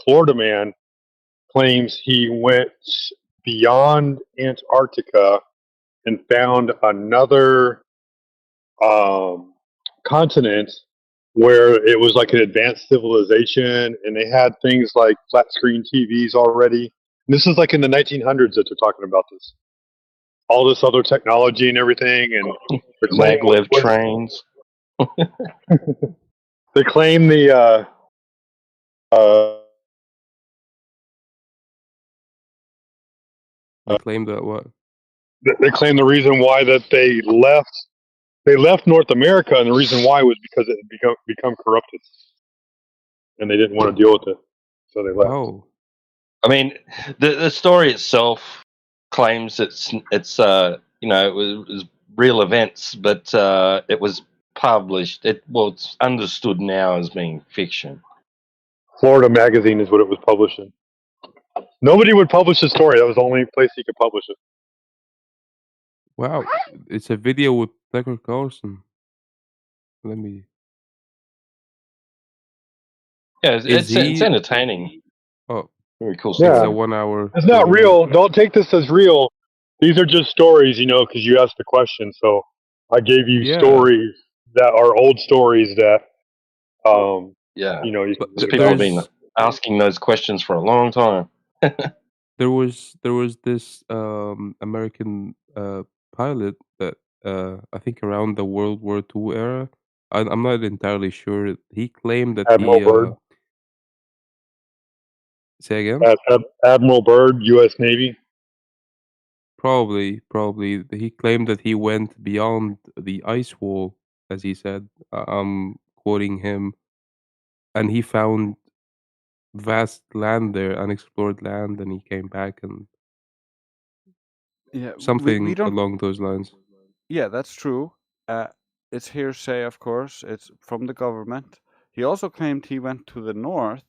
Florida man claims he went beyond Antarctica and found another um, continent where it was like an advanced civilization, and they had things like flat screen TVs already. And this is like in the 1900s that they're talking about this. All this other technology and everything, and the claim Maglev was trains. they claim the They claim that what? they claim the reason why that they left North America, and the reason why was because it had become corrupted, and they didn't want to deal with it, so they left. Oh, I mean, the story itself claims it's it was real events, but it was published. It's understood now as being fiction. Florida Magazine is what it was published in. Nobody would publish the story. That was the only place he could publish it. wow! It's a video with Tucker Carlson. Let me. Yeah, Is it's he? entertaining. Oh, Very cool it's Yeah. story. a 1 hour. It's not video. real. Don't take this as real. These are just stories, because you asked the question. So I gave you Yeah. stories that are old stories that, Yeah, you But can people have look been asking those questions for a long time. there was this American pilot that I think around the World War II era. I'm not entirely sure. He claimed that Admiral he Byrd. say again. Admiral Byrd, U.S. Navy. Probably. He claimed that he went beyond the ice wall, as he said. I'm quoting him, and he found vast land there, unexplored land, and he came back and Yeah, we something don't. along those lines. Yeah, that's true. It's hearsay, of course. It's from the government. He also claimed he went to the north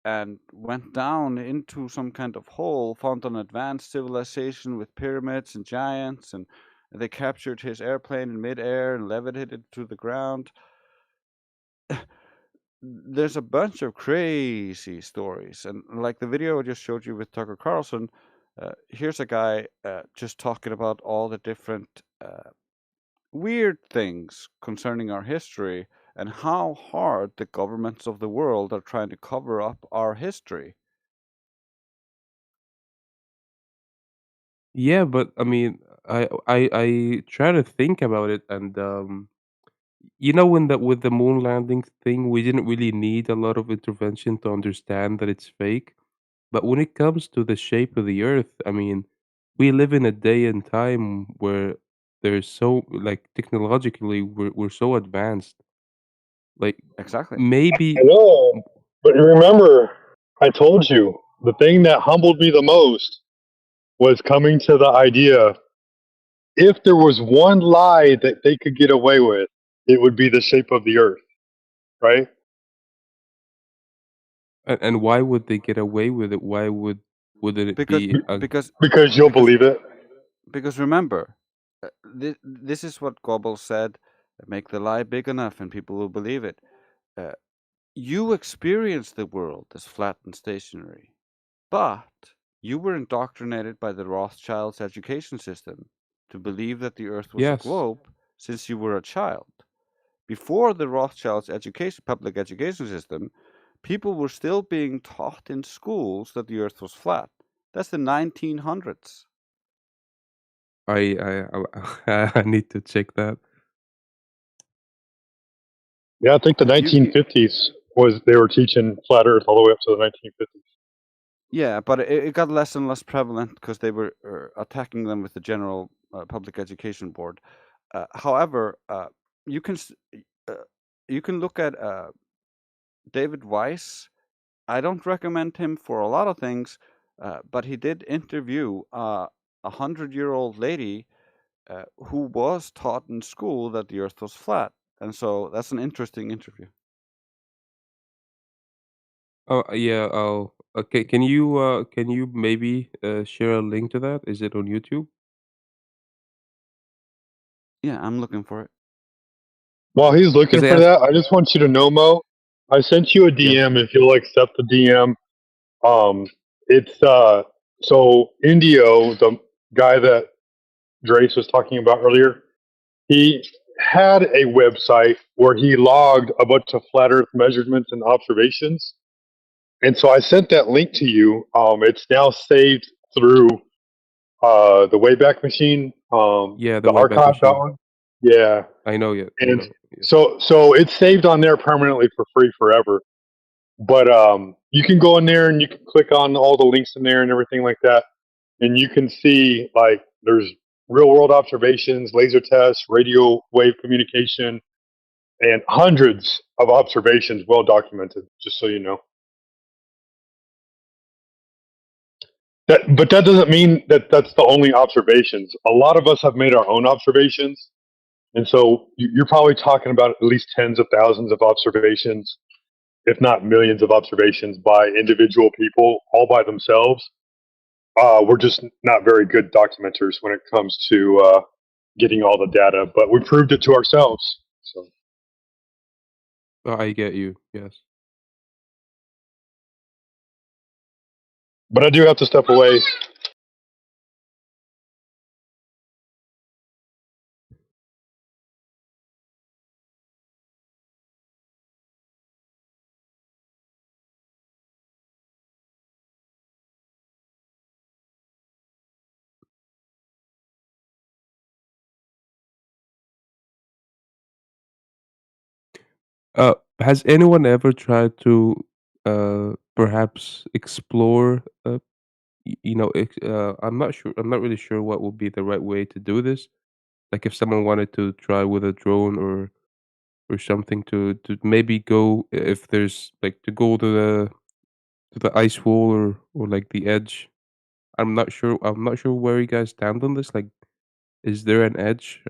and went down into some kind of hole, found an advanced civilization with pyramids and giants, and they captured his airplane in midair and levitated it to the ground. There's a bunch of crazy stories, and like the video I just showed you with Tucker Carlson, here's a guy just talking about all the different weird things concerning our history and how hard the governments of the world are trying to cover up our history. Yeah, but I mean, I try to think about it, and when with the moon landing thing, we didn't really need a lot of intervention to understand that it's fake. But when it comes to the shape of the Earth, I mean, we live in a day and time where there's so like technologically we're so advanced. Like Exactly. maybe I know, but you remember, I told you, the thing that humbled me the most was coming to the idea, if there was one lie that they could get away with, it would be the shape of the earth, right? and why would they get away with it? Why wouldn't it Because be a because Because you'll because believe it. because remember, this is what Goebbels said: make the lie big enough, and people will believe it. Uh, you experience the world as flat and stationary, but you were indoctrinated by the Rothschilds' education system to believe that the Earth was a yes? globe since you were a child. Before the Rothschilds' public education system, people were still being taught in schools that the Earth was flat. That's the 1900s. I need to check that. Yeah, I think the You- you- 1950s they were teaching flat earth all the way up to the 1950s. Yeah, but it got less and less prevalent because they were attacking them with the general public education board. However, you can you can look at David Weiss. I don't recommend him for a lot of things, but he did interview a 100-year-old lady who was taught in school that the Earth was flat, and so that's an interesting interview. Oh yeah. Oh, okay. Can you maybe share a link to that? Is it on YouTube? Yeah, I'm looking for it. While he's looking Because for that, I just want you to know, Mo, I sent you a yes. DM if you'll accept the DM. It's so Indio, the guy that Drace was talking about earlier, he had a website where he logged a bunch of flat Earth measurements and observations. And so I sent that link to you. It's now saved through the Wayback Machine, Yeah, the the Wayback archive that Machine. one. Yeah, I know it. I and know. Yes. so it's saved on there permanently for free forever. But you can go in there and you can click on all the links in there and everything like that, and you can see like there's real world observations, laser tests, radio wave communication, and hundreds of observations well documented. Just so you know. But that doesn't mean that that's the only observations. A lot of us have made our own observations, and so you're probably talking about at least tens of thousands of observations, if not millions of observations by individual people, all by themselves. We're just not very good documenters when it comes to getting all the data, but we proved it to ourselves. So, Oh, I get you. Yes. but I do have to step away. Has anyone ever tried to perhaps explore I'm not sure. I'm not really sure what would be the right way to do this. Like if someone wanted to try with a drone or something to maybe go if there's like to go to the ice wall or like the edge. I'm not sure. I'm not sure where you guys stand on this. Like, is there an edge?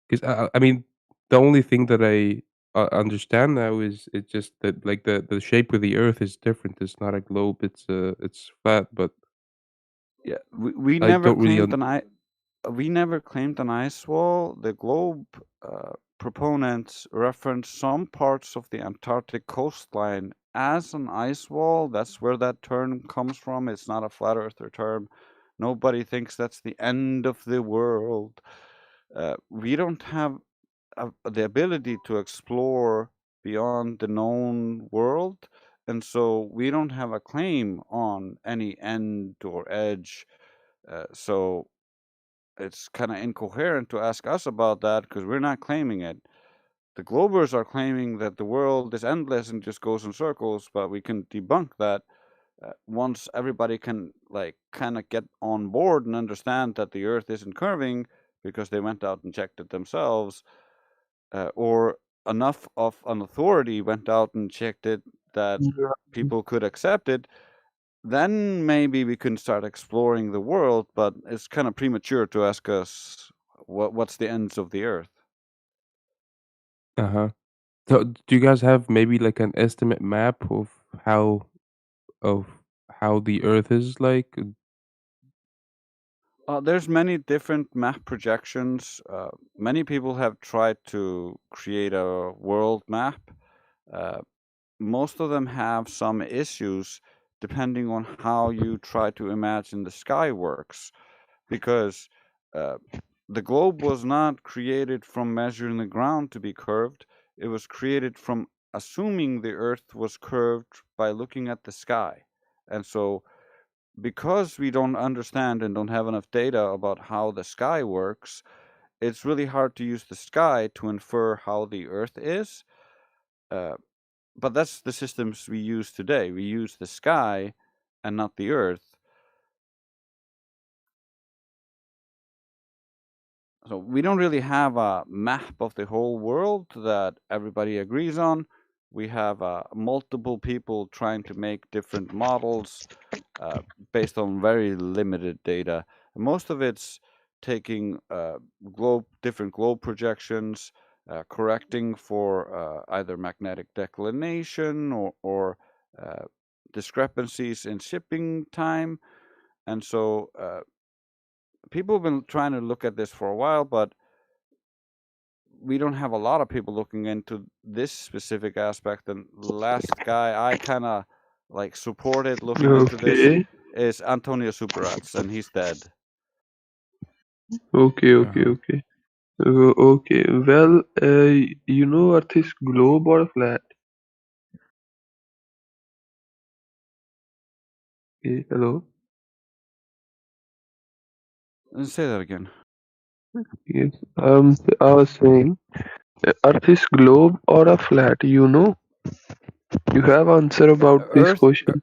Because I mean, the only thing that I understand now is it's just that like the shape of the Earth is different. It's not a globe. It's flat. But Yeah, we I never don't really. claimed we never claimed an ice wall. The globe proponents reference some parts of the Antarctic coastline as an ice wall. That's where that term comes from. It's not a flat earther term. Nobody thinks that's the end of the world. We don't have the ability to explore beyond the known world, and so we don't have a claim on any end or edge. So it's kind of incoherent to ask us about that because we're not claiming it. The Globers are claiming that the world is endless and just goes in circles, but we can debunk that once everybody can like kind of get on board and understand that the Earth isn't curving because they went out and checked it themselves, or enough of an authority went out and checked it that people could accept it, then maybe we can start exploring the world. But it's kind of premature to ask us what's the ends of the Earth. Uh huh. So, do you guys have maybe like an estimate map how of how the Earth is like? There's many different map projections. Many people have tried to create a world map. Uh, most of them have some issues depending on how you try to imagine the sky works, because uh, the globe was not created from measuring the ground to be curved. It was created from assuming the Earth was curved by looking at the sky. And so, because we don't understand and don't have enough data about how the sky works, it's really hard to use the sky to infer how the Earth is. Uh, but that's the systems we use today. We use the sky and not the Earth. So we don't really have a map of the whole world that everybody agrees on. We have multiple people trying to make different models based on very limited data. And most of it's taking different globe projections, correcting for either magnetic declination or uh, discrepancies in shipping time. And so people have been trying to look at this for a while, but we don't have a lot of people looking into this specific aspect. And last guy I kind of like supported looking into this Okay. is Antonio Superats, and he's dead. Okay. Uh-huh. Okay. Okay. Well, you know Earth is globe or flat? Okay, hello. Say that again. Yes. I was saying, Earth is globe or a flat? You know, you have answer about this Earth question.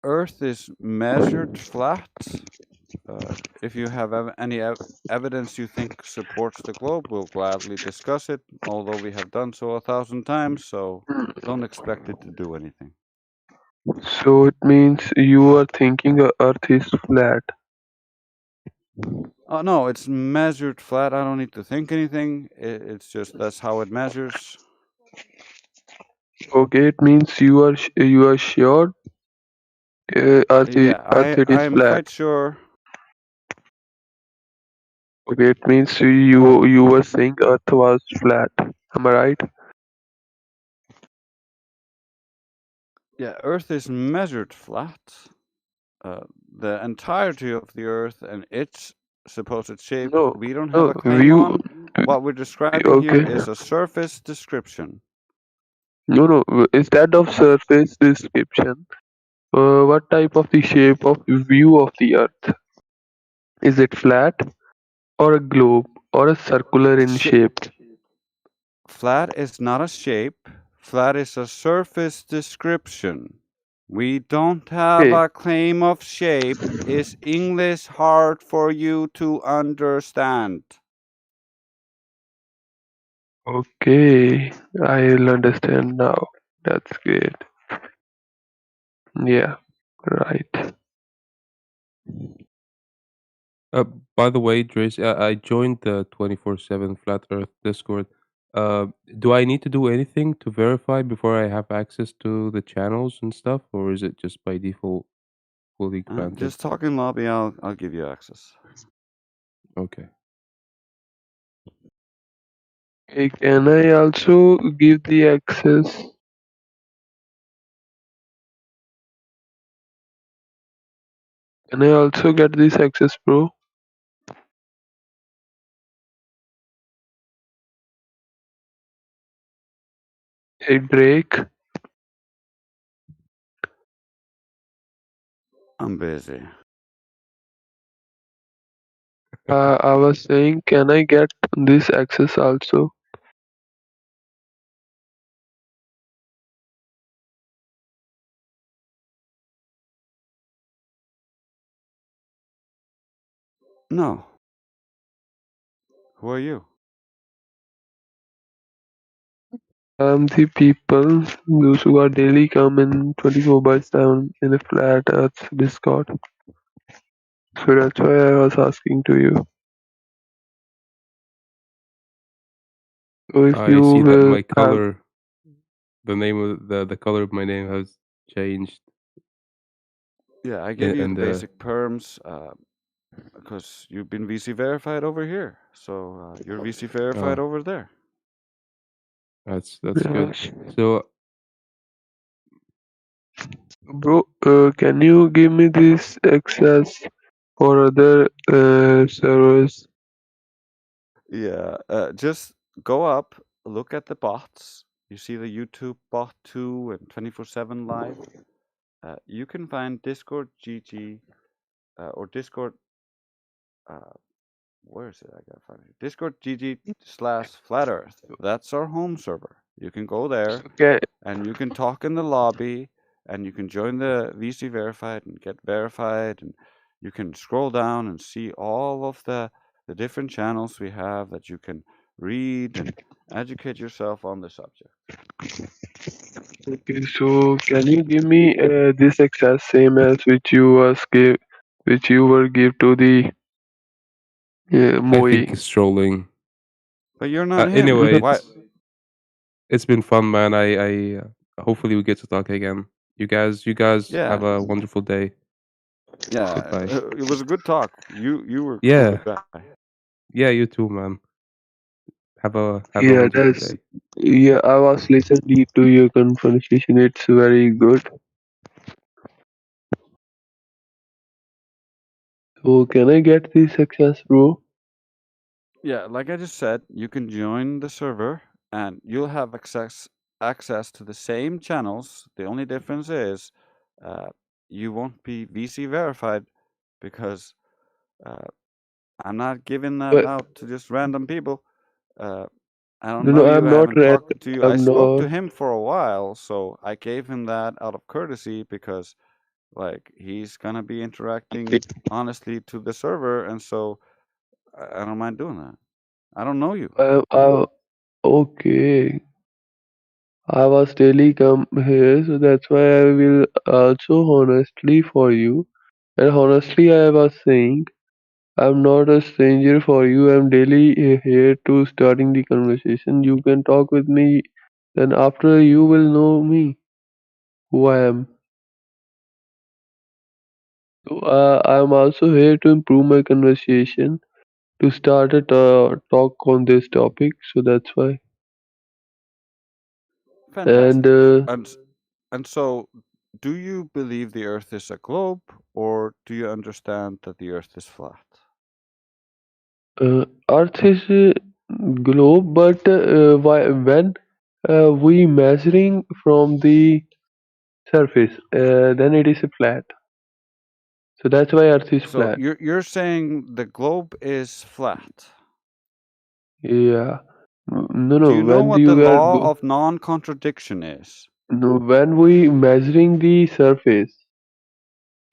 Earth is measured flat. If you have any evidence you think supports the globe, we'll gladly discuss it, although we have done so 1,000 times, so don't expect it to do anything. So it means you are thinking Earth is flat. Oh, no, it's measured flat. I don't need to think anything. It's just that's how it measures. Okay, it means you are sure Yeah, Earth it is I'm flat. quite sure. Okay, it means you were saying Earth was flat. Am I right? Yeah, Earth is measured flat. The entirety of the Earth and its supposed shape, No, we don't have no a claim view. on. What we're describing here Okay, is a surface description. no. Instead of surface description, what type of the shape of view of the Earth? Is it flat or a globe or a circular in Sh- shape? Flat is not a shape. Flat is a surface description. We don't have Okay, a claim of shape. Is English hard for you to understand? okay. I'll understand now. That's great. Yeah, right. By the way, Trace, I joined the 24/7 Flat Earth Discord. Do I need to do anything to verify before I have access to the channels and stuff, or is it just by default fully granted? Just talk in lobby. I'll give you access. Okay. Hey, can I also give the access? Can I also get this access, bro? Hey, Drake. I'm busy. I was saying, can I get this access also? No. Who are you? The people, those who are daily come in 24/7 in a flat earth Discord. So that's why I was asking to you. So if I you see that will my have, color, the name of the color of my name has changed. Yeah, I gave you And the basic perms because you've been VC verified over here. So you're VC verified over there. that's good. yes. So Bro, can you give me this access for other servers? Yeah, just go up, look at the bots. You see the YouTube bot 2 and 24/7 live. You can find Discord GG or Discord. Where is it? I gotta find it. Discord GG/Flat Earth. That's our home server. You can go there Okay. and you can talk in the lobby and you can join the VC verified and get verified and you can scroll down and see all of the different channels we have that you can read and educate yourself on the subject. Okay. So can you give me this access same as which you were give to the I Moe? think it's trolling. But you're not him. Anyway, Why? it's been fun, man. I hopefully we get to talk again. You guys Yeah, have a wonderful day. yeah. Goodbye. It was a good talk. You were a Yeah, good guy. yeah. You too, man. Have a Yeah, wonderful that's day. yeah. I was listening to your conversation. It's very good. So can I get the success, bro? Yeah, like I just said, you can join the server and you'll have access to the same channels. The only difference is uh, you won't be VC verified because uh, I'm not giving that But out to just random people. Uh, I don't no, know no, you. I'm I not haven't red. talked to you. I I'm spoke not. to him for a while, so I gave him that out of courtesy because, like, he's gonna be interacting honestly to the server, and so I don't mind doing that. I don't know you. Okay. I was daily come here, so that's why I will also honestly for you. And honestly, I was saying, I'm not a stranger for you. I'm daily here to starting the conversation. You can talk with me, then after you will know me, who I am. So I'm also here to improve my conversation, to start a talk on this topic. So that's why. And Fantastic. And so, do you believe the Earth is a globe, or do you understand that the Earth is flat? Earth is a globe, but when we measuring from the surface, then it is a flat. So that's why Earth is So flat. you're saying the globe is flat. Yeah. No, Do no. you know When what the you are law of non-contradiction is? no, when we measuring the surface,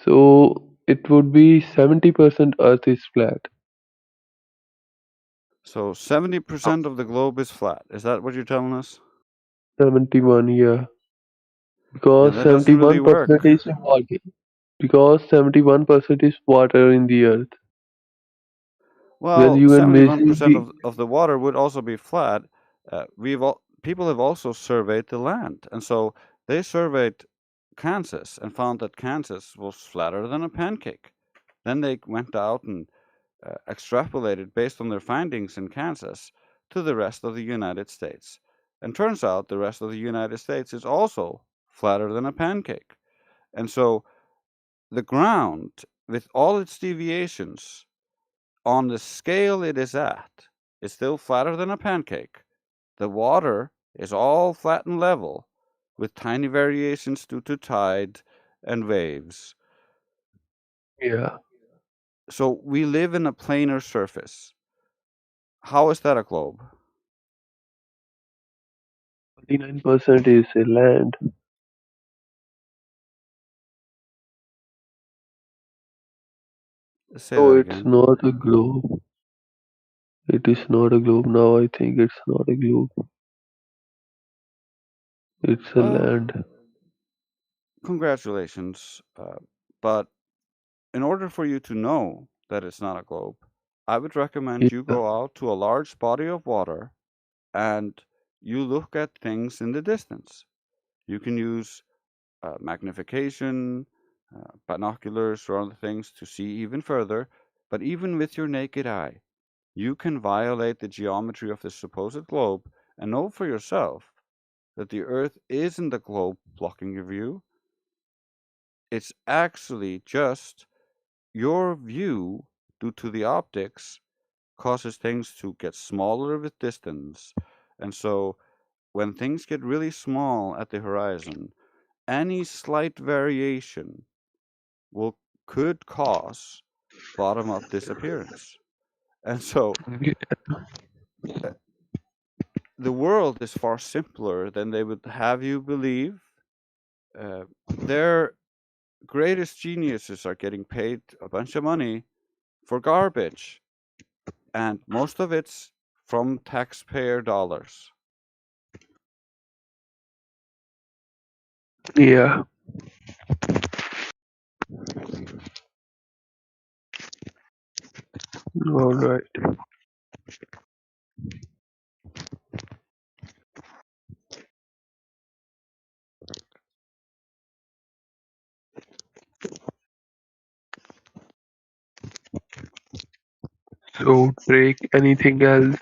so it would be 70% Earth is flat. So 70% of the globe is flat. Is that what you're telling us? 71, yeah. Yeah, Because that doesn't really 71% work. is water. Because 71% is water in the Earth. When Well, you can measure 71% the of the water would also be flat. People have also surveyed the land, and so they surveyed Kansas and found that Kansas was flatter than a pancake. Then they went out and extrapolated based on their findings in Kansas to the rest of the United States. And turns out the rest of the United States is also flatter than a pancake. And so the ground, with all its deviations, on the scale it is at, is still flatter than a pancake. The water is all flat and level, with tiny variations due to tide and waves. yeah, So we live in a planar surface. How is that a globe? 49% is a land. Say So that it's again. not a globe. It is not a globe now. I think it's not a globe. It's a Well, land. congratulations. But in order for you to know that it's not a globe, I would recommend you Yeah, go out to a large body of water and you look at things in the distance. You can use magnification, binoculars, or other things to see even further. But even with your naked eye, you can violate the geometry of the supposed globe and know for yourself that the Earth isn't a globe blocking your view. It's actually just your view, due to the optics, causes things to get smaller with distance. And so when things get really small at the horizon, any slight variation will could cause bottom up disappearance. And so uh, the world is far simpler than they would have you believe. Their greatest geniuses are getting paid a bunch of money for garbage, and most of it's from taxpayer dollars. yeah. All right. So break anything else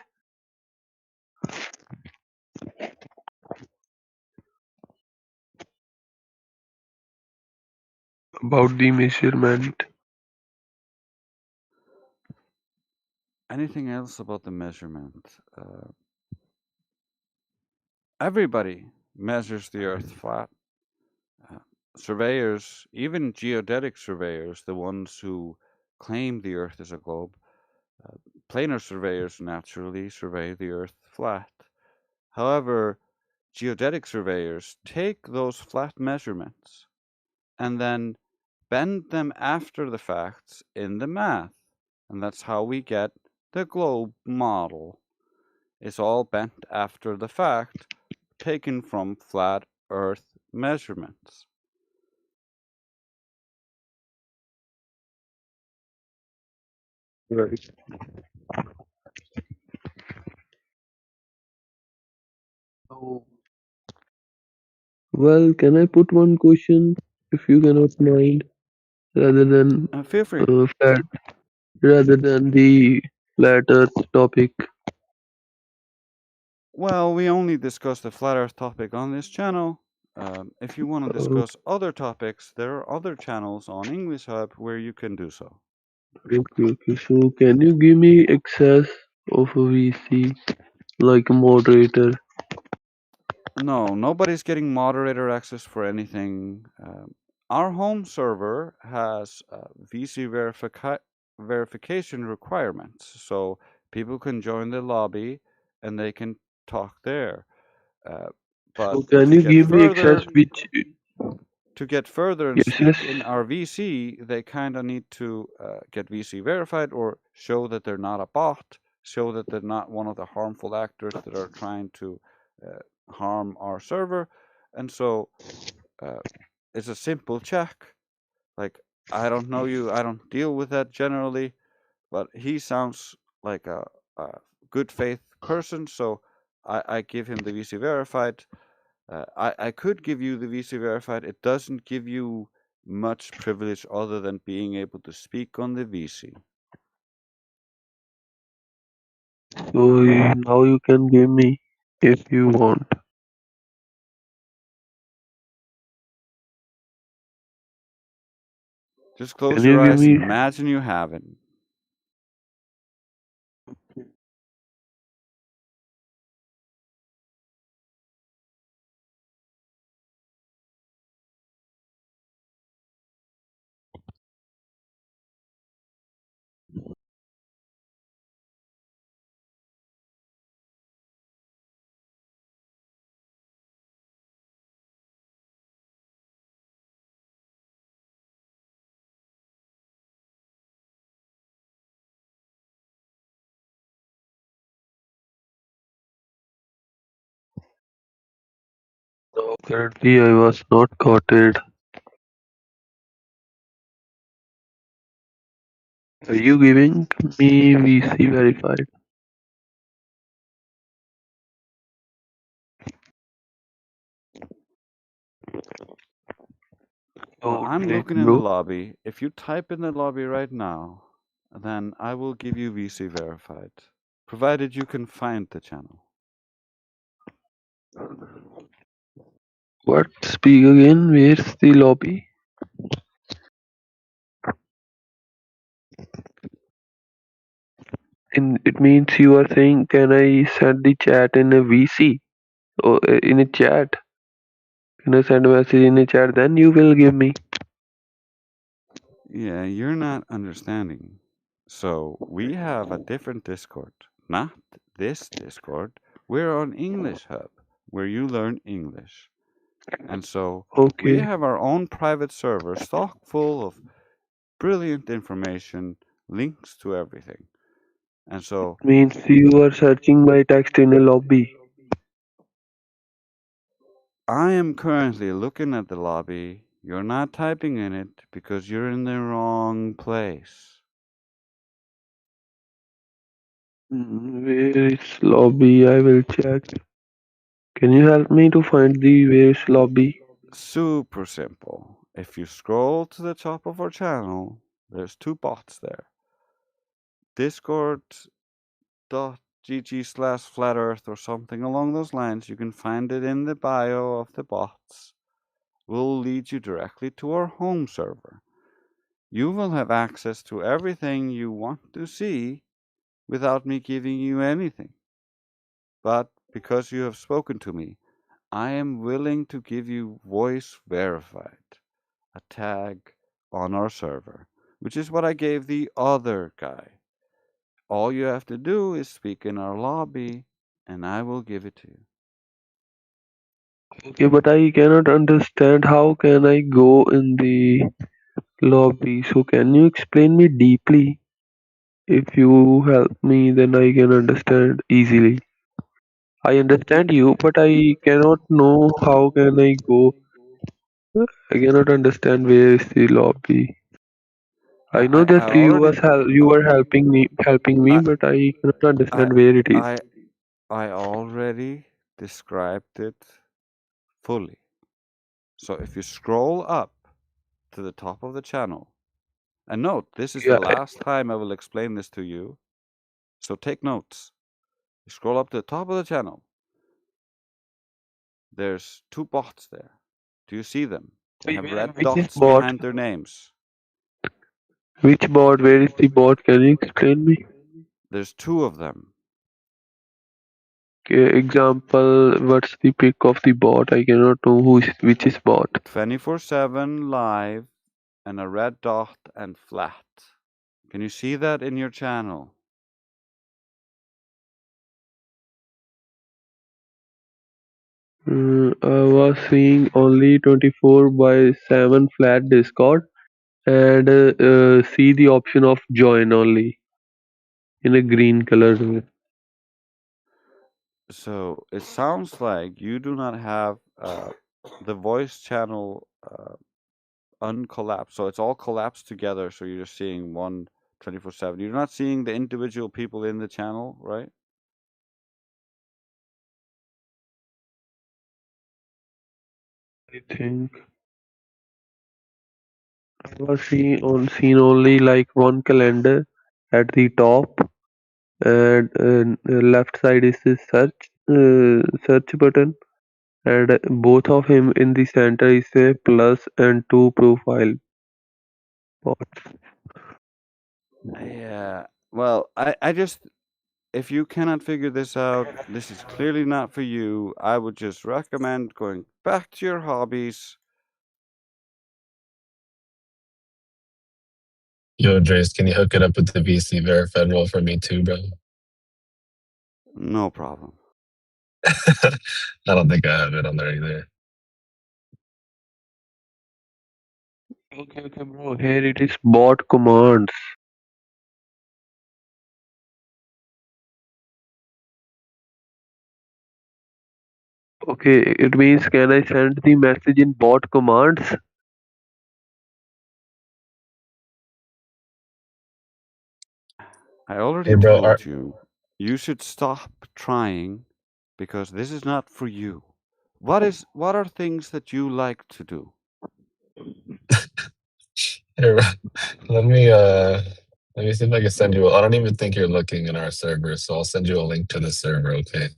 about the measurement? anything else about the measurement? Everybody measures the Earth flat. Surveyors, even geodetic surveyors, the ones who claim the Earth is a globe, planar surveyors naturally survey the Earth flat. However, geodetic surveyors take those flat measurements and then bend them after the facts in the math. And that's how we get the globe model. It's all bent after the fact, taken from flat Earth measurements. Right. Oh. Well, can I put one question, if you cannot mind, rather than Feel free. flat, rather than the flat Earth topic? Well, we only discuss the flat Earth topic on this channel. If you want to discuss other topics, there are other channels on English Hub where you can do so. Okay. So, can you give me access of a VC, like a moderator? No, nobody's getting moderator access for anything. Our home server has VC verification requirements, so people can join the lobby and they can talk there. But So, can to you get give me access further, which? and Yes, speak in yes. our VC, they kind of need to get VC verified or show that they're not a bot, show that they're not one of the harmful actors that are trying to harm our server. And so it's a simple check. Like, I don't know you, I don't deal with that generally, but he sounds like a good faith person, so I give him the VC verified. I could give you the VC verified. It doesn't give you much privilege other than being able to speak on the VC. So now you can give me if you want. Just close Can your you give eyes and me? imagine you have it. No, currently I was not quoted. Are you giving me VC verified? Well, Oh, I'm great, looking in the bro. lobby. If you type in the lobby right now, then I will give you VC verified, provided you can find the channel. What? Speak again. Where's the lobby? It means you are saying, can I send the chat in a VC or in a chat? Can I send a message in a chat? Then you will give me. Yeah, you're not understanding. So we have a different Discord, not this Discord. We're on English Hub, where you learn English. And so we Okay. have our own private server, stock full of brilliant information, links to everything. And so Means you are searching my text in a lobby. I am currently looking at the lobby. You're not typing in it because you're in the wrong place. Where is lobby? I will check. Can you help me to find the where is lobby? Super simple. If you scroll to the top of our channel, there's two bots there. Discord.gg/flatearth or something along those lines. You can find it in the bio of the bots. Will lead you directly to our home server. You will have access to everything you want to see without me giving you anything. But because you have spoken to me, I am willing to give you voice verified, a tag on our server, which is what I gave the other guy. All you have to do is speak in our lobby, and I will give it to you. Okay, but I cannot understand how can I go in the lobby. So can you explain me deeply? If you help me, then I can understand easily. I understand you, but I cannot know how can I go. I cannot understand where is the lobby. I know I that already you were helping me, I but I cannot I understand where it is. I I already described it fully. So if you scroll up to the top of the channel, and note, this is the Yeah, last time I will explain this to you, so take notes. You scroll up to the top of the channel. There's two bots there. Do you see them? They have red which is dots bot? behind their names. Which bot? Where is the bot? Can you explain me? There's two of them. Okay, example, what's the pick of the bot? I cannot know which is bot. 24/7 live and a red dot and flat. Can you see that in your channel? I was seeing only 24/7 flat Discord and see the option of join only in a green color. So it sounds like you do not have the voice channel uncollapsed. So it's all collapsed together. So you're just seeing one 24/7. You're not seeing the individual people in the channel, right? I think I was seen only like one calendar at the top, and left side is the search button, and both of him in the center is a plus and two profile bots. Yeah. Well, I just, if you cannot figure this out, this is clearly not for you. I would just recommend going back to your hobbies. Yo, Drace, can you hook it up with the VC verified role for me too, bro? No problem. I don't think I have it on there either. Okay, bro. Here it is bot commands. Okay, it means can I send the message in bot commands? I already Hey, bro, told you, you should stop trying because this is not for you. What are things that you like to do? here, let me see if I can send you. I don't even think you're looking in our server, so I'll send you a link to the server. Okay.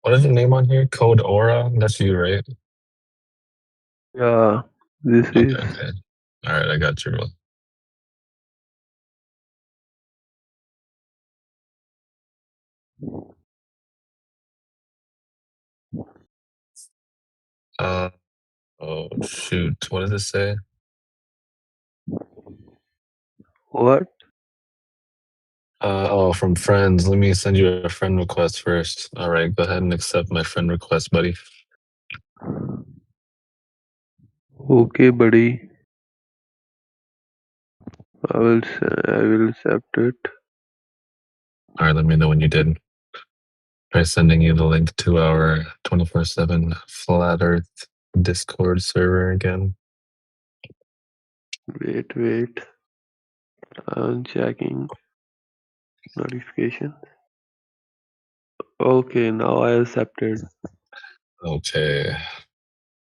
What is the name on here? Code Aura. That's you, right? Yeah, this Okay. is. Okay. All right, I got you, bro. Oh shoot, what does it say? What? Oh, from friends. Let me send you a friend request first. All right, go ahead and accept my friend request, buddy. Okay, buddy. I will accept it. All right, let me know when you did. Try sending you the link to our 24/7 Flat Earth Discord server again. Wait. I'm checking notification. Okay, now I accepted. Okay.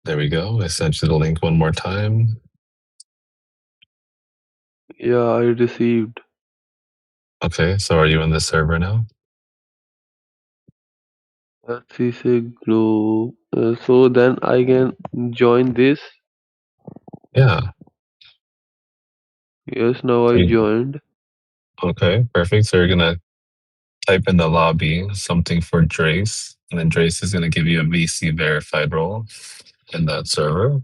There we go. I sent you the link one more time. Yeah, I received. Okay, so are you in the server now? That is a group. So then I can join this. Yeah. Yes, now I joined. Okay, perfect. So you're gonna type in the lobby something for Drace, and then Drace is gonna give you a VC verified role in that server.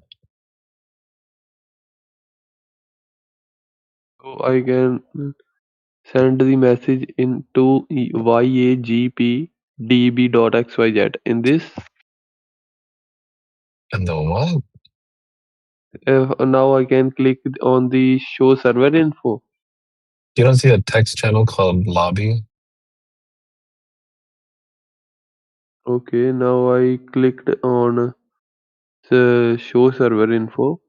So I can send the message into yagpdb.xyz. In this, And the what? now I can click on the show server info. You don't see a text channel called lobby? Okay, now I clicked on the show server info.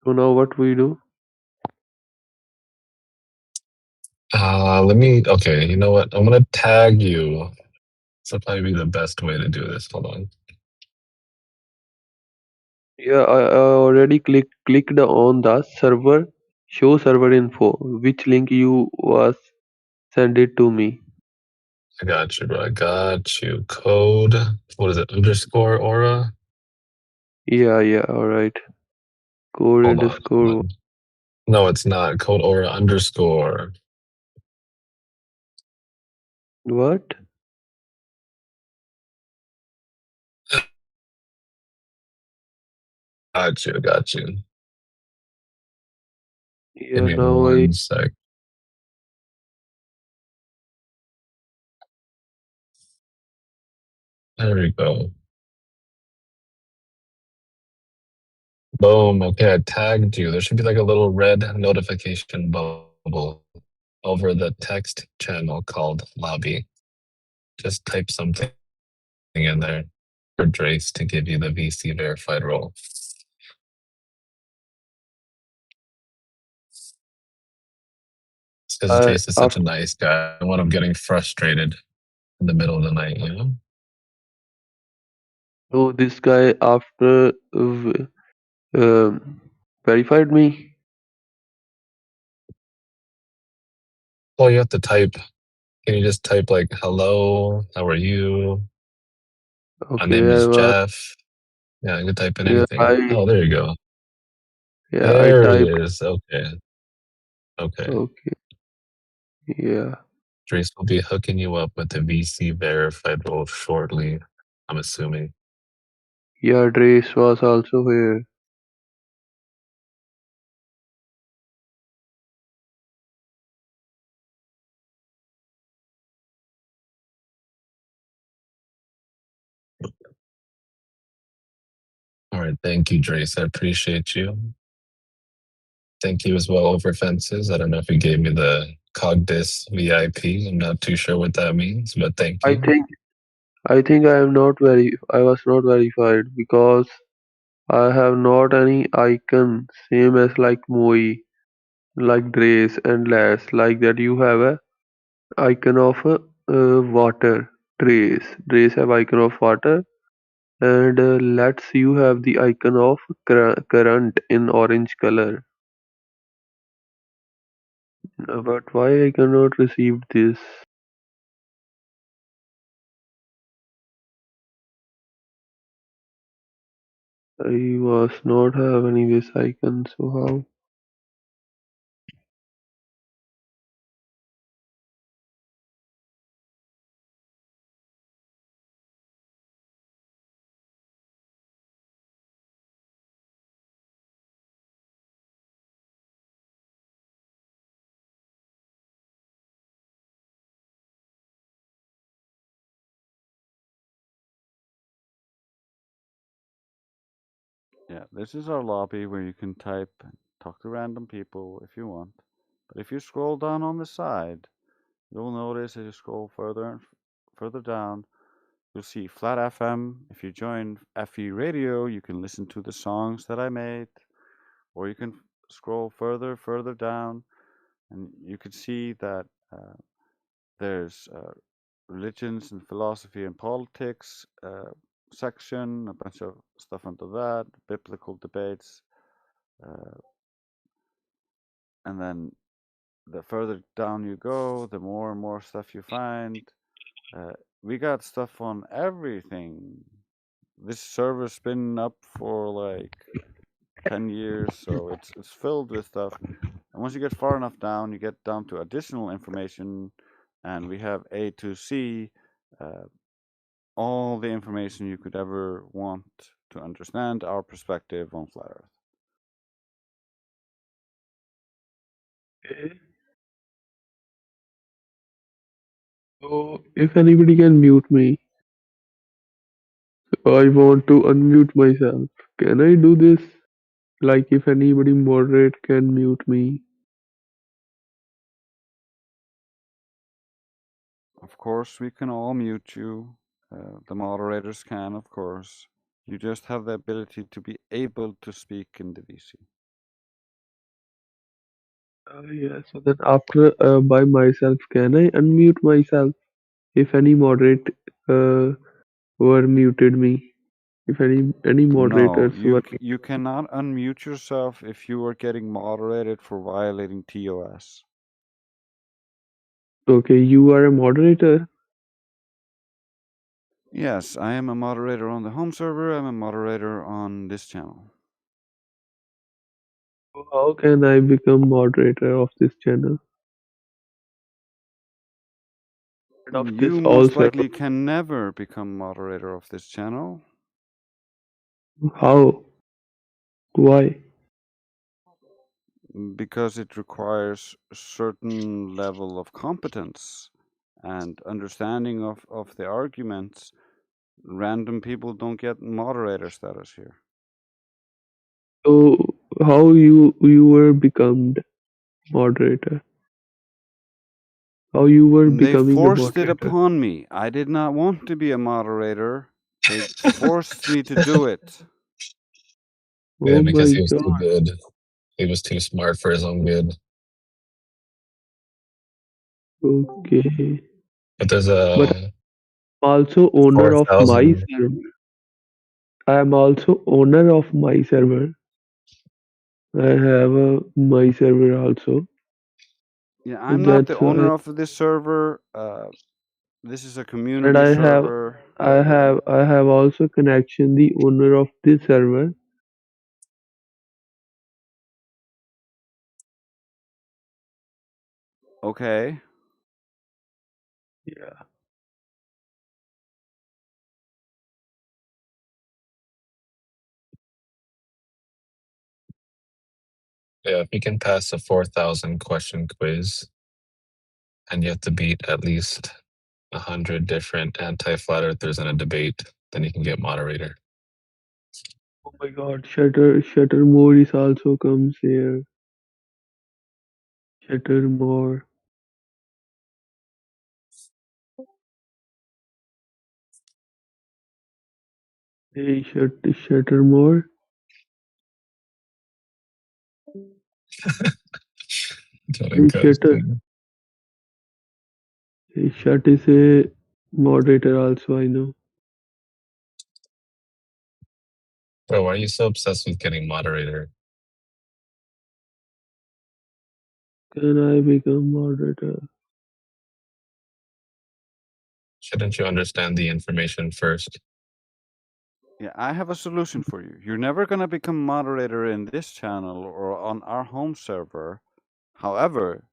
So now what we do? Okay, you know what? I'm gonna tag you. This will probably be the best way to do this. Hold on. Yeah, I already clicked on the server show server info. Which link you was send it to me? I got you, bro. I got you. Code, what is it? Underscore aura? Yeah, all right. Code Hold on. underscore No, it's not. Code aura underscore. what? Got you. Give Yeah, me now I 1 sec. There we go. Boom. Okay, I tagged you. There should be like a little red notification bubble over the text channel called lobby. Just type something in there for Drace to give you the VC verified role. It's because Drace is such a after nice guy. I don't want him getting frustrated in the middle of the night, you know? so this guy after verified me. Well, you have to type. Can you just type like, hello, how are you? My Okay, name is Jeff. Yeah, you can type in anything. I Oh, there you go. I There he typed. is. Okay. Okay. Okay, yeah. Trace will be hooking you up with the VC verified role shortly, I'm assuming. Yeah, Trace was also here. All right. Thank you, Drace. I appreciate you. Thank you as well, Over Fences. I don't know if you gave me the Cogdis VIP. I'm not too sure what that means, but thank I you. think I was not verified because I have not any icon same as like Moi, like Drace and Lass, like that you have a icon of water. Trace have icon of water, and let's you have the icon of current in orange color. But why I cannot receive this? I was not have any this icon, so how? Yeah, this is our lobby where you can type and talk to random people if you want. But if you scroll down on the side, you'll notice as you scroll further and further down, you'll see Flat FM. If you join FE Radio, you can listen to the songs that I made, or you can scroll further down, and you can see that there's religions and philosophy and politics section, a bunch of stuff under that, biblical debates, and then the further down you go, the more and more stuff you find. We got stuff on everything. This server's been up for like 10 years, so it's filled with stuff. And once you get far enough down, you get down to additional information, and we have A to C, all the information you could ever want to understand our perspective on Flat Earth. Okay. So if anybody can mute me, I want to unmute myself. Can I do this? Like if anybody moderate can mute me. Of course, we can all mute you. The moderators can, of course. You just have the ability to be able to speak in the VC. Yeah, so then after by myself, can I unmute myself? If any moderate were muted me. If any No, moderators were you cannot unmute yourself if you are getting moderated for violating TOS. okay, you are a moderator. Yes, I am a moderator on the home server. I'm a moderator on this channel. So how can I become moderator of this channel and of this You all most server? likely can never become moderator of this channel How? Why? because it requires a certain level of competence and understanding of the arguments. Random people don't get moderator status here. So how you were become moderator? How you were They becoming a forced it moderator? upon me. I did not want to be a moderator. They forced me to do it. Yeah, Oh because my he was too god. good. He was too smart for his own good. Okay. But there's But a I'm also owner of my 4,000. server. I am also owner of my server. I have a my server also. Yeah, So I'm not the that's owner why. of this server. This is a And community server. I have also connection the owner of this server. Okay. Yeah. Yeah, if you can pass a 4,000 question quiz and you have to beat at least 100 different anti-flat earthers in a debate, then you can get moderator. Oh my god, Shutter More is also comes here. Shutter More. Hey Shutter More. Johnny Hey Shutter. Costume. Hey Shut is a moderator also, I know. Bro, why are you so obsessed with getting moderator? Can I become moderator? Shouldn't you understand the information first? Yeah, I have a solution for you. You're never going to become moderator in this channel or on our home server. However,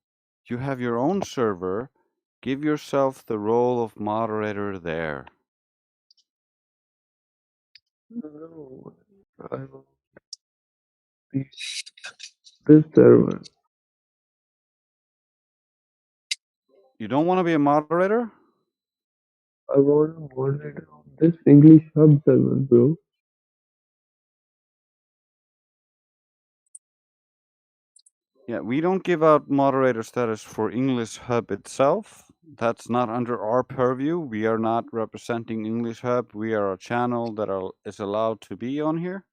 you have your own server. Give yourself the role of moderator there. No, I want this server. You don't want to be a moderator? I want a moderator on this English hub server, bro. Yeah, we don't give out moderator status for English Hub itself. That's not under our purview. We are not representing English Hub. We are a channel that is allowed to be on here.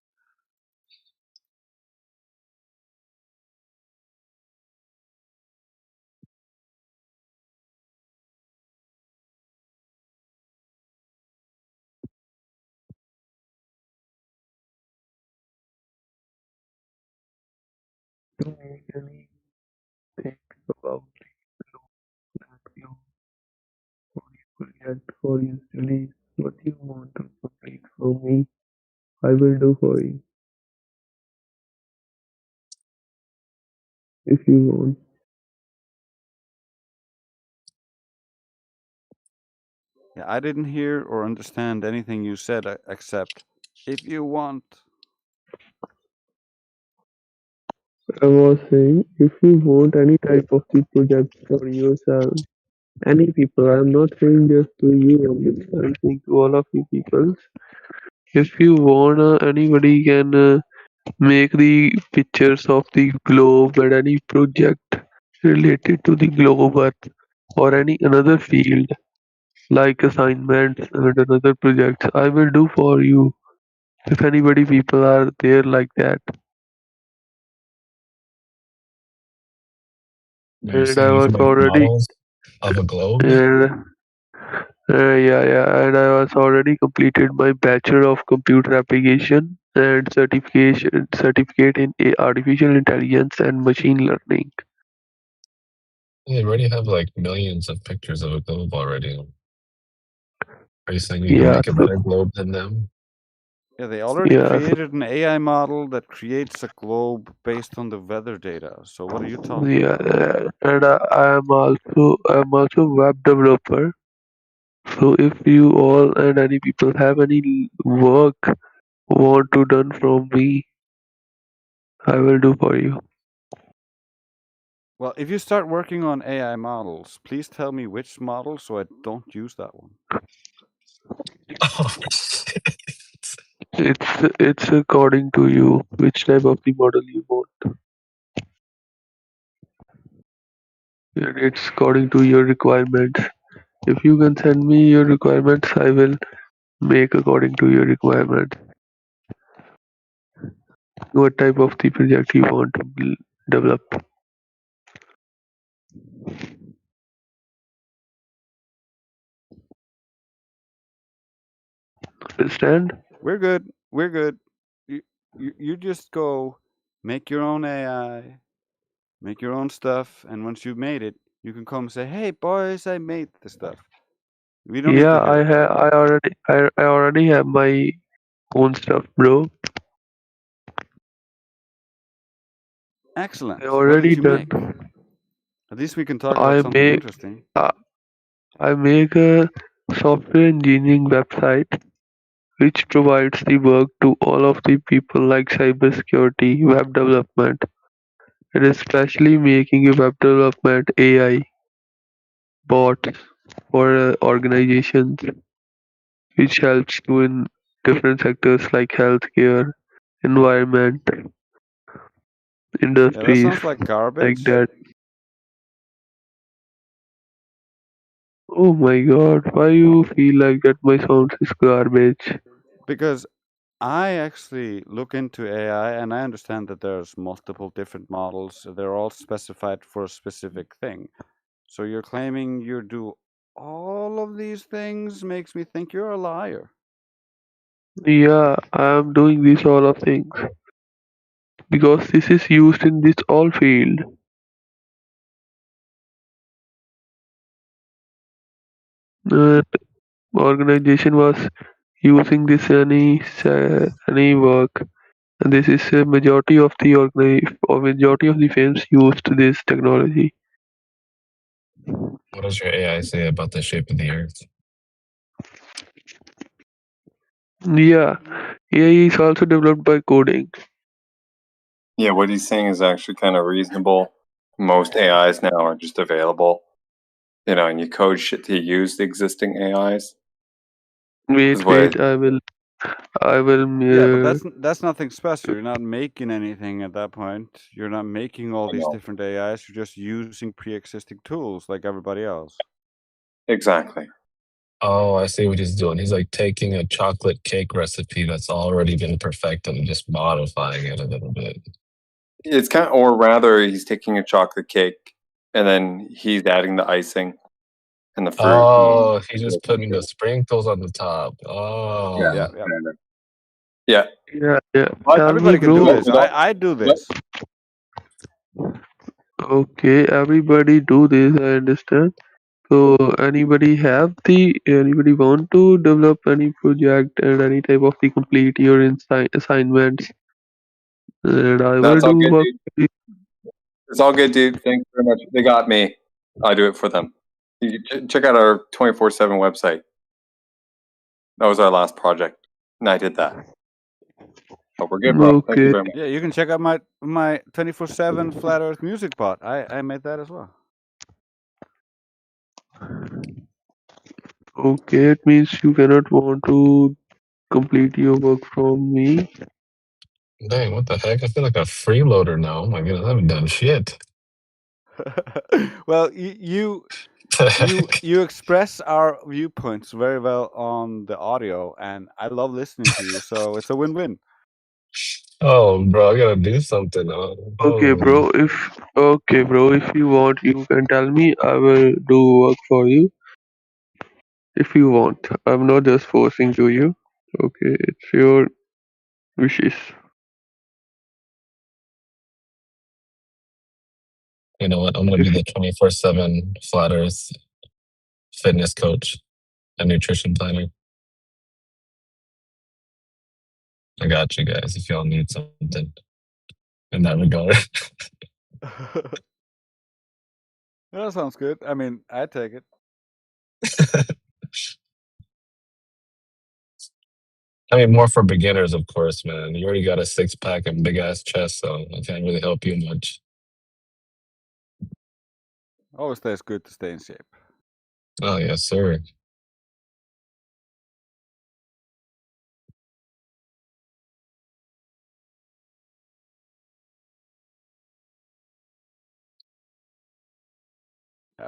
To make anything about that you project for your studies. What you want to complete from me, I will do for you if you want. Yeah, I didn't hear or understand anything you said except if you want. I was saying, if you want any type of the project for yourself, any people, I'm not saying just to you only, I'm saying to all of you people. If you want, anybody can make the pictures of the globe and any project related to the globe Earth or any another field like assignments and another projects. I will do for you if anybody people are there like that. You're And I saying you was can make already models of a globe? and and I was already completed my Bachelor of Computer Application and certificate in Artificial Intelligence and Machine Learning. They already have like millions of pictures of a globe already. Are you saying you can Yeah, make a so better globe than them? Yeah, they already yeah, created an AI model that creates a globe based on the weather data. So what are you talking yeah, about? and I'm also web developer. So if you all and any people have any work want to done from me, I will do for you. Well, if you start working on AI models, please tell me which model so I don't use that one. Oh, shit. It's according to you which type of the model you want. And it's according to your requirements. If you can send me your requirements, I will make according to your requirements. What type of the project you want to develop. Understand? We're good. We're good. You just go make your own AI, make your own stuff, and once you've made it, you can come and say, "Hey boys, I made the stuff." We don't need Yeah, to hear it. I already have my own stuff, bro. I Excellent. What did already you done. make? At least we can talk about I something make interesting. uh, I make a software engineering website which provides the work to all of the people like cybersecurity, web development, and especially making a web development AI bot for organizations which helps to in different sectors like healthcare, environment, Yeah, that industries sounds like like garbage that. Oh my god, why you feel like that my sound is garbage? because I actually look into AI and I understand that there's multiple different models. They're all specified for a specific thing. So you're claiming you do all of these things makes me think you're a liar. Yeah, I am doing these all of things because this is used in this all field. Uh, Organization was using this any work, and this is a majority of the majority of the firms used this technology. What does your AI say about the shape of the Earth? Yeah, AI is also developed by coding. Yeah, what he's saying is actually kind of reasonable. Most AIs now are just available, and you code shit to use the existing AIs. Is what Wait, I will. Yeah, but that's nothing special. You're not making anything at that point. You're not making all I these know different AIs. You're just using pre-existing tools like everybody else. exactly. Oh, I see what he's doing. He's like taking a chocolate cake recipe that's already been perfected and just modifying it a little bit. It's kind of, or rather, he's taking a chocolate cake and then he's adding the icing and the fruit. Oh, he's just putting the sprinkles on the top. Yeah, Yeah, Oh, yeah. yeah. Yeah. But Tell me, Everybody can bro. do this. but I do but this. Okay, everybody do this, I understand. So anybody want to develop any project and any type of the complete your assignments, and I will That's all do good, work. dude. It's all good, dude. Thanks very much. They got me. I do it for them. You check out our 24/7 website. That was our last project, and I did that. But we're good, bro. Thank you Okay, very much. Yeah, you can check out my 24/7 Flat Earth music bot. I made that as well. okay, it means you cannot want to complete your work from me. Dang, what the heck? I feel like a freeloader now. Oh my goodness, I haven't done shit. Well, you express our viewpoints very well on the audio, and I love listening to you. So it's a win-win. Oh, bro, I gotta do something. Okay, bro. If you want, you can tell me. I will do work for you. If you want, I'm not just forcing to you. Okay, it's your wishes. You know what? I'm gonna be If the 24/7 flat Earth fitness coach and nutrition planner. I got you guys if y'all need something in that regard. That sounds good. I mean, I take it. I mean, more for beginners, of course, man. You already got a 6-pack and big ass chest, so I can't really help you much. Always stays good to stay in shape. Oh, yes, sir.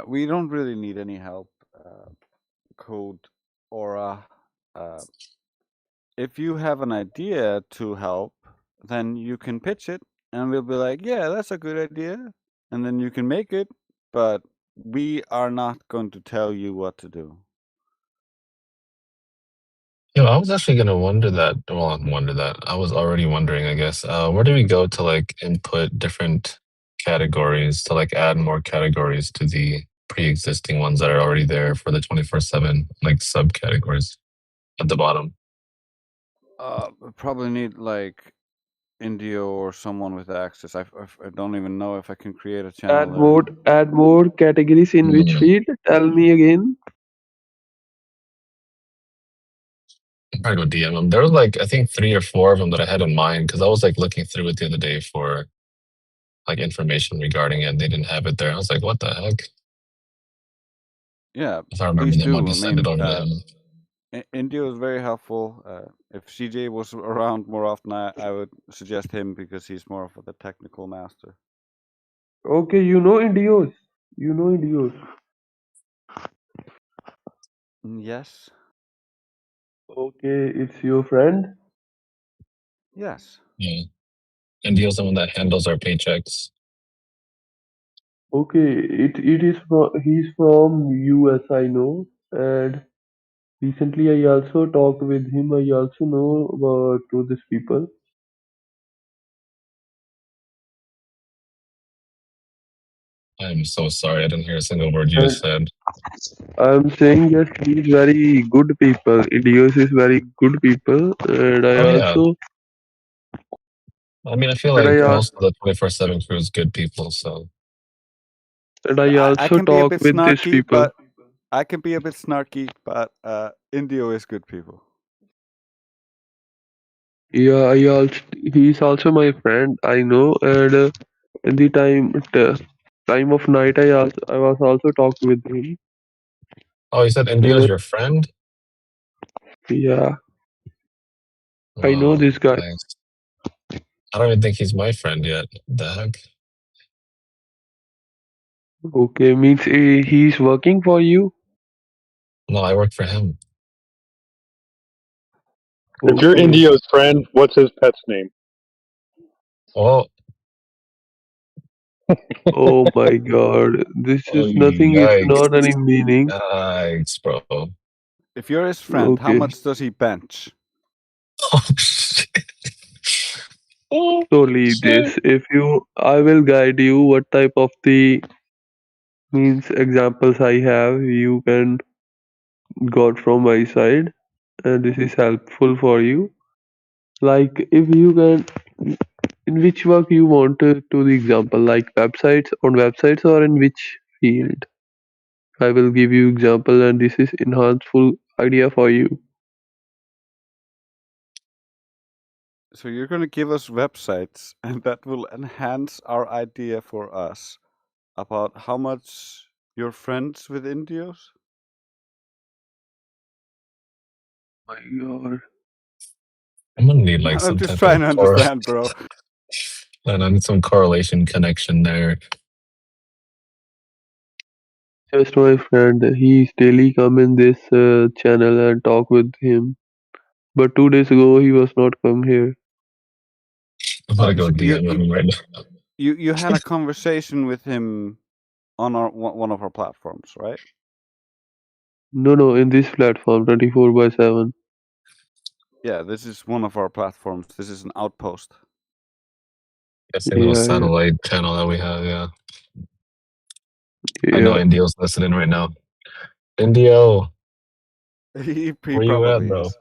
We don't really need any help. Code Aura. If you have an idea to help, then you can pitch it, and we'll be like, "Yeah, that's a good idea," and then you can make it. But we are not going to tell you what to do. You know, I was actually gonna wonder that. Well, wonder that. I was already wondering, I guess. Where do we go to like input different categories to like add more categories to the pre-existing ones that are already there for the 24/7 like subcategories at the bottom? We probably need like Indio or someone with access. I don't even know if I can create a channel there. add more categories in which Mm. field? Tell me again. I'll probably go DM them. There was like I think 3 or 4 of them that I had in mind because I was like looking through it the other day for like information regarding it. And they didn't have it there. I was like, what the heck? Yeah, If I remember please them, I'll do. I just send it mean, over to him. Indio is very helpful. If CJ was around more often, I would suggest him because he's more of the technical master. Okay, you know Indios. You know Indios. Yes. Okay, it's your friend. Yes. Yeah. And Deal's the one that handles our paychecks. Okay, it is from he's from US, I know, and recently I also talked with him. I also know about to these people. I'm so sorry. I didn't hear a single word you And just said. I'm saying that he's very good people. Indios is very good people, and I Oh, yeah. also I mean, I feel and like I most of the 24/7 crew is good people, so. I can be a talk bit with these snarky, people. but Indio is good people. Yeah, he's also my friend. I know, and in the time of night, I was also talking with him. Oh, you said Indio's Uh, your friend? yeah, I know Oh, this guy. thanks. I don't even think he's my friend yet. What the heck? Okay, means he's working for you. No, I work for him. If you're Okay. Indio's friend, what's his pet's name? Oh, Oh my God, this oh, is nothing. It's yikes. not any meaning. Yikes, bro. If you're his friend, how Okay. much does he bench? Oh, shit. So leave this. If you, I will guide you what type of the means examples I have. You can got from my side, and this is helpful for you. Like if you can, in which work you want to the example, like websites on websites or in which field? I will give you example, and this is enhanceful idea for you. So you're going to give us websites, and that will enhance our idea for us about how much you're friends with Indios? My God. I'm gonna need like I'm some just type trying of to understand, bro. and I need some correlation connection there. Just my friend, he's daily come in this channel and talk with him. But 2 days ago he was not come here. I'm gonna go So DM him right now. you had a conversation with him on one of our platforms, right? No, in this platform, 24/7. Yeah, this is one of our platforms. This is an outpost. A single Yeah, satellite channel that we have, yeah. yeah. I know Indio's listening right now. Indio, He where you at, probably bro? is.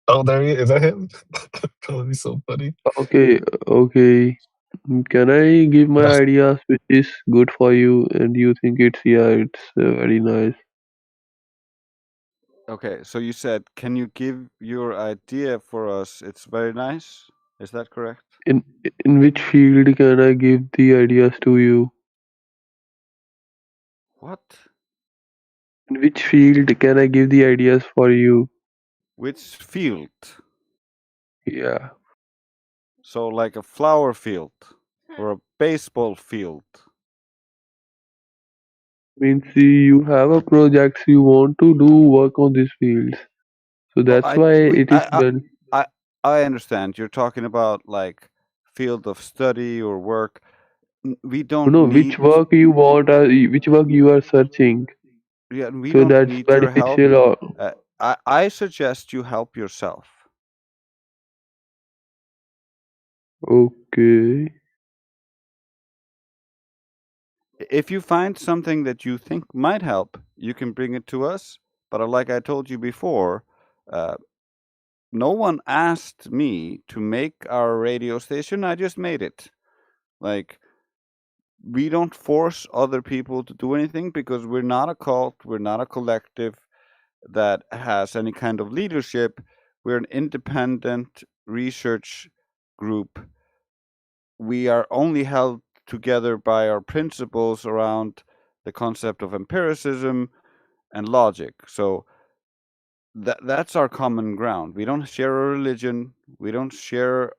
Oh, there he is. Is that him? That would be so funny. Okay. Can I give my That's- ideas which is good for you and you think it's very nice. Okay, so you said, can you give your idea for us? It's very nice. Is that correct? In in which field can I give the ideas to you? What? In which field can I give the ideas for you? Which field? Yeah. So like a flower field or a baseball field. Means you have a project you want to do work on these fields. So Oh, that's why it is well. I I understand. You're talking about like field of study or work. We don't No, need. which work you want, which work you are searching. Yeah, we So don't that's need your help. beneficial. I suggest you help yourself. Okay. If you find something that you think might help, you can bring it to us. But like I told you before, uh, no one asked me to make our radio station. I just made it. Like, we don't force other people to do anything because we're not a cult, we're not a collective that has any kind of leadership. We're an independent research group. We are only held together by our principles around the concept of empiricism and logic. So that's our common ground. We don't share a religion. We don't share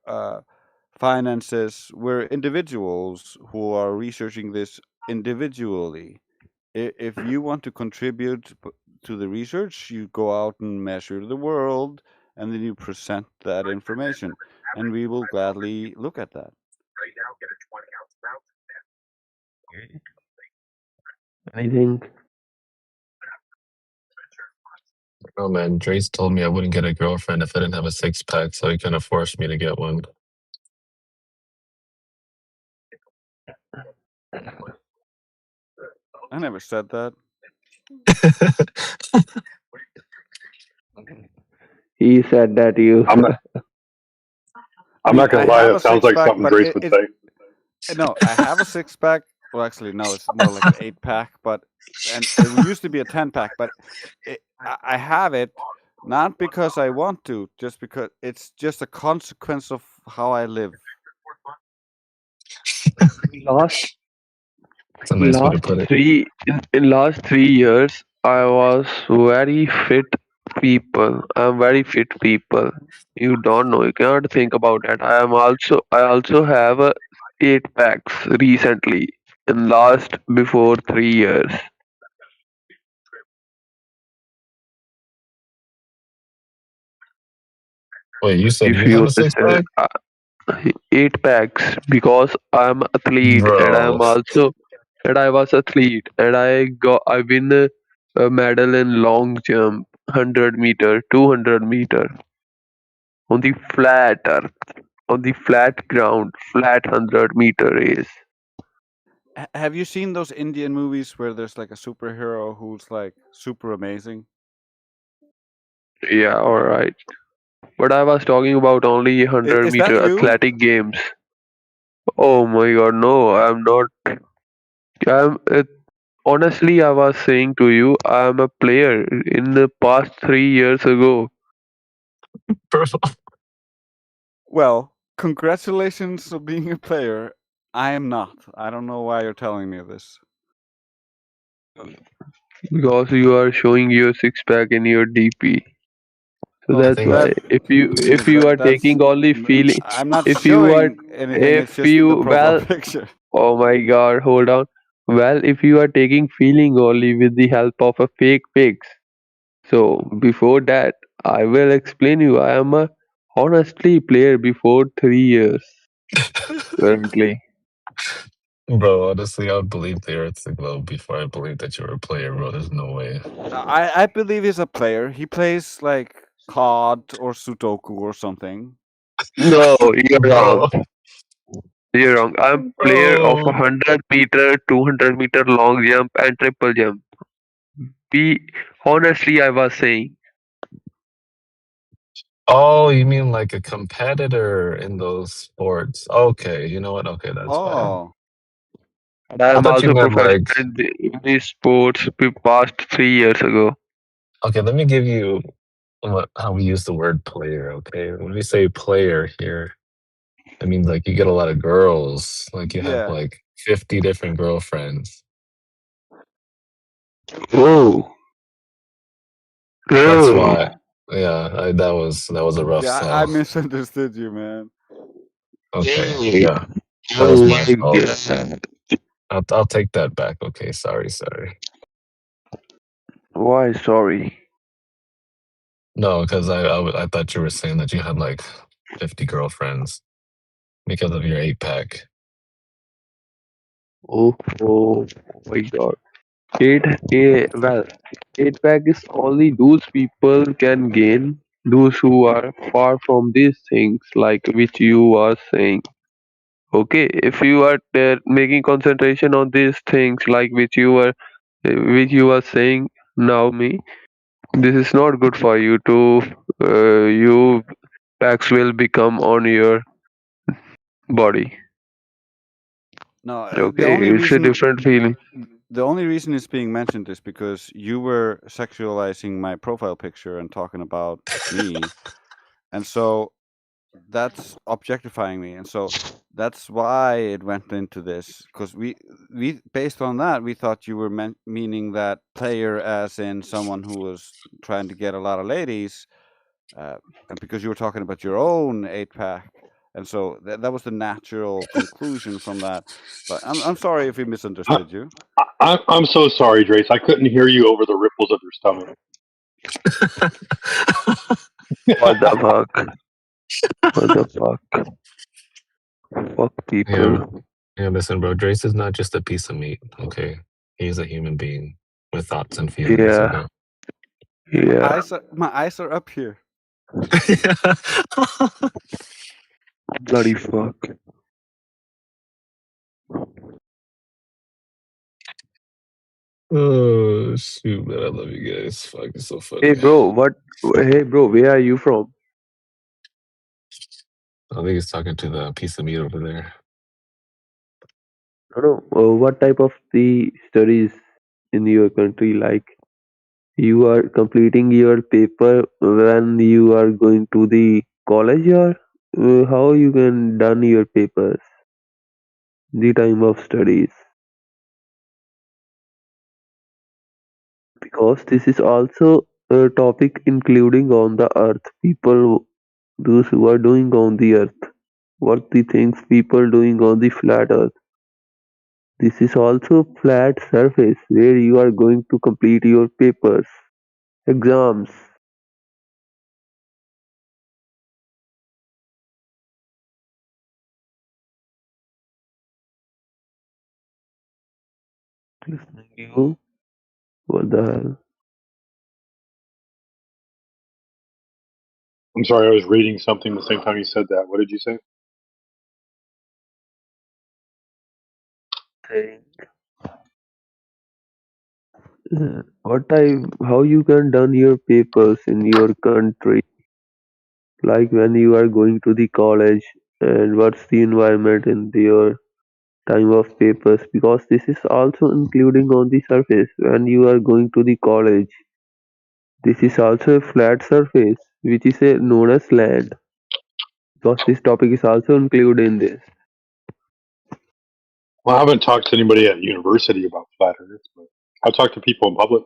finances. We're individuals who are researching this individually. If you want to contribute to the research, you go out and measure the world, and then you present that information, and we will gladly look at that. I think. Oh man, Drace told me I wouldn't get a girlfriend if I didn't have a six pack, so he kind of forced me to get one. I never said that. He said that you. I'm not. I'm not gonna I lie. have That a sounds six like pack, something but Grace would say. no, I have a six pack. Well, actually, no, it's more like an 8-pack, but and it used to be a 10-pack, but I have it not because I want to, just because it's just a consequence of how I live. last That's a nice way to last put it. in last 3 years, I was very fit people. I'm very fit people. You don't know. You cannot think about that. I also have 8 packs recently in last before 3 years. Wait, you said If you have you a six understand, pack? 8 packs because I'm athlete and Bro. I'm also and I was athlete and I win a medal in long jump, 100 meter, 200 meter on the flat earth. on the flat ground, flat 100-meter race. Have you seen those Indian movies where there's like a superhero who's like super amazing? Yeah, alright. But I was talking about only Is that 100-meter you? athletic games. Oh my god, no, I'm not. I'm honestly, I was saying to you, I'm a player in the past 3 years ago. Well, congratulations on being a player. I am not. I don't know why you're telling me this. Because you are showing your six pack in your DP. So Well, I that's think why That if you are that's taking only feeling, I'm not if you are showing anything. It's if just the you profile well, picture. oh my god, hold on. Well, if you are taking feeling only with the help of a fake pics, so before that, I will explain you. I am a honestly player before 3 years currently. bro, honestly, I would believe the Earth's a globe before I believe that you're a player, bro. There's no way. I believe he's a player. He plays like COD or Sudoku or something. No, you're wrong. Bro, You're wrong. I'm player of bro. 100-meter, 200-meter long jump and triple jump. Be honestly, I was saying. Oh, you mean like a competitor in those sports? Okay, you know what? Okay, that's fine. Oh, And I I'm thought you also meant professional like, in these sports past 3 years ago. okay, let me give you how we use the word player, okay? When we say player here, it means like you get a lot of girls, like you have yeah. like 50 different girlfriends. Whoa. That's Whoa. why, yeah, that was a rough Yeah, I sell. misunderstood you, man. Okay, yeah, that was Oh my my fault. god. I'll take that back. Okay, sorry, sorry. Why sorry? No, because I thought you were saying that you had like 50 girlfriends because of your 8 pack. Oh my god. Well, 8 pack is only those people can gain, those who are far from these things, like which you are saying. Okay, if you are there making concentration on these things, like which you are saying now, me, this is not good for you to you packs will become on your body. No, Okay, it's a different feeling. the only reason it's being mentioned is because you were sexualizing my profile picture and talking about me, and so that's objectifying me, and so that's why it went into this. Because we based on that, we thought you were meaning that player as in someone who was trying to get a lot of ladies, and because you were talking about your own 8 pack, and so that was the natural conclusion from that. But I'm sorry if we misunderstood you. I'm so sorry, Drace. I couldn't hear you over the ripples of your stomach. What the fuck? What the fuck? Fuck Yeah, people. yeah. Listen, bro. Drace is not just a piece of meat. Okay, he's a human being with thoughts and feelings. Yeah, Okay. yeah. My eyes are up here. Bloody fuck. Oh shoot, man! I love you guys. Fuck, it's so Hey funny. bro, what? Hey bro, where are you from? I think he's talking to the piece of meat over there. No, no. What type of the studies in your country? Like you are completing your paper when you are going to the college, or how you can done your papers? The time of studies, because this is also a topic including on the earth. People, those who are doing on the earth, what the things people doing on the flat earth. This is also flat surface where you are going to complete your papers, exams. Listening you? What the hell? I'm sorry, I was reading something the same time you said that. What did you say? thing. How you can done your papers in your country, like when you are going to the college, and what's the environment in your time of papers, because this is also including on the surface when you are going to the college. This is also a flat surface, which is known as land, because this topic is also included in this. Well, I haven't talked to anybody at university about flat Earth, but I've talked to people in public.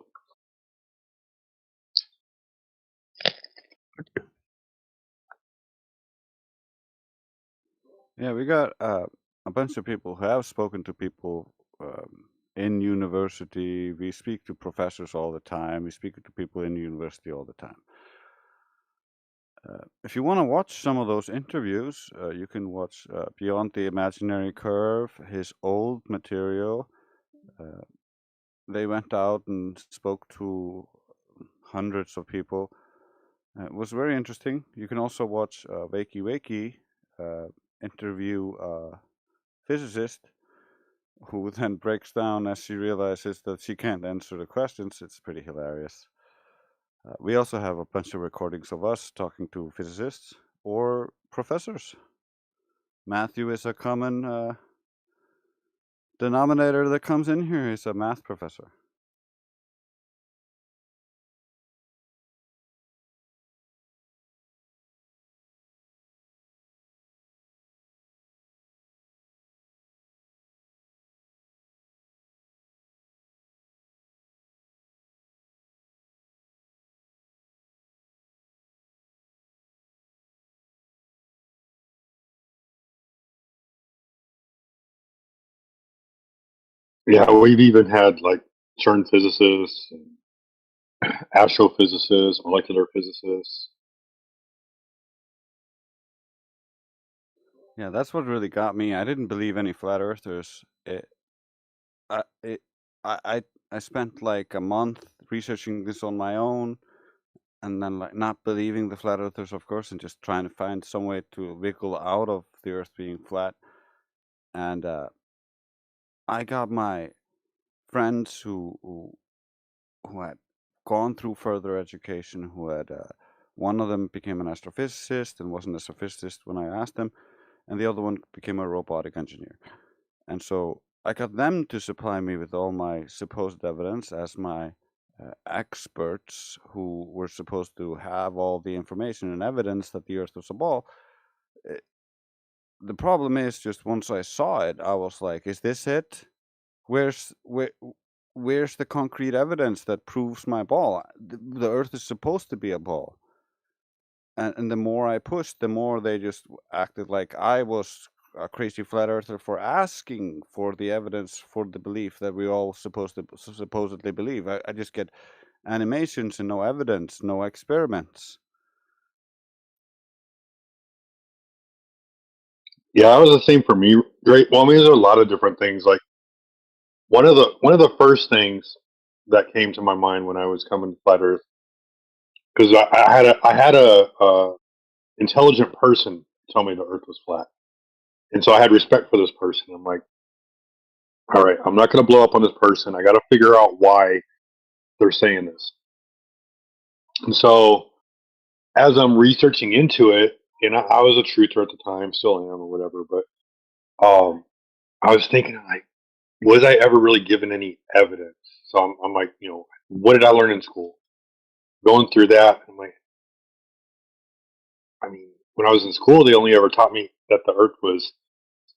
Yeah, we got a bunch of people who have spoken to people in university. We speak to professors all the time. We speak to people in university all the time. If you want to watch some of those interviews, you can watch Beyond the Imaginary Curve, his old material. They went out and spoke to hundreds of people. It was very interesting. You can also watch Wakey Wakey interview a physicist who then breaks down as she realizes that she can't answer the questions. It's pretty hilarious. We also have a bunch of recordings of us talking to physicists or professors. Matthew is a common denominator that comes in here. He's a math professor. Yeah, we've even had like CERN physicists, and astrophysicists, molecular physicists. Yeah, that's what really got me. I didn't believe any flat earthers. I spent like a month researching this on my own, and then like not believing the flat earthers, of course, and just trying to find some way to wiggle out of the Earth being flat. And I got my friends who had gone through further education, who had one of them became an astrophysicist and was an astrophysicist when I asked them, and the other one became a robotic engineer. And so I got them to supply me with all my supposed evidence as my experts who were supposed to have all the information and evidence that the Earth was a ball. The problem is, just once I saw it, I was like, "Is this it? Where's the concrete evidence that proves my ball? The Earth is supposed to be a ball." And the more I pushed, the more they just acted like I was a crazy flat earther for asking for the evidence for the belief that we all supposedly believe. I just get animations and no evidence, no experiments. Yeah, that was the same for me. Great. Well, I mean, there's a lot of different things. Like one of the first things that came to my mind when I was coming to flat Earth, because I had a intelligent person tell me the Earth was flat, and so I had respect for this person. I'm like, all right, I'm not going to blow up on this person. I got to figure out why they're saying this. And so as I'm researching into it, and I was a truther at the time, still am, or whatever, but I was thinking like, was I ever really given any evidence? So I'm like, what did I learn in school? Going through that, I'm like, I mean, when I was in school, they only ever taught me that the Earth was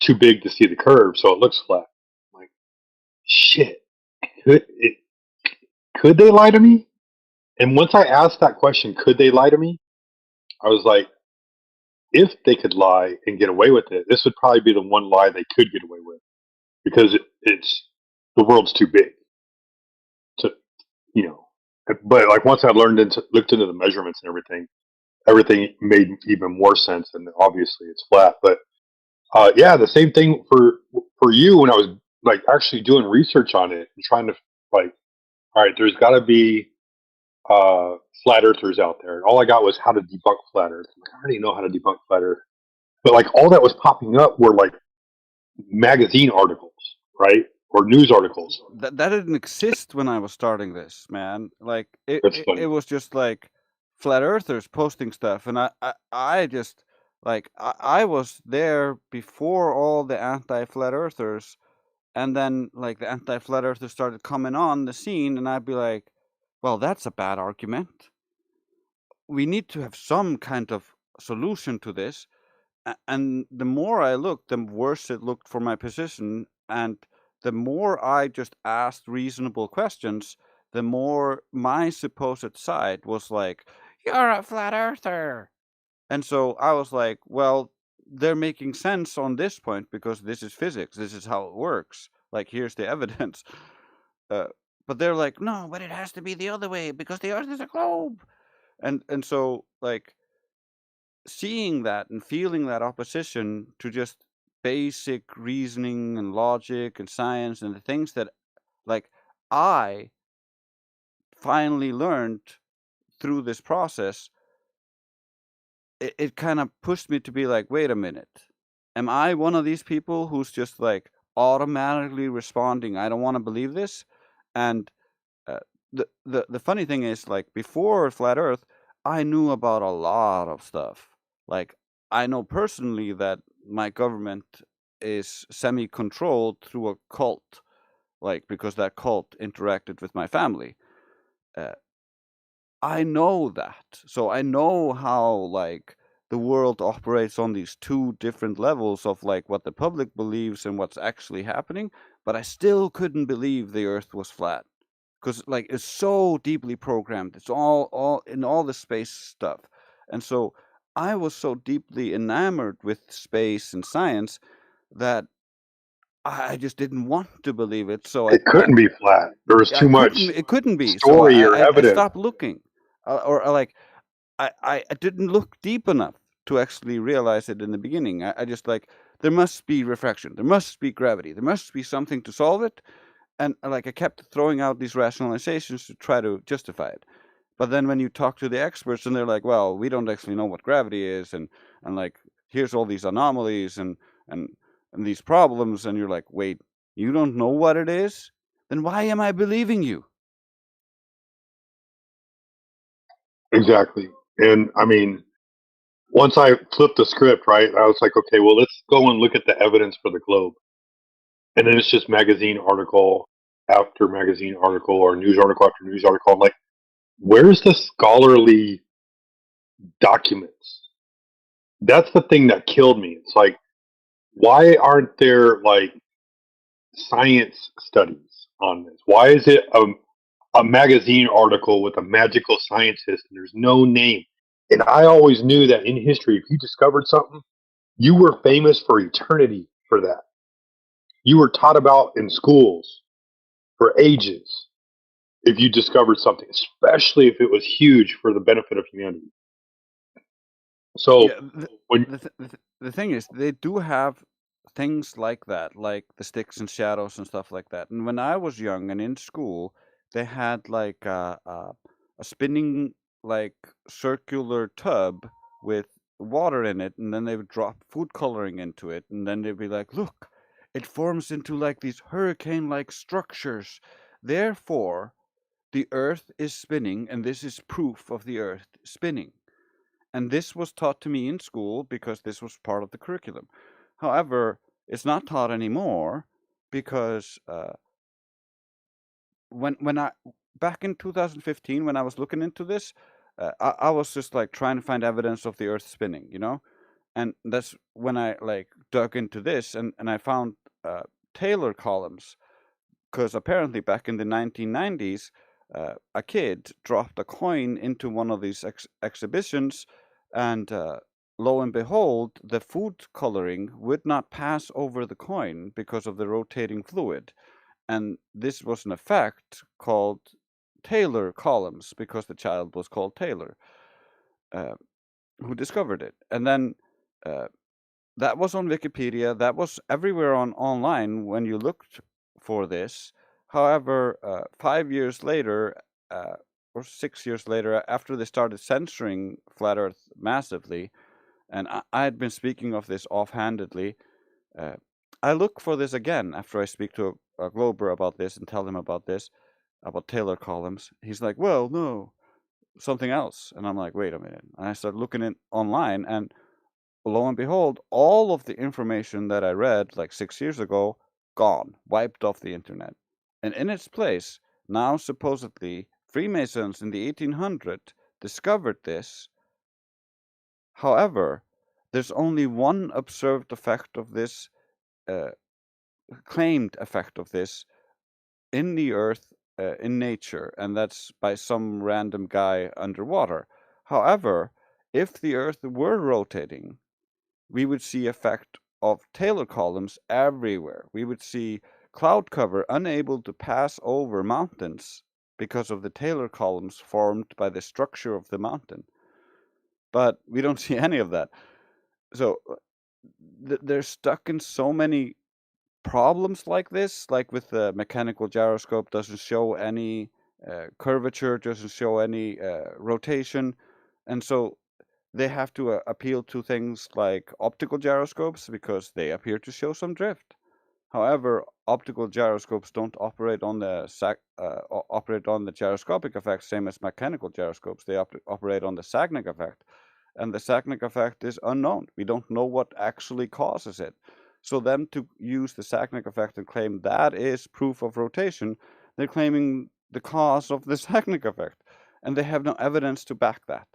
too big to see the curve, so it looks flat. I'm like, shit, could they lie to me? And once I asked that question, could they lie to me? I was like, if they could lie and get away with it, this would probably be the one lie they could get away with, because it's the world's too big to, you know. But like once I looked into the measurements and everything made even more sense. And obviously it's flat. But yeah, the same thing for you when I was like actually doing research on it and trying to like, all right, there's got to be flat earthers out there. And all I got was how to debunk flat Earth. I'm like, I already know how to debunk flat Earth. But like all that was popping up were like magazine articles, right? Or news articles. that didn't exist when I was starting this, man. Like That's funny. it was just like flat earthers posting stuff, and I just like I was there before all the anti-flat earthers, and then like the anti-flat earthers started coming on the scene, and I'd be like, well, that's a bad argument. We need to have some kind of solution to this. And the more I looked, the worse it looked for my position. And the more I just asked reasonable questions, the more my supposed side was like, you're a flat earther. And so I was like, well, they're making sense on this point because this is physics. This is how it works. Like, here's the evidence. But they're like, no, but it has to be the other way because the earth is a globe. And so, like, seeing that and feeling that opposition to just basic reasoning and logic and science and the things that like I finally learned through this process, it kind of pushed me to be like, wait a minute, am I one of these people who's just like automatically responding, I don't want to believe this? And the funny thing is, like, before Flat Earth, I knew about a lot of stuff. Like, I know personally that my government is semi-controlled through a cult, like, because that cult interacted with my family. I know that. So I know how, like, the world operates on these two different levels of, like, what the public believes and what's actually happening, but I still couldn't believe the Earth was flat. Because, like, it's so deeply programmed. It's all in all the space stuff. And so I was so deeply enamored with space and science that I just didn't want to believe it. So It couldn't be flat. There was too much it couldn't be. So story or I evidence. stopped looking. Or like, I didn't look deep enough to actually realize it in the beginning. I just like, there must be refraction. There must be gravity. There must be something to solve it. And like, I kept throwing out these rationalizations to try to justify it. But then when you talk to the experts and they're like, well, we don't actually know what gravity is, and like, here's all these anomalies and these problems, and you're like, wait, you don't know what it is? Then why am I believing you? Exactly. And I mean, once I flipped the script, right, I was like, okay, well, let's go and look at the evidence for the globe. And then it's just magazine article after magazine article or news article after news article. I'm like, where's the scholarly documents? That's the thing that killed me. It's like, why aren't there like science studies on this? Why is it a magazine article with a magical scientist and there's no name? And I always knew that in history, if you discovered something, you were famous for eternity for that. You were taught about in schools for ages if you discovered something, especially if it was huge for the benefit of humanity. So Yeah, when the thing is, they do have things like that, like the sticks and shadows and stuff like that. And when I was young and in school, they had like a spinning, like, circular tub with water in it, and then they would drop food coloring into it, and then they'd be like, look, it forms into like these hurricane-like structures. Therefore, the Earth is spinning, and this is proof of the Earth spinning. And this was taught to me in school because this was part of the curriculum. However, it's not taught anymore because when I back in 2015, when I was looking into this, I was just like trying to find evidence of the Earth spinning, you know, and that's when I like dug into this, and I found Taylor columns, because apparently back in the 1990s, a kid dropped a coin into one of these exhibitions, and lo and behold, the food coloring would not pass over the coin because of the rotating fluid. And this was an effect called Taylor columns because the child was called Taylor, who discovered it. And then that was on Wikipedia. That was everywhere online when you looked for this. However, 5 years later, or 6 years later, after they started censoring Flat Earth massively, and I had been speaking of this offhandedly, I look for this again after I speak to a Glober about this and tell him about this, about Taylor columns. He's like, well, no, something else. And I'm like, wait a minute. And I start looking it online, and lo and behold, all of the information that I read like 6 years ago, gone, wiped off the internet. And in its place, now supposedly Freemasons in the 1800s discovered this. However, there's only one observed effect of this, claimed effect of this in the earth, in nature, and that's by some random guy underwater. However, if the earth were rotating, we would see effect of Taylor columns everywhere. We would see cloud cover unable to pass over mountains because of the Taylor columns formed by the structure of the mountain. But we don't see any of that. So they're stuck in so many problems like this, like with the mechanical gyroscope, doesn't show any curvature, doesn't show any rotation, and so they have to appeal to things like optical gyroscopes because they appear to show some drift. However, optical gyroscopes don't operate on the gyroscopic effect, same as mechanical gyroscopes. They operate on the Sagnac effect, and the Sagnac effect is unknown. We don't know what actually causes it. So them to use the Sagnac effect and claim that is proof of rotation, they're claiming the cause of the Sagnac effect, and they have no evidence to back that.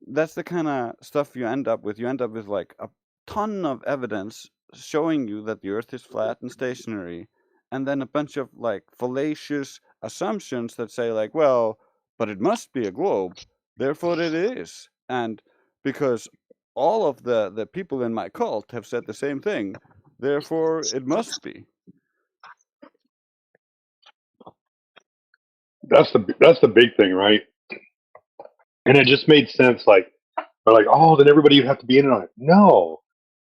That's the kind of stuff you end up with. You end up with like a ton of evidence showing you that the earth is flat and stationary, and then a bunch of like fallacious assumptions that say like, well, but it must be a globe, therefore it is. And because all of the people in my cult have said the same thing, therefore it must be. That's the big thing, right? And it just made sense. Like they're like, oh, then everybody would have to be in it on it. No,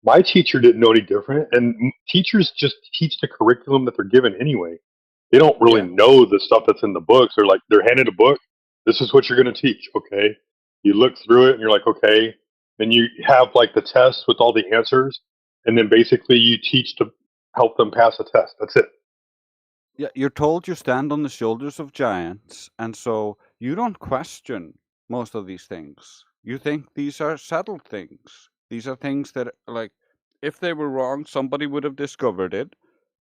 my teacher didn't know any different, and teachers just teach the curriculum that they're given anyway. They don't really Yeah. know the stuff that's in the books. They're like, they're handed a book. This is what you're going to teach. Okay, you look through it and you're like, okay, and you have like the test with all the answers, and then basically you teach to help them pass a test. That's it. Yeah, you're told you stand on the shoulders of giants, and so you don't question most of these things. You think these are settled things. These are things that, like, if they were wrong, somebody would have discovered it,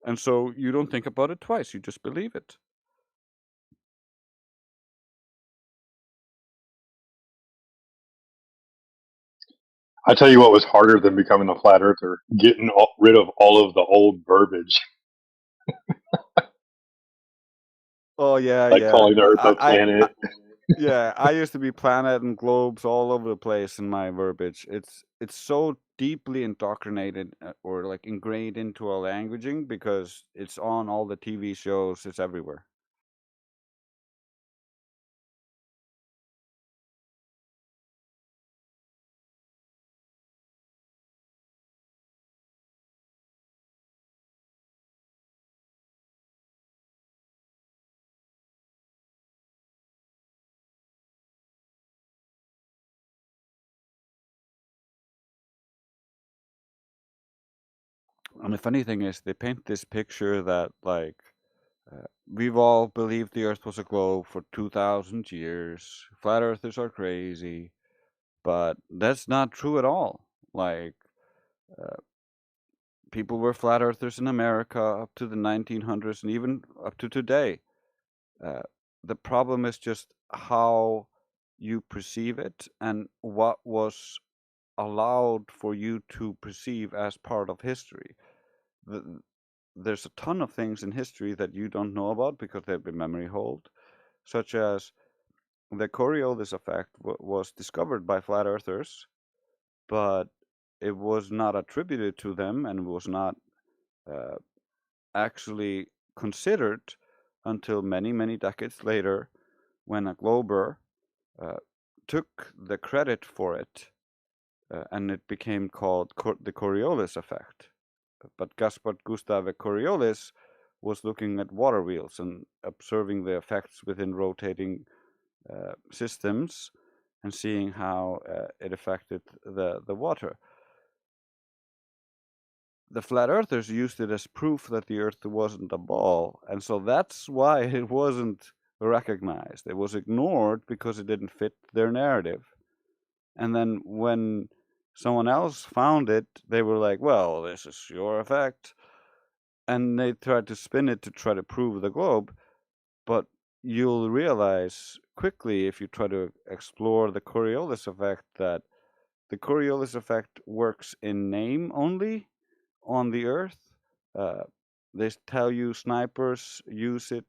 and so you don't think about it twice. You just believe it. I tell you what was harder than becoming a flat earther: getting rid of all of the old verbiage, Oh yeah, like yeah. calling the Earth a I planet. yeah, I used to be planet and globes all over the place in my verbiage. It's so deeply indoctrinated or like ingrained into our languaging because it's on all the TV shows. It's everywhere. And the funny thing is, they paint this picture that like we've all believed the Earth was a globe for 2,000 years. Flat Earthers are crazy, but that's not true at all. Like people were flat earthers in America up to the 1900s and even up to today. The problem is just how you perceive it and what was allowed for you to perceive as part of history. There's a ton of things in history that you don't know about because they've been memory hold, such as the Coriolis effect was discovered by flat earthers, but it was not attributed to them and was not uh, actually considered until many, many decades later when a glober took the credit for it and it became called the Coriolis effect. But Gaspard Gustave Coriolis was looking at water wheels and observing the effects within rotating systems and seeing how it affected the water. the flat earthers used it as proof that the earth wasn't a ball, and so that's why it wasn't recognized. It was ignored because it didn't fit their narrative. And then when someone else found it, they were like, well, this is your effect. And they tried to spin it to try to prove the globe. But you'll realize quickly, if you try to explore the Coriolis effect, that the Coriolis effect works in name only on the Earth. They tell you snipers use it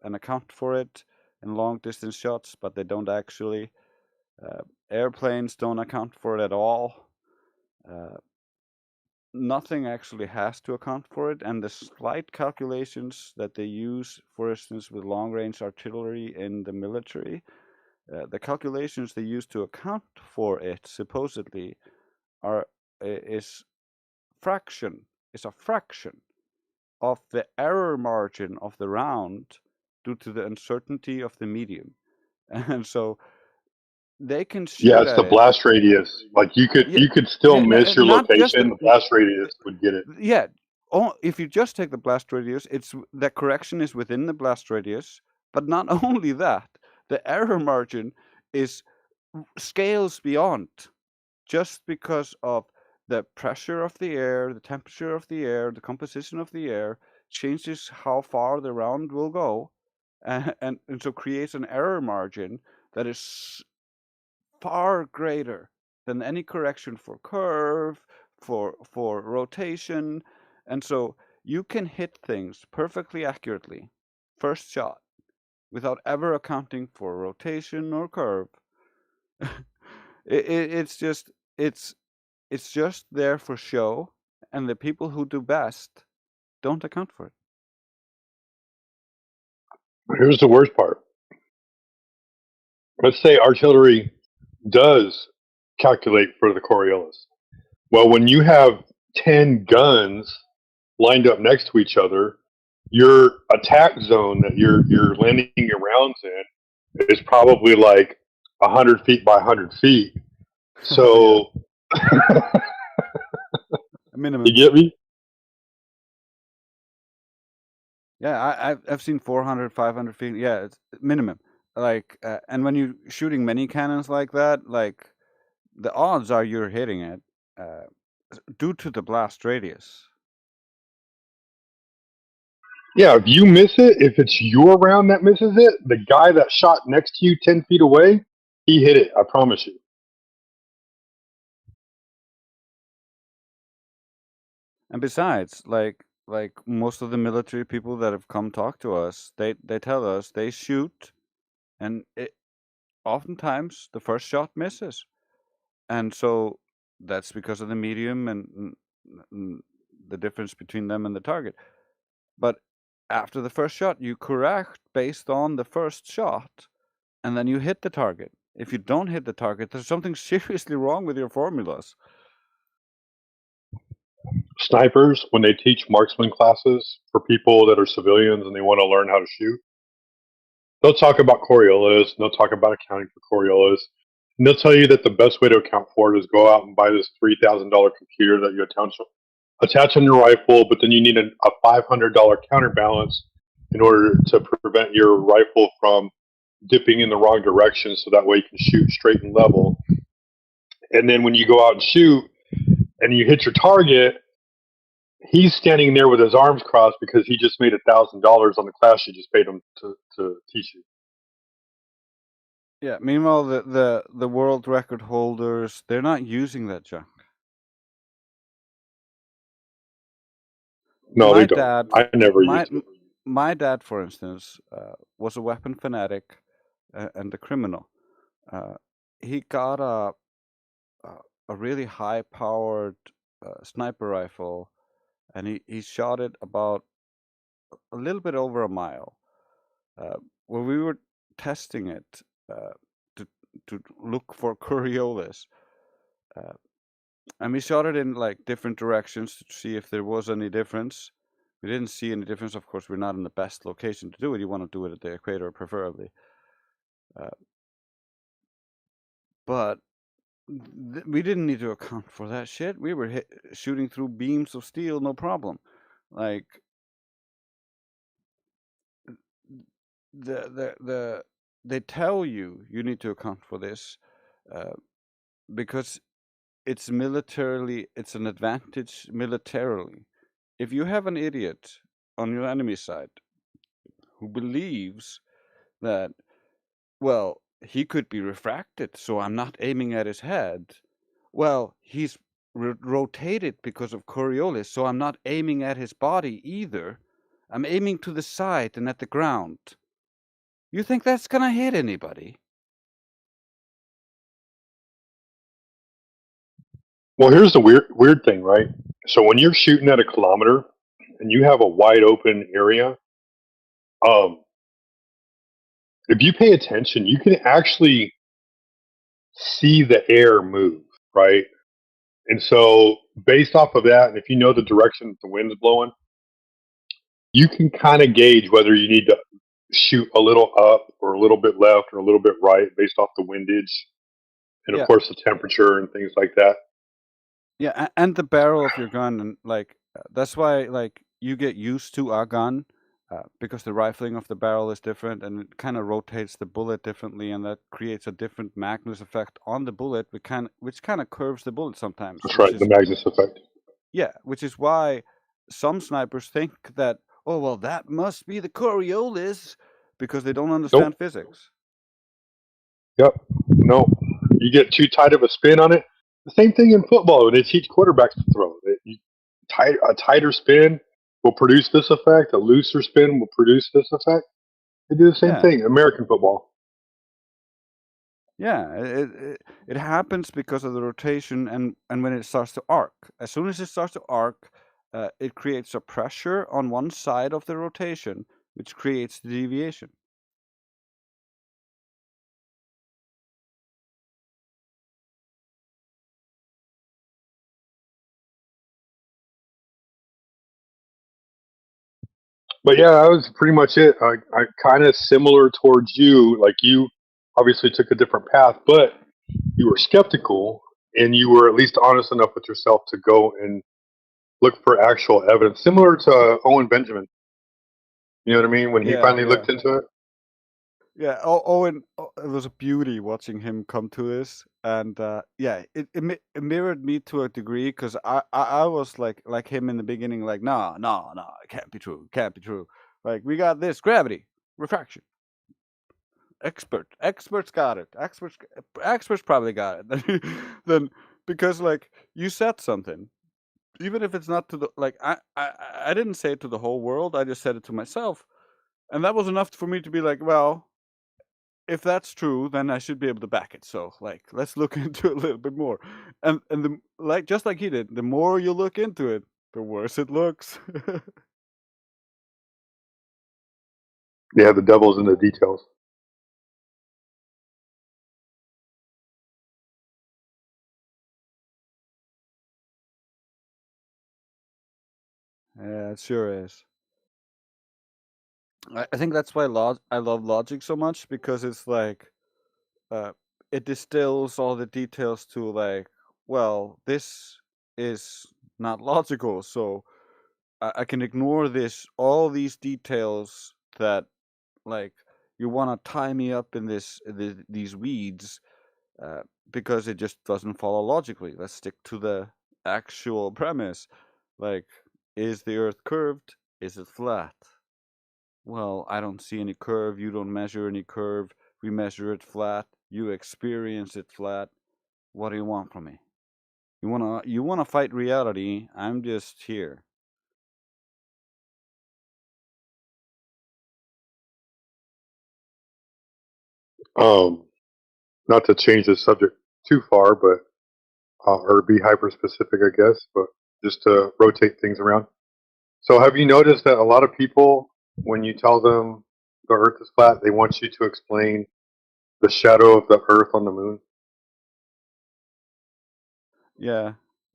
and account for it in long distance shots, but they don't actually. Airplanes don't account for it at all. Nothing actually has to account for it, and the slight calculations that they use, for instance, with long-range artillery in the military, the calculations they use to account for it supposedly is a fraction of the error margin of the round due to the uncertainty of the medium, and so they can shoot Yeah, it's at the it. blast radius. Like you could still miss your Not just location. The blast radius would get it. yeah. If you just take the blast radius, the correction is within the blast radius. But not only that, the error margin scales beyond, just because of the pressure of the air, the temperature of the air, the composition of the air changes how far the round will go, and so creates an error margin that is far greater than any correction for curve, for rotation, and so you can hit things perfectly accurately first shot without ever accounting for rotation or curve. It's just there for show, and the people who do best don't account for it. Here's the worst part. Let's say artillery does calculate for the Coriolis. Well, when you have 10 guns lined up next to each other, your attack zone that you're landing your rounds in is probably like 100 feet by 100 feet. So, Minimum. You get me? Yeah, I've seen 400, 500 feet. Yeah, it's minimum. Like, and when you're shooting many cannons like that, like, the odds are you're hitting it due to the blast radius. Yeah, if you miss it, if it's your round that misses it, the guy that shot next to you 10 feet away, he hit it. I promise you. And besides, like most of the military people that have come talk to us, they tell us they shoot, and oftentimes the first shot misses, and so that's because of the medium and the difference between them and the target. But after the first shot, you correct based on the first shot, and then you hit the target. If you don't hit the target, there's something seriously wrong with your formulas. Snipers, when they teach marksman classes for people that are civilians and they want to learn how to shoot, they'll talk about Coriolis and they'll talk about accounting for Coriolis. And they'll tell you that the best way to account for it is go out and buy this $3,000 computer that you attach on your rifle, but then you need a $500 counterbalance in order to prevent your rifle from dipping in the wrong direction so that way you can shoot straight and level. And then when you go out and shoot and you hit your target, he's standing there with his arms crossed because he just made $1,000 on the class you just paid him to teach you. Yeah. Meanwhile, the world record holders, they're not using that junk. No, My they don't. dad, I never used it. my dad, for instance, was a weapon fanatic and a criminal. He got a really high-powered sniper rifle, and he shot it about a little bit over a mile. When we were testing it to look for Coriolis, and we shot it in like different directions to see if there was any difference. We didn't see any difference. Of course, we're not in the best location to do it. You want to do it at the equator, preferably. But we didn't need to account for that shit. We were shooting through beams of steel, no problem. Like they tell you need to account for this because it's an advantage militarily. If you have an idiot on your enemy side who believes that, well, he could be refracted, so I'm not aiming at his head. Well, he's rotated because of Coriolis, so I'm not aiming at his body either. I'm aiming to the side and at the ground. You think that's gonna hit anybody? Well, here's the weird thing, right? So when you're shooting at a kilometer and you have a wide open area, if you pay attention, you can actually see the air move, right? And so based off of that, and if you know the direction that the wind's blowing, you can kind of gauge whether you need to shoot a little up or a little bit left or a little bit right based off the windage and of Yeah. course the temperature and things like that. Yeah, and the barrel of your gun, and like that's why like you get used to a gun because the rifling of the barrel is different, and it kind of rotates the bullet differently, and that creates a different Magnus effect on the bullet, which kind of curves the bullet sometimes. That's right, the Magnus effect. Yeah, which is why some snipers think that, oh well, that must be the Coriolis because they don't understand physics. Yep. No, you get too tight of a spin on it. The same thing in football when they teach quarterbacks to throw. A tighter spin will produce this effect. A looser spin will produce this effect. They do the same thing. American football. Yeah, it happens because of the rotation and when it starts to arc. As soon as it starts to arc, it creates a pressure on one side of the rotation, which creates the deviation. But yeah, that was pretty much it. I kind of similar towards you. Like you obviously took a different path, but you were skeptical and you were at least honest enough with yourself to go and look for actual evidence, similar to Owen Benjamin. You know what I mean? When he finally looked into it. Yeah, Owen, it was a beauty watching him come to this, and it mirrored me to a degree because I was like him in the beginning, like no, it can't be true. Like we got this gravity, refraction. Experts got it. Experts probably got it. Then because like you said something, even if it's not to the like I didn't say it to the whole world. I just said it to myself, and that was enough for me to be like, well, if that's true, then I should be able to back it. So, like, let's look into it a little bit more. And just like he did, the more you look into it, the worse it looks. Yeah, the devil's in the details. Yeah, it sure is. I think that's why I love logic so much, because it's like it distills all the details to like, well, this is not logical, so I can ignore all these details that like you want to tie me up in these weeds because it just doesn't follow logically. Let's stick to the actual premise. Like, is the Earth curved? Is it flat? Well, I don't see any curve. You don't measure any curve. We measure it flat. You experience it flat. What do you want from me? You wanna fight reality? I'm just here. Not to change the subject too far, but or be hyper specific, I guess, but just to rotate things around. So, have you noticed that a lot of people, when you tell them the Earth is flat, they want you to explain the shadow of the Earth on the moon? Yeah.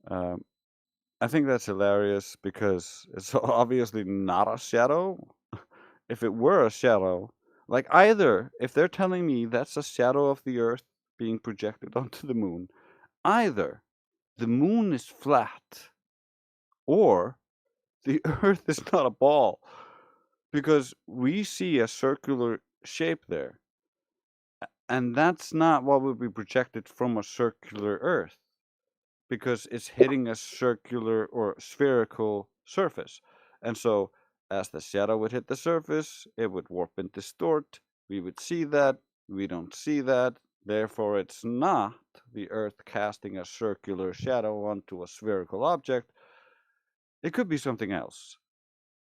I think that's hilarious because it's obviously not a shadow. If it were a shadow, like either if they're telling me that's a shadow of the Earth being projected onto the moon, either the moon is flat or the Earth is not a ball, because we see a circular shape there, and that's not what would be projected from a circular Earth, because it's hitting a circular or spherical surface. And so as the shadow would hit the surface, it would warp and distort. We would see that. We don't see that. Therefore, it's not the Earth casting a circular shadow onto a spherical object. It could be something else.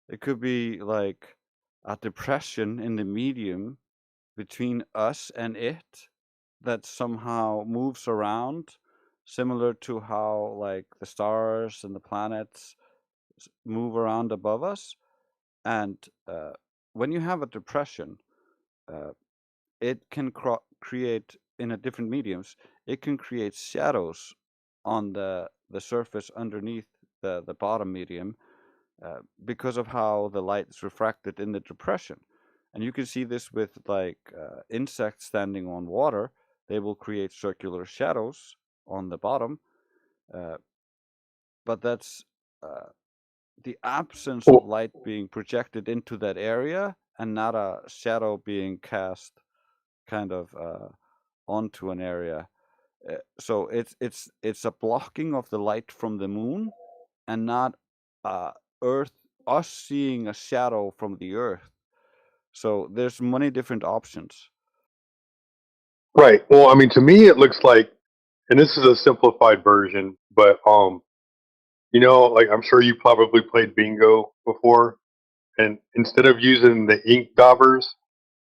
It could be like a depression in the medium between us and it that somehow moves around, similar to how like the stars and the planets move around above us. And when you have a depression, uh, it can create in a different mediums. It can create shadows on the surface underneath the bottom medium, because of how the light is refracted in the depression. And you can see this with like insects standing on water. They will create circular shadows on the bottom, but that's the absence of light being projected into that area and not a shadow being cast kind of onto an area. So it's a blocking of the light from the moon, and not Earth us seeing a shadow from the Earth. So there's many different options. Right. Well, I mean, to me, it looks like, and this is a simplified version, but like I'm sure you probably played bingo before, and instead of using the ink daubers,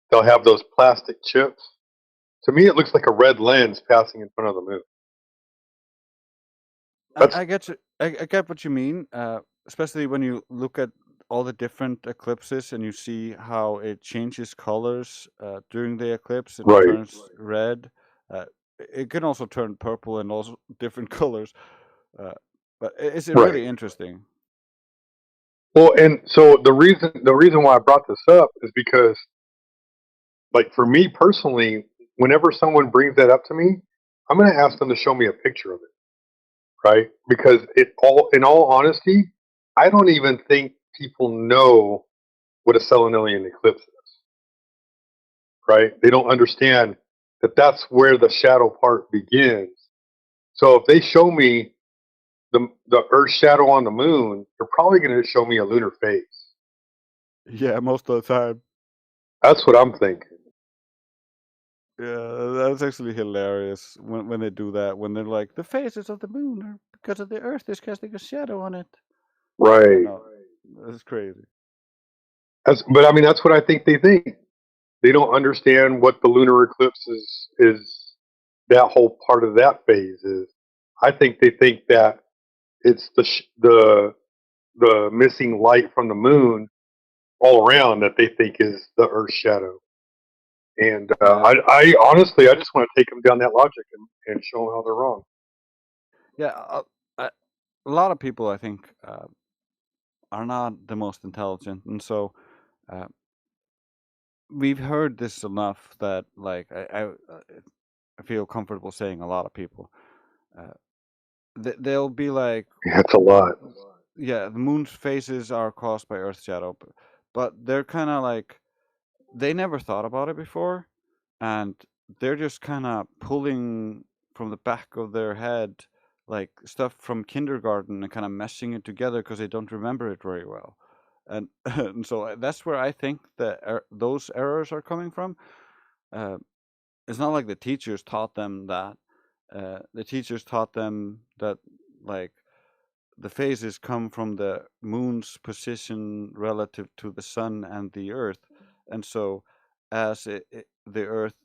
they'll have those plastic chips. To me, it looks like a red lens passing in front of the moon. I get you. I get what you mean, especially when you look at all the different eclipses and you see how it changes colors during the eclipse. It Right. turns red. It can also turn purple and also different colors. But it's really interesting. Well, and so the reason why I brought this up is because, like, for me personally, whenever someone brings that up to me, I'm going to ask them to show me a picture of it, right? Because in all honesty, I don't even think people know what a selenelian eclipse is, right? They don't understand that that's where the shadow part begins. So if they show me the Earth's shadow on the moon, they're probably going to show me a lunar phase. Yeah, most of the time. That's what I'm thinking. Yeah, that's actually hilarious when they do that. When they're like, the phases of the moon are because of the Earth is casting a shadow on it. Right. No, that's crazy. But I mean, that's what I think they think. They don't understand what the lunar eclipse is. That whole part of that phase is. I think they think that it's the missing light from the moon all around that they think is the Earth's shadow. And I honestly, I just want to take them down that logic and show them how they're wrong. Yeah, a lot of people, I think, are not the most intelligent, and so we've heard this enough that, like, I feel comfortable saying a lot of people. They'll be like, That's a lot. yeah, the moon's phases are caused by Earth's shadow, but they're kind of like, they never thought about it before, and they're just kind of pulling from the back of their head like stuff from kindergarten and kind of meshing it together because they don't remember it very well. And, and so that's where I think those errors are coming from. It's not like the teachers taught them that. The teachers taught them that, like, the phases come from the moon's position relative to the sun and the earth. And so as the earth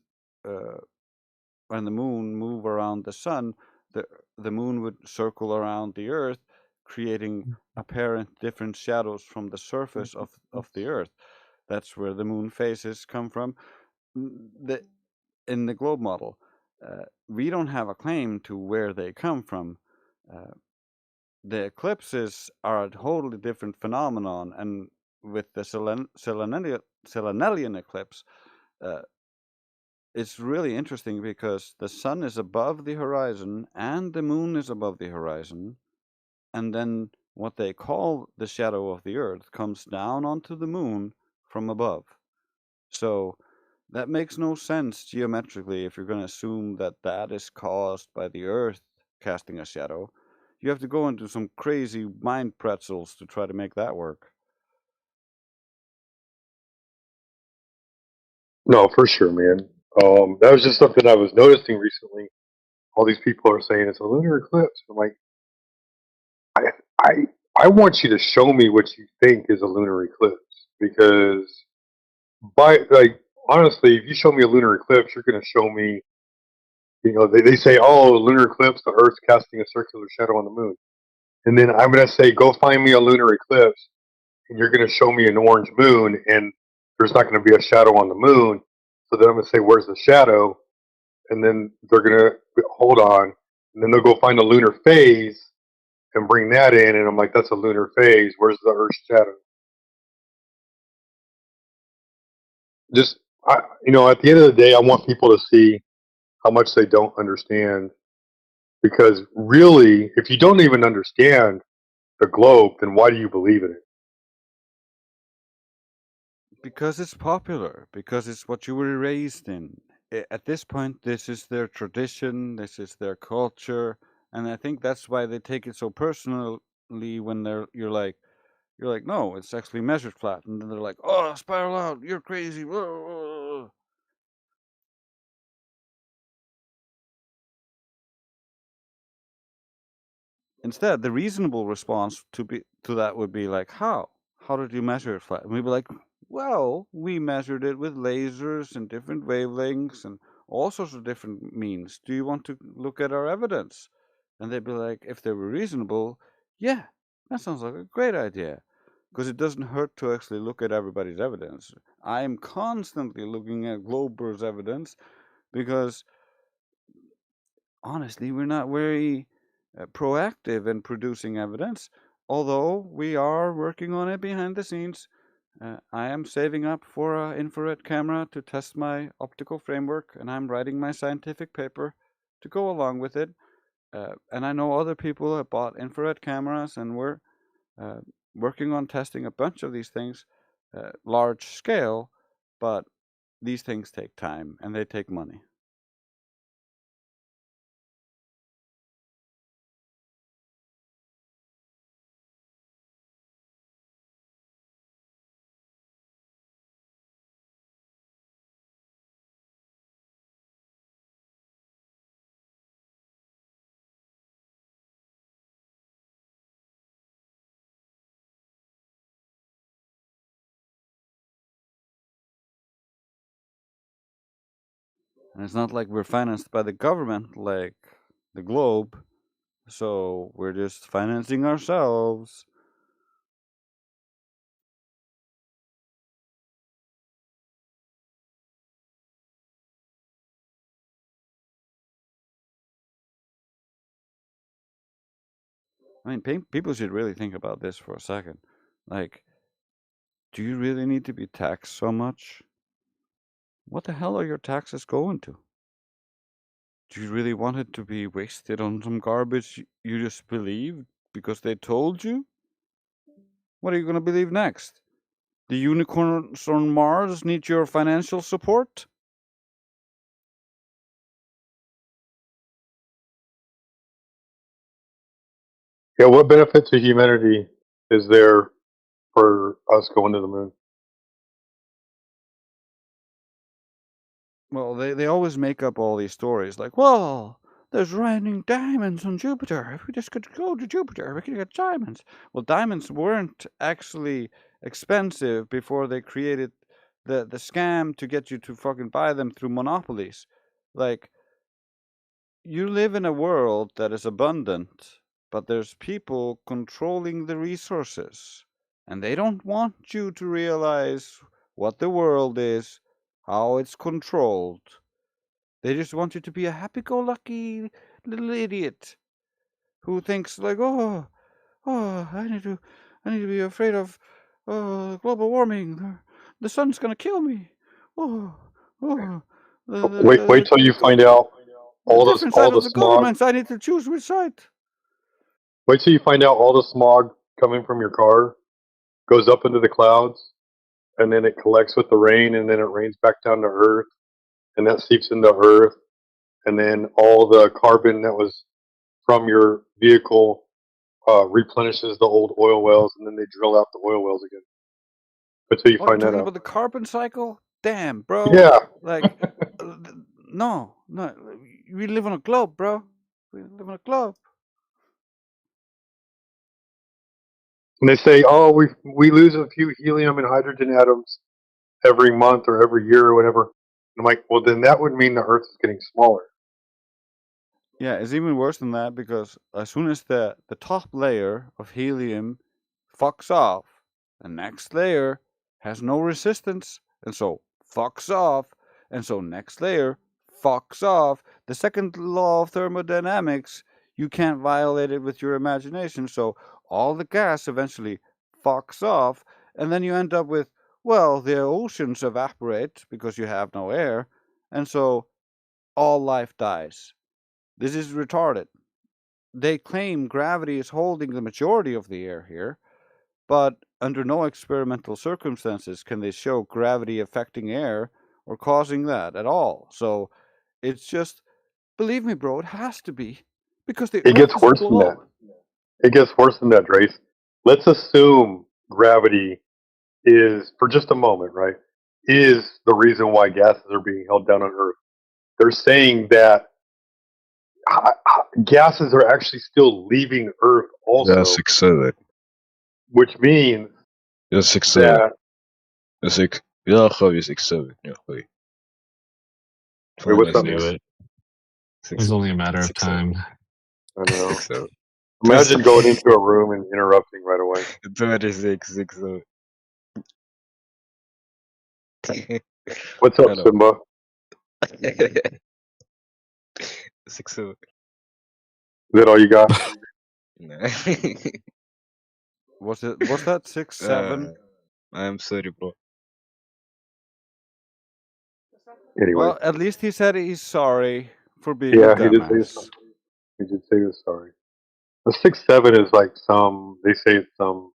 and the moon move around the sun, the moon would circle around the earth, creating apparent different shadows from the surface of the earth. That's where the moon phases come from. In the globe model, we don't have a claim to where they come from. The eclipses are a totally different phenomenon, and with the Selenelian eclipse, it's really interesting because the sun is above the horizon and the moon is above the horizon, and then what they call the shadow of the Earth comes down onto the moon from above. So that makes no sense geometrically if you're going to assume that that is caused by the Earth casting a shadow. You have to go into some crazy mind pretzels to try to make that work. No, for sure, man. That was just something I was noticing recently. All these people are saying it's a lunar eclipse. I'm like, I, I, I want you to show me what you think is a lunar eclipse, because honestly, if you show me a lunar eclipse, you're going to show me, they say, oh, lunar eclipse, the Earth's casting a circular shadow on the moon, and then I'm going to say, go find me a lunar eclipse, and you're going to show me an orange moon, and there's not going to be a shadow on the moon. So then I'm going to say, where's the shadow? And then they're going to hold on, and then they'll go find a lunar phase and bring that in, and I'm like, that's a lunar phase. Where's the Earth's shadow? Just, at the end of the day, I want people to see how much they don't understand, because really, if you don't even understand the globe, then why do you believe in it? Because it's popular, because it's what you were raised in. At this point, this is their tradition, this is their culture, and I think that's why they take it so personally when you're like, no, it's actually measured flat, and then they're like, oh, spiral out, you're crazy. Whoa. Instead, the reasonable response to that would be like, how? How did you measure it flat? And we'd be like, well, we measured it with lasers and different wavelengths and all sorts of different means. Do you want to look at our evidence? And they'd be like, if they were reasonable, yeah, that sounds like a great idea. Because it doesn't hurt to actually look at everybody's evidence. I'm constantly looking at Glober's evidence because honestly, we're not very proactive in producing evidence, although we are working on it behind the scenes. I am saving up for an infrared camera to test my optical framework, and I'm writing my scientific paper to go along with it. And I know other people have bought infrared cameras, and we're working on testing a bunch of these things, large scale, but these things take time and they take money. And it's not like we're financed by the government like the globe, so we're just financing ourselves. I mean, people should really think about this for a second. Like, do you really need to be taxed so much? What the hell are your taxes going to? Do you really want it to be wasted on some garbage you just believed because they told you? What are you going to believe next? The unicorns on Mars need your financial support? Yeah, what benefit to humanity is there for us going to the moon? Well, they always make up all these stories like, well, there's raining diamonds on Jupiter. If we just could go to Jupiter, we could get diamonds. Well, diamonds weren't actually expensive before they created the scam to get you to fucking buy them through monopolies. Like, you live in a world that is abundant, but there's people controlling the resources. And they don't want you to realize what the world is, how it's controlled. They just want you to be a happy-go-lucky little idiot who thinks like, oh, I need to be afraid of global warming. The sun's gonna kill me. Oh, Wait till you find out all different all side the of the smog. government. I need to choose which side. Wait till you find out all the smog coming from your car goes up into the clouds, and then it collects with the rain, and then it rains back down to Earth, and that seeps into Earth, and then all the carbon that was from your vehicle replenishes the old oil wells, and then they drill out the oil wells again. Until you Oh, you're find that talking out. about the carbon cycle? Damn, bro. Yeah. Like, no. We live on a globe, bro. We live on a globe. And they say, oh, we lose a few helium and hydrogen atoms every month or every year or whatever. And I'm like, well, then that would mean the Earth is getting smaller. Yeah, it's even worse than that because as soon as the top layer of helium fucks off, the next layer has no resistance and so fucks off, and so next layer fucks off. The second law of thermodynamics, you can't violate it with your imagination, so all the gas eventually fucks off, and then you end up with, well, the oceans evaporate because you have no air, and so all life dies. This is retarded. They claim gravity is holding the majority of the air here, but under no experimental circumstances can they show gravity affecting air or causing that at all. So it's just, believe me, bro, it has to be because the It Earth gets is a worse than that. globe. It gets worse than that, Drace. Let's assume gravity is, for just a moment, right, is the reason why gases are being held down on Earth. They're saying that gases are actually still leaving Earth also, Yazık söyle. which means Yazık söyle. that. Yazık. Ya abi yazık söyle. Ya abi. Wait, what's I up, knew man? it. It was only a matter of time. I know. Yazık söyle. Imagine going into a room and interrupting right away. Doğru yazık söyle. What's up, Hello. Simba? Yazık söyle. Is that all you got? Was that 6, 7? I'm sorry, bro. Anyway, Well, at least he said he's sorry for being a yeah, he did say dumbass. something. He did say he was sorry. A 6-7 is like they say it's some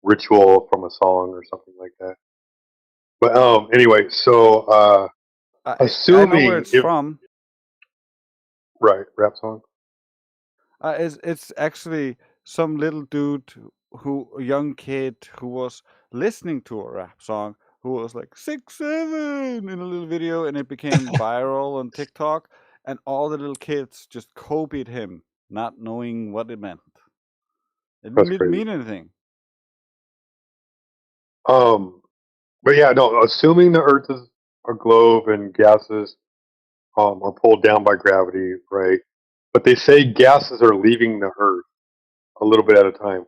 ritual from a song or something like that. But anyway, so I know assuming where it's from. Right, rap song. It's actually some little dude a young kid who was listening to a rap song who was like 6-7 in a little video, and it became viral on TikTok, and all the little kids just copied him, not knowing what it meant. It That's didn't crazy. mean anything. But yeah, no. Assuming the Earth is a globe and gases are pulled down by gravity, right? But they say gases are leaving the Earth a little bit at a time,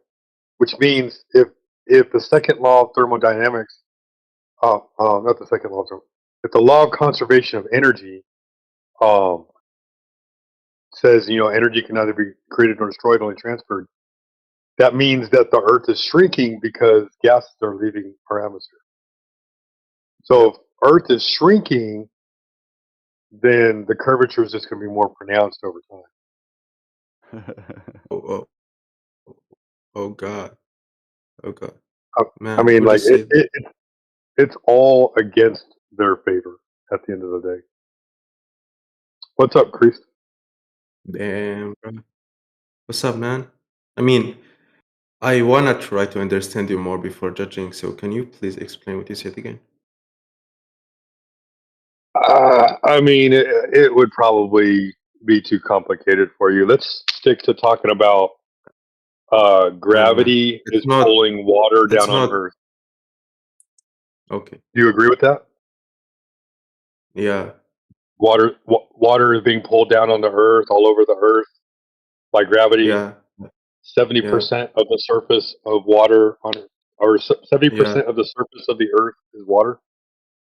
which means if the second law of thermodynamics, not the second law of if the law of conservation of energy says energy can neither be created nor destroyed, only transferred, that means that the Earth is shrinking because gases are leaving our atmosphere. So if Earth is shrinking, then the curvature is just going to be more pronounced over time. Oh God. Oh God. I Man, mean, what like is it? it's all against their favor at the end of the day. What's up, Priest? Damn, bro. What's up, man? I mean, I wanna try to understand you more before judging, so can you please explain what you said again? I mean, it would probably be too complicated for you. Let's stick to talking about No, man. gravity is It's not. pulling water It's down on not. Earth. Okay. Do you agree with that? Yeah. Water is being pulled down on the Earth, all over the Earth by gravity. Yeah. 70% of the surface of water or 70% of the surface of the Earth is water.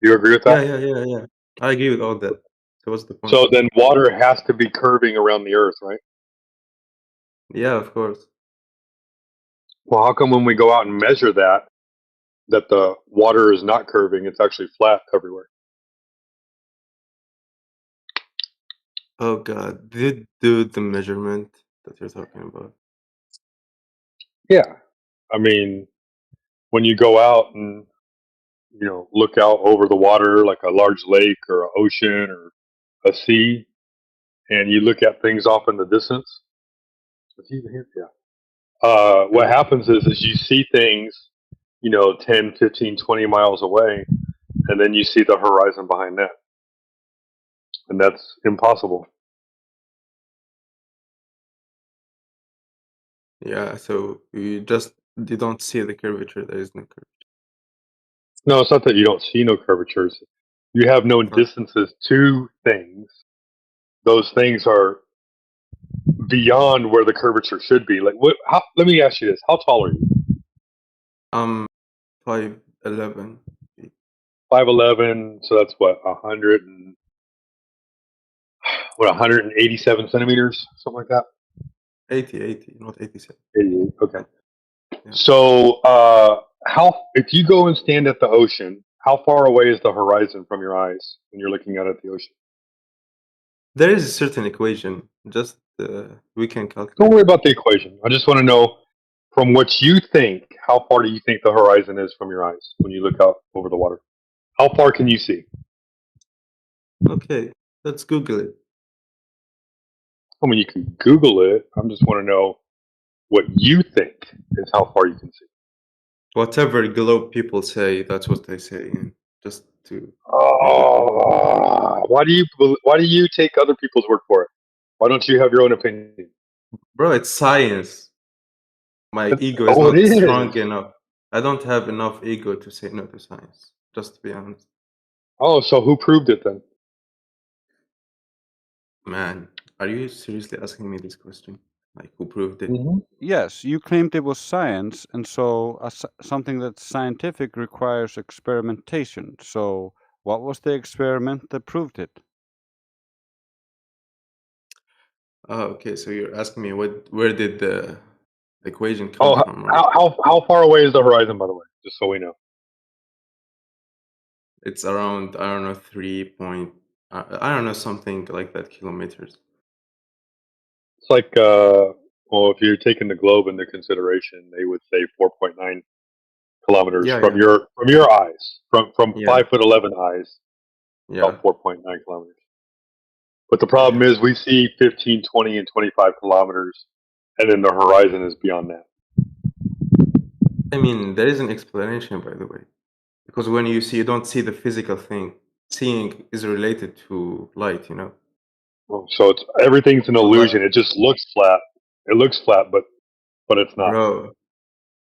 Do you agree with that? Yeah. I agree with all that. That was the point. So then water has to be curving around the Earth, right? Yeah, of course. Well, how come when we go out and measure that the water is not curving, it's actually flat everywhere? Oh God, did it do the measurement that you're talking about? Yeah, I mean, when you go out and look out over the water like a large lake or an ocean or a sea, and you look at things off in the distance. Is he even here? Yeah. What Yeah. happens is you see things, 10, 15, 20 miles away, and then you see the horizon behind that. And that's impossible. Yeah, so you don't see the curvature. There is no curvature. No, it's not that you don't see no curvatures. You have no Oh, distances to things. Those things are beyond where the curvature should be. Like, what? Let me ask you this: how tall are you? I'm 5'11". 5'11". So that's what 187 centimeters, something like that. 80, not 87. 88. Okay. Yeah. So, if you go and stand at the ocean, how far away is the horizon from your eyes when you're looking out at the ocean? There is a certain equation. Just we can Don't calculate worry it. about the equation. I just want to know, from what you think, how far do you think the horizon is from your eyes when you look out over the water? How far can you see? Okay, let's Google it. I mean, you can Google it. I just want to know what you think is how far you can see. Whatever globe people say, that's what they say, and just to make it. Why do you take other people's word for it? Why don't you have your own opinion? Bro, it's science. My ego is Oh, it not is. strong enough. I don't have enough ego to say no to science. Just to be honest. Oh, so who proved it then? Man, are you seriously asking me this question? Like, who proved it? Mm-hmm. Yes, you claimed it was science, and so something that's scientific requires experimentation. So, what was the experiment that proved it? Oh, okay. So you're asking me where did the equation come Oh, from, right? how far away is the horizon, by the way, just so we know? It's around, I don't know, I don't know, something like that, kilometers. It's like, if you're taking the globe into consideration, they would say 4.9 kilometers Yeah, from yeah, your eyes, from yeah, 5'11" eyes, yeah, about 4.9 kilometers. But the yeah. problem is, we see 15, 20, and 25 kilometers, and then the horizon is beyond that. I mean, there is an explanation, by the way, because when you see, you don't see the physical thing. Seeing is related to light, you know. So everything's an So light, illusion. It just looks flat. It looks flat, but it's not.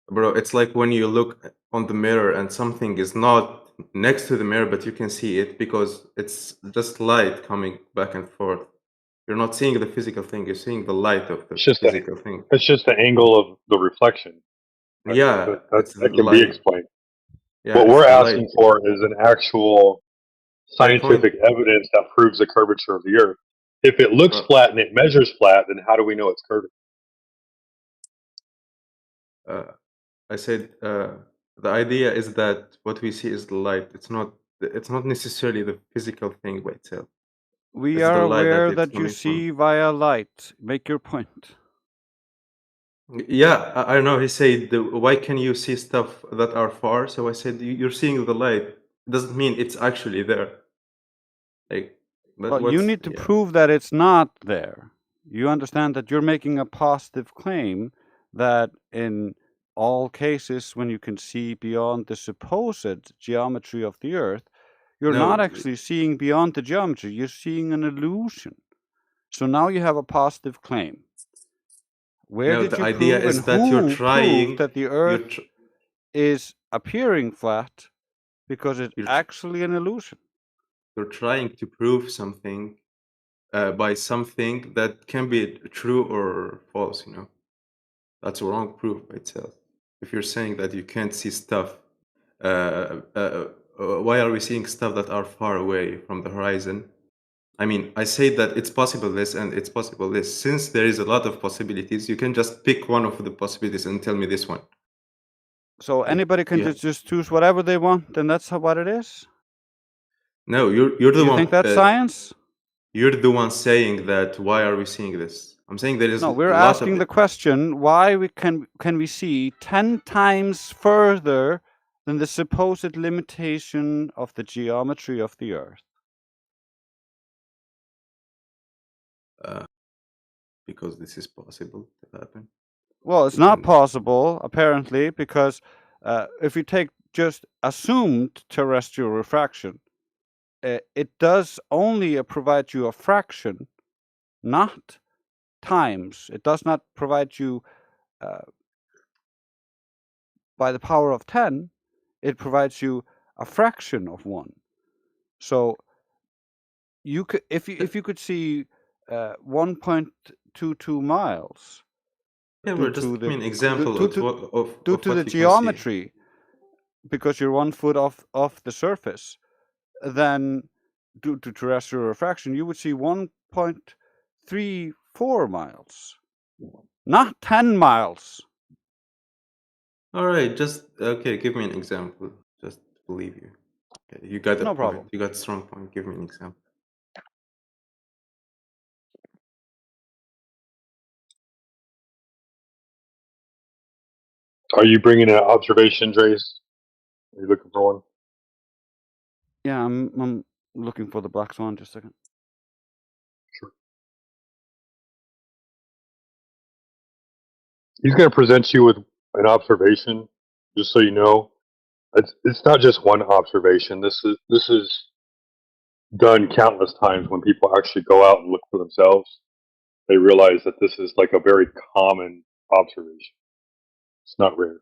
bro, it's like when you look on the mirror and something is not next to the mirror, but you can see it because it's just light coming back and forth. You're not seeing the physical thing, you're seeing the light of the It's just physical thing. the angle of the reflection. Right? Yeah, it's the That can be light. explained. Yeah, What it's we're the light. asking for is an actual My point, scientific evidence that proves the curvature of the Earth. If it looks bro, flat and it measures flat, then how do we know it's curved? I said the idea is that what we see is the light. It's not necessarily the physical thing by itself. We It's the are light that aware it's that you coming from. see via light. Make your point. Yeah, I don't know. He said, "Why can you see stuff that are far?" So I said, You're seeing the light. It doesn't mean it's actually there." Like, but Well, you what's need to yeah? prove that it's not there. You understand that you're making a positive claim that in all cases, when you can see beyond the supposed geometry of the Earth, you're not No, actually seeing beyond the geometry, you're seeing an illusion. So now you have a positive claim. Where no. did The you idea prove and is that you're who proved trying. that the You're Earth tr- is appearing flat because it's you're tr- actually an illusion? you're trying to prove something by something that can be true or false. You know, that's a wrong proof by itself. If you're saying that you can't see stuff, why are we seeing stuff that are far away from the horizon? I mean, I say that it's possible this and it's possible this. Since there is a lot of possibilities, you can just pick one of the possibilities and tell me this one. So Like, anybody can yeah. just choose whatever they want, and that's what it is? No, you're the You one. think that's science? you're the one saying that. Why are we seeing this? I'm saying there is No, a we're lot asking of the question: why can we see 10 times further than the supposed limitation of the geometry of the Earth? Because this is possible to happen. Well, it's not possible, apparently, because if you take just assumed terrestrial refraction, it does only provide you a fraction, not times. It does not provide you by the power of 10. It provides you a fraction of 1. So you could, if you could see 1.22 miles. Yeah, due but just to give the me an example due of to, what due to the you can see. geometry, because you're 1 foot off the surface, then due to terrestrial refraction, you would see 1.34 miles, not 10 miles. All right, just okay. Give me an example. Just believe you. Okay, you got a No point. problem. You got a strong point. Give me an example. Are you bringing an observation, Trace? Are you looking for one? Yeah, I'm looking for the black swan. Just a second. Sure. He's going to present you with an observation, just so you know. It's not just one observation. This is done countless times when people actually go out and look for themselves. They realize that this is like a very common observation. It's not rare.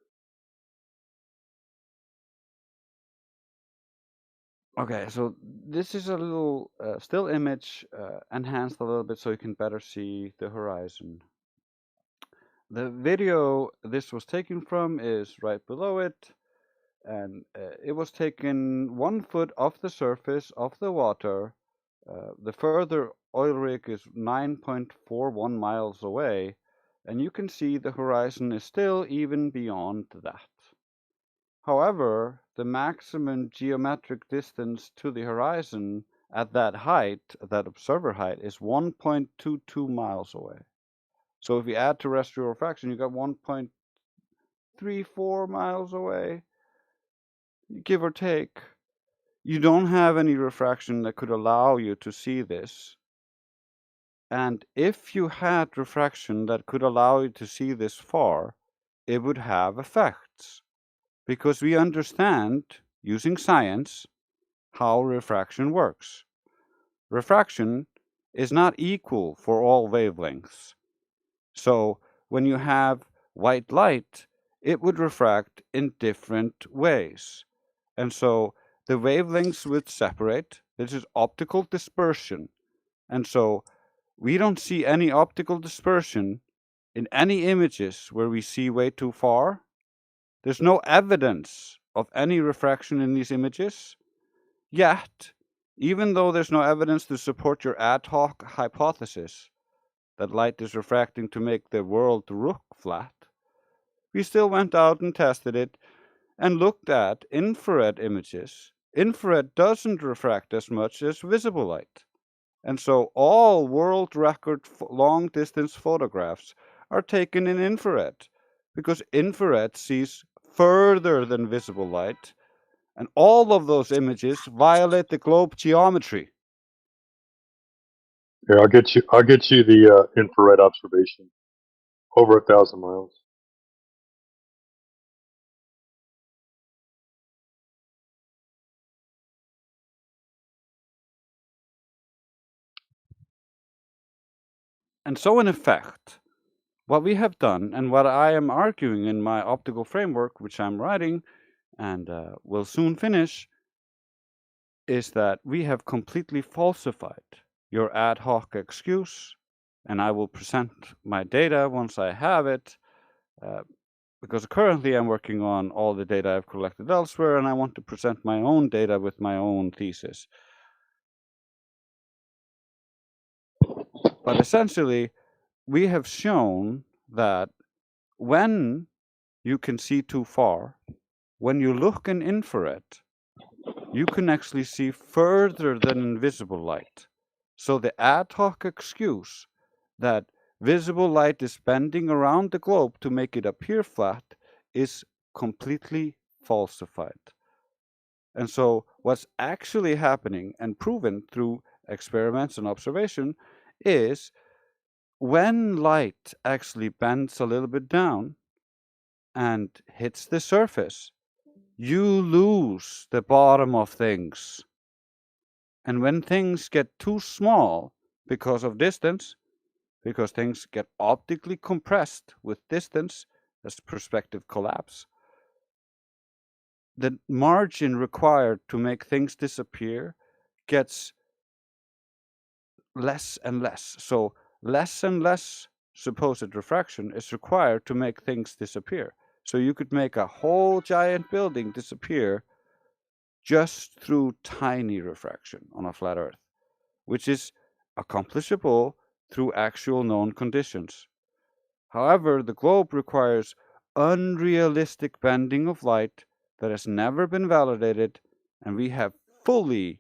Okay, so this is a little still image enhanced a little bit so you can better see the horizon. The video this was taken from is right below it, and it was taken 1 foot off the surface of the water. The further oil rig is 9.41 miles away, and you can see the horizon is still even beyond that. However, the maximum geometric distance to the horizon at that height, that observer height, is 1.22 miles away. So if you add terrestrial refraction, you got 1.34 miles away, give or take. You don't have any refraction that could allow you to see this. And if you had refraction that could allow you to see this far, it would have effects. Because we understand, using science, how refraction works. Refraction is not equal for all wavelengths. So when you have white light, it would refract in different ways. And so the wavelengths would separate. This is optical dispersion. And so we don't see any optical dispersion in any images where we see way too far. There's no evidence of any refraction in these images. Yet, even though there's no evidence to support your ad hoc hypothesis that light is refracting to make the world look flat, we still went out and tested it and looked at infrared images. Infrared doesn't refract as much as visible light. And so all world record long distance photographs are taken in infrared, because infrared sees further than visible light, and all of those images violate the globe geometry. Here, I'll get you the infrared observation. Over 1,000 miles. And so in effect, what we have done, and what I am arguing in my optical framework, which I'm writing and will soon finish, is that we have completely falsified your ad hoc excuse, and I will present my data once I have it, because currently I'm working on all the data I've collected elsewhere, and I want to present my own data with my own thesis. But essentially, we have shown that when you can see too far, when you look in infrared, you can actually see further than in visible light. So the ad hoc excuse that visible light is bending around the globe to make it appear flat is completely falsified. And so what's actually happening and proven through experiments and observation is when light actually bends a little bit down and hits the surface, you lose the bottom of things. And when things get too small because of distance, because things get optically compressed with distance as perspective collapse, the margin required to make things disappear gets less and less. So less and less supposed refraction is required to make things disappear. So you could make a whole giant building disappear just through tiny refraction on a flat Earth, which is accomplishable through actual known conditions. However, the globe requires unrealistic bending of light that has never been validated, and we have fully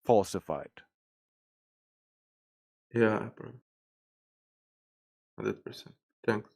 falsified. Yeah, bro. 100%. Thanks.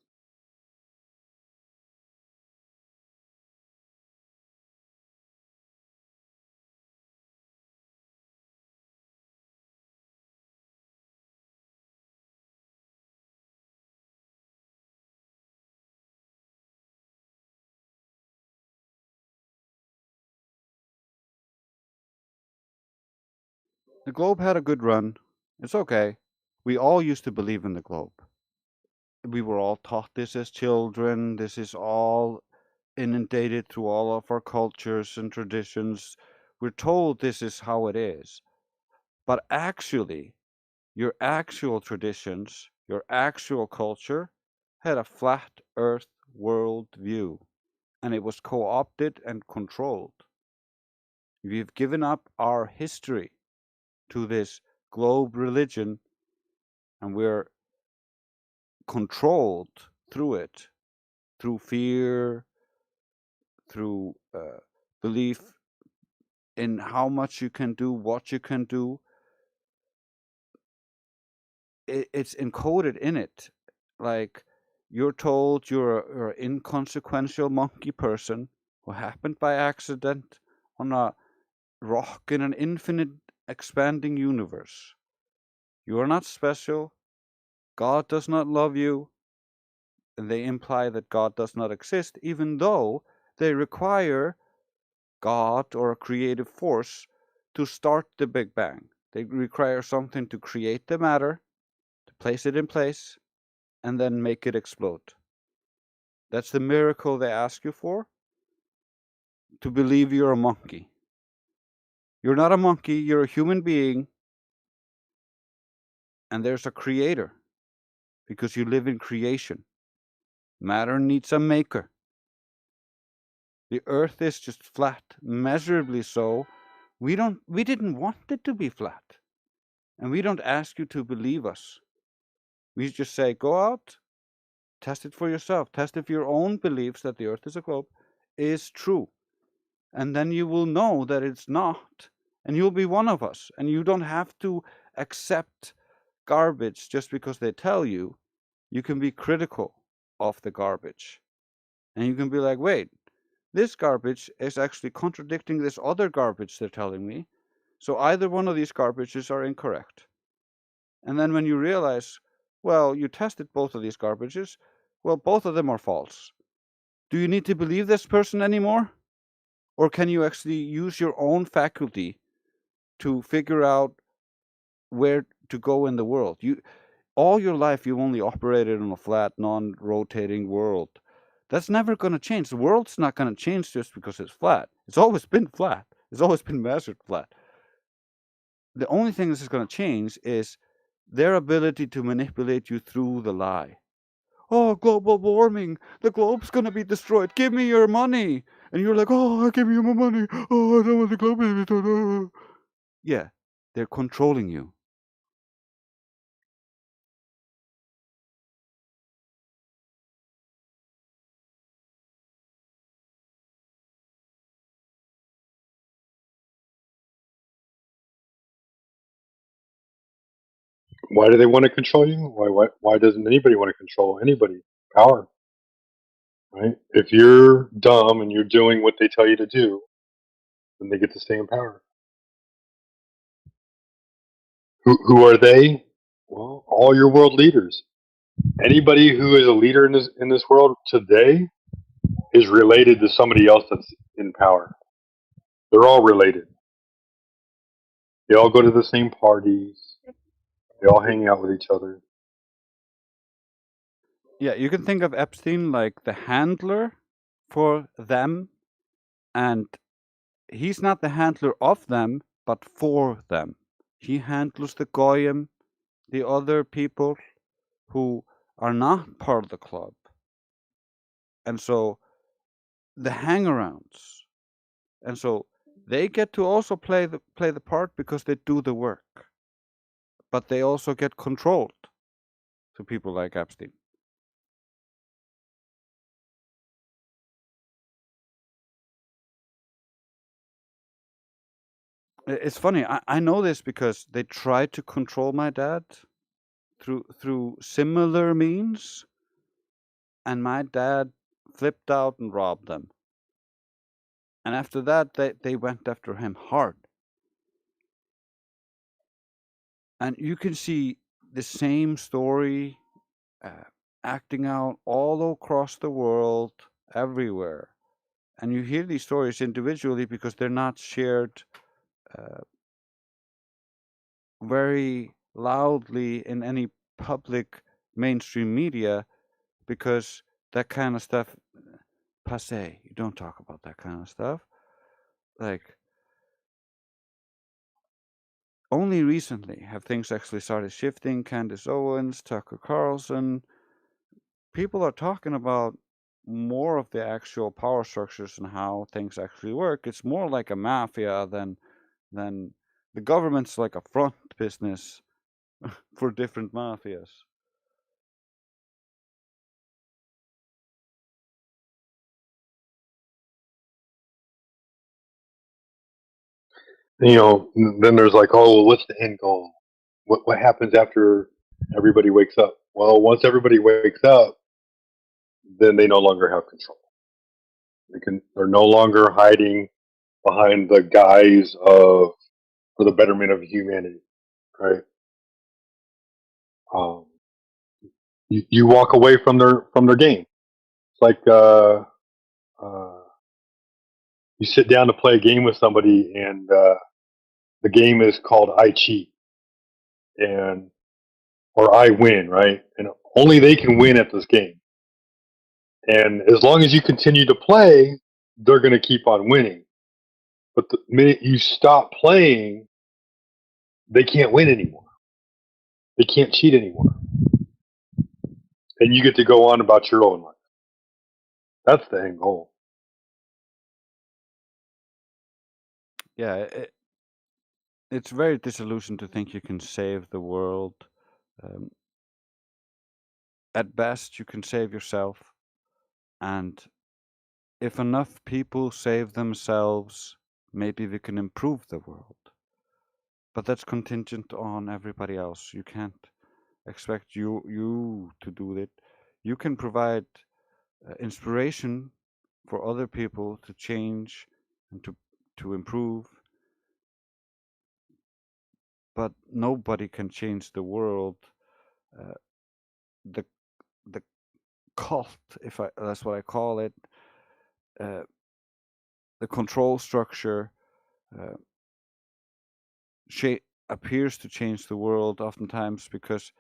The globe had a good run. It's okay. We all used to believe in the globe. We were all taught this as children. This is all inundated through all of our cultures and traditions. We're told this is how it is. But actually, your actual traditions, your actual culture had a flat earth world view, and it was co-opted and controlled. We've given up our history to this globe religion, and we're controlled through it, through fear, through belief in how much you can do, what you can do. It's encoded in it. Like, you're told you're an inconsequential monkey person who happened by accident on a rock in an infinite expanding universe. You are not special. God does not love you. And they imply that God does not exist, even though they require God or a creative force to start the Big Bang. They require something to create the matter, to place it in place, and then make it explode. That's the miracle they ask you for, to believe you're a monkey. You're not a monkey, you're a human being, and there's a creator, because you live in creation. Matter needs a maker. The earth is just flat, measurably so. We didn't want it to be flat. And we don't ask you to believe us. We just say, go out, test it for yourself. Test if your own beliefs that the earth is a globe is true. And then you will know that it's not. And you'll be one of us. And you don't have to accept garbage just because they tell you. You can be critical of the garbage. And you can be like, wait, this garbage is actually contradicting this other garbage they're telling me. So either one of these garbages are incorrect. And then when you realize, well, you tested both of these garbages, well, both of them are false. Do you need to believe this person anymore? Or can you actually use your own faculty to figure out where to go in the world? All your life, you've only operated on a flat, non-rotating world. That's never going to change. The world's not going to change just because it's flat. It's always been flat. It's always been measured flat. The only thing this is going to change is their ability to manipulate you through the lie. Oh, global warming. The globe's going to be destroyed. Give me your money. And you're like, oh, give me my money. Oh, I don't want the globe to be destroyed. Yeah, they're controlling you. Why do they want to control you? Why doesn't anybody want to control anybody? Power, right? If you're dumb and you're doing what they tell you to do, then they get to stay in power. Who are they? Well, all your world leaders. Anybody who is a leader in this world today is related to somebody else that's in power. They're all related. They all go to the same parties. They all hang out with each other. Yeah, you can think of Epstein like the handler for them, and he's not the handler of them, but for them. He handles the goyim, the other people who are not part of the club. And so the hangarounds. And so they get to also play the part because they do the work. But they also get controlled to people like Epstein. It's funny. I know this because they tried to control my dad through similar means, and my dad flipped out and robbed them. And after that, they went after him hard. And you can see the same story acting out all across the world, everywhere. And you hear these stories individually because they're not shared very loudly in any public mainstream media, because that kind of stuff, passe. You don't talk about that kind of stuff. Like, only recently have things actually started shifting. Candace Owens, Tucker Carlson, people are talking about more of the actual power structures and how things actually work. It's more like a mafia than the government's like a front business for different mafias. You know, then there's like, oh, what's the end goal? What happens after everybody wakes up? Well, once everybody wakes up, then they no longer have control. They're no longer hiding behind the guise of for the betterment of humanity, right? Um, you walk away from their game. It's like you sit down to play a game with somebody, and the game is called I cheat, and or I win, right? And only they can win at this game. And as long as you continue to play, they're going to keep on winning. But the minute you stop playing, they can't win anymore. They can't cheat anymore. And you get to go on about your own life. That's the end goal. Yeah, it's very disillusioned to think you can save the world. At best, you can save yourself. And if enough people save themselves, maybe we can improve the world. But that's contingent on everybody else. You can't expect you to do it. You can provide inspiration for other people to change and to improve, but nobody can change the world. The the cult, that's what I call it, the control structure appears to change the world oftentimes because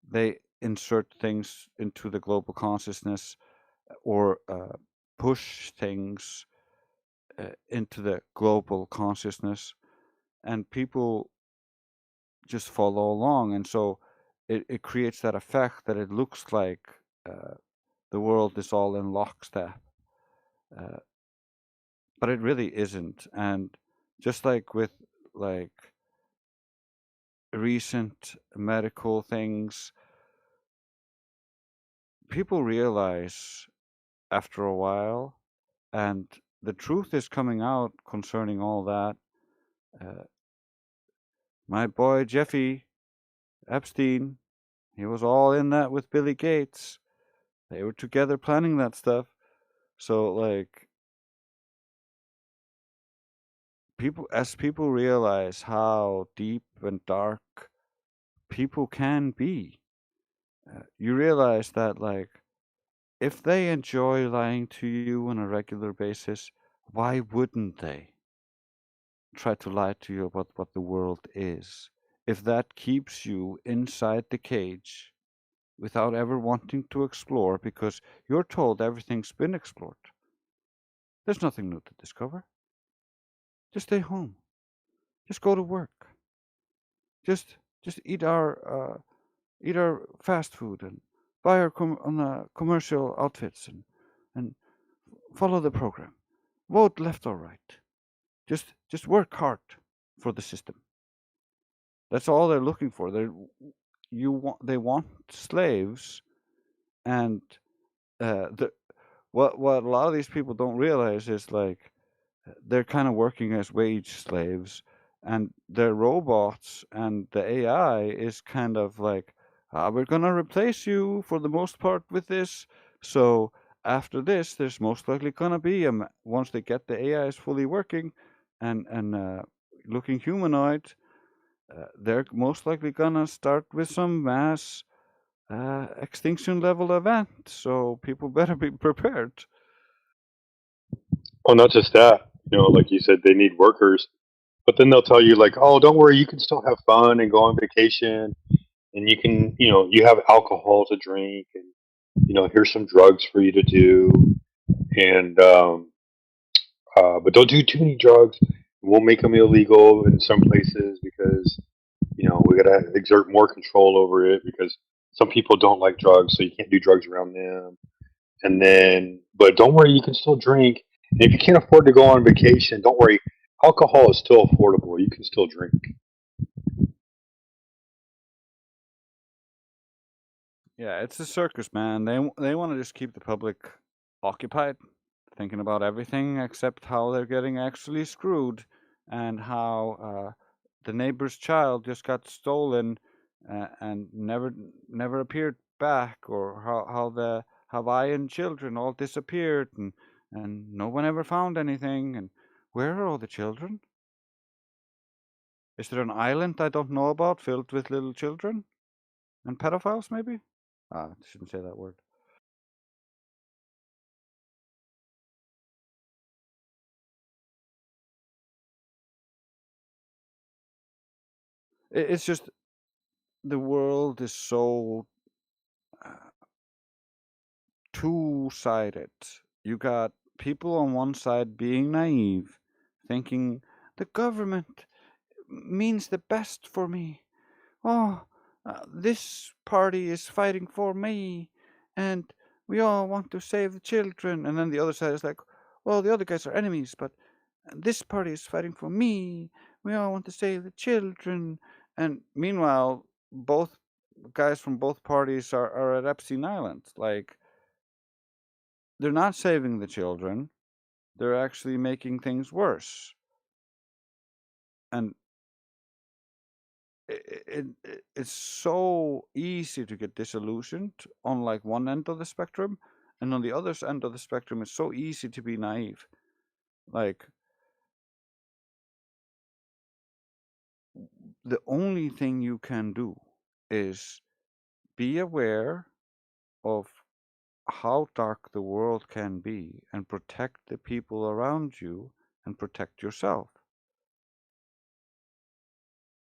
they insert things into the global consciousness or push things into the global consciousness, and people just follow along, and so it creates that effect that it looks like the world is all in lockstep, but it really isn't. And just like with like recent medical things, people realize after a while, and the truth is coming out concerning all that. My boy Jeffy Epstein, he was all in that with Billy Gates. They were together planning that stuff. So like people realize how deep and dark people can be, you realize that like if they enjoy lying to you on a regular basis, why wouldn't they try to lie to you about what the world is? If that keeps you inside the cage without ever wanting to explore because you're told everything's been explored, there's nothing new to discover. Just stay home. Just go to work. Just eat our fast food and buy our commercial outfits and follow the program. Vote left or right. Just work hard for the system. That's all they're looking for. They want slaves, and what a lot of these people don't realize is like they're kind of working as wage slaves, and their robots and the AI is kind of like, we're gonna replace you for the most part with this. So after this, there's most likely gonna be once they get the AI is fully working and looking humanoid, they're most likely gonna start with some mass extinction level event. So people better be prepared. Well, not just that, like you said, they need workers, but then they'll tell you like, oh, don't worry, you can still have fun and go on vacation, and you can, you have alcohol to drink, and here's some drugs for you to do, and but don't do too many drugs. We'll make them illegal in some places because we gotta exert more control over it because some people don't like drugs, so you can't do drugs around them. And then, but don't worry, you can still drink. And if you can't afford to go on vacation, don't worry, alcohol is still affordable. You can still drink. Yeah, it's a circus, man. They want to just keep the public occupied, thinking about everything except how they're getting actually screwed, and how the neighbor's child just got stolen and never appeared back, or how the Hawaiian children all disappeared and no one ever found anything. And where are all the children? Is there an island I don't know about filled with little children and pedophiles? Maybe. I shouldn't say that word. It's just the world is so two-sided. You got people on one side being naive, thinking the government means the best for me. Oh, this party is fighting for me, and we all want to save the children. And then the other side is like, well, the other guys are enemies, but this party is fighting for me. We all want to save the children. And meanwhile, both guys from both parties are at Epstein Island. Like, they're not saving the children. They're actually making things worse. And it's so easy to get disillusioned on like one end of the spectrum, and on the other end of the spectrum, it's so easy to be naive. Like, the only thing you can do is be aware of how dark the world can be and protect the people around you and protect yourself.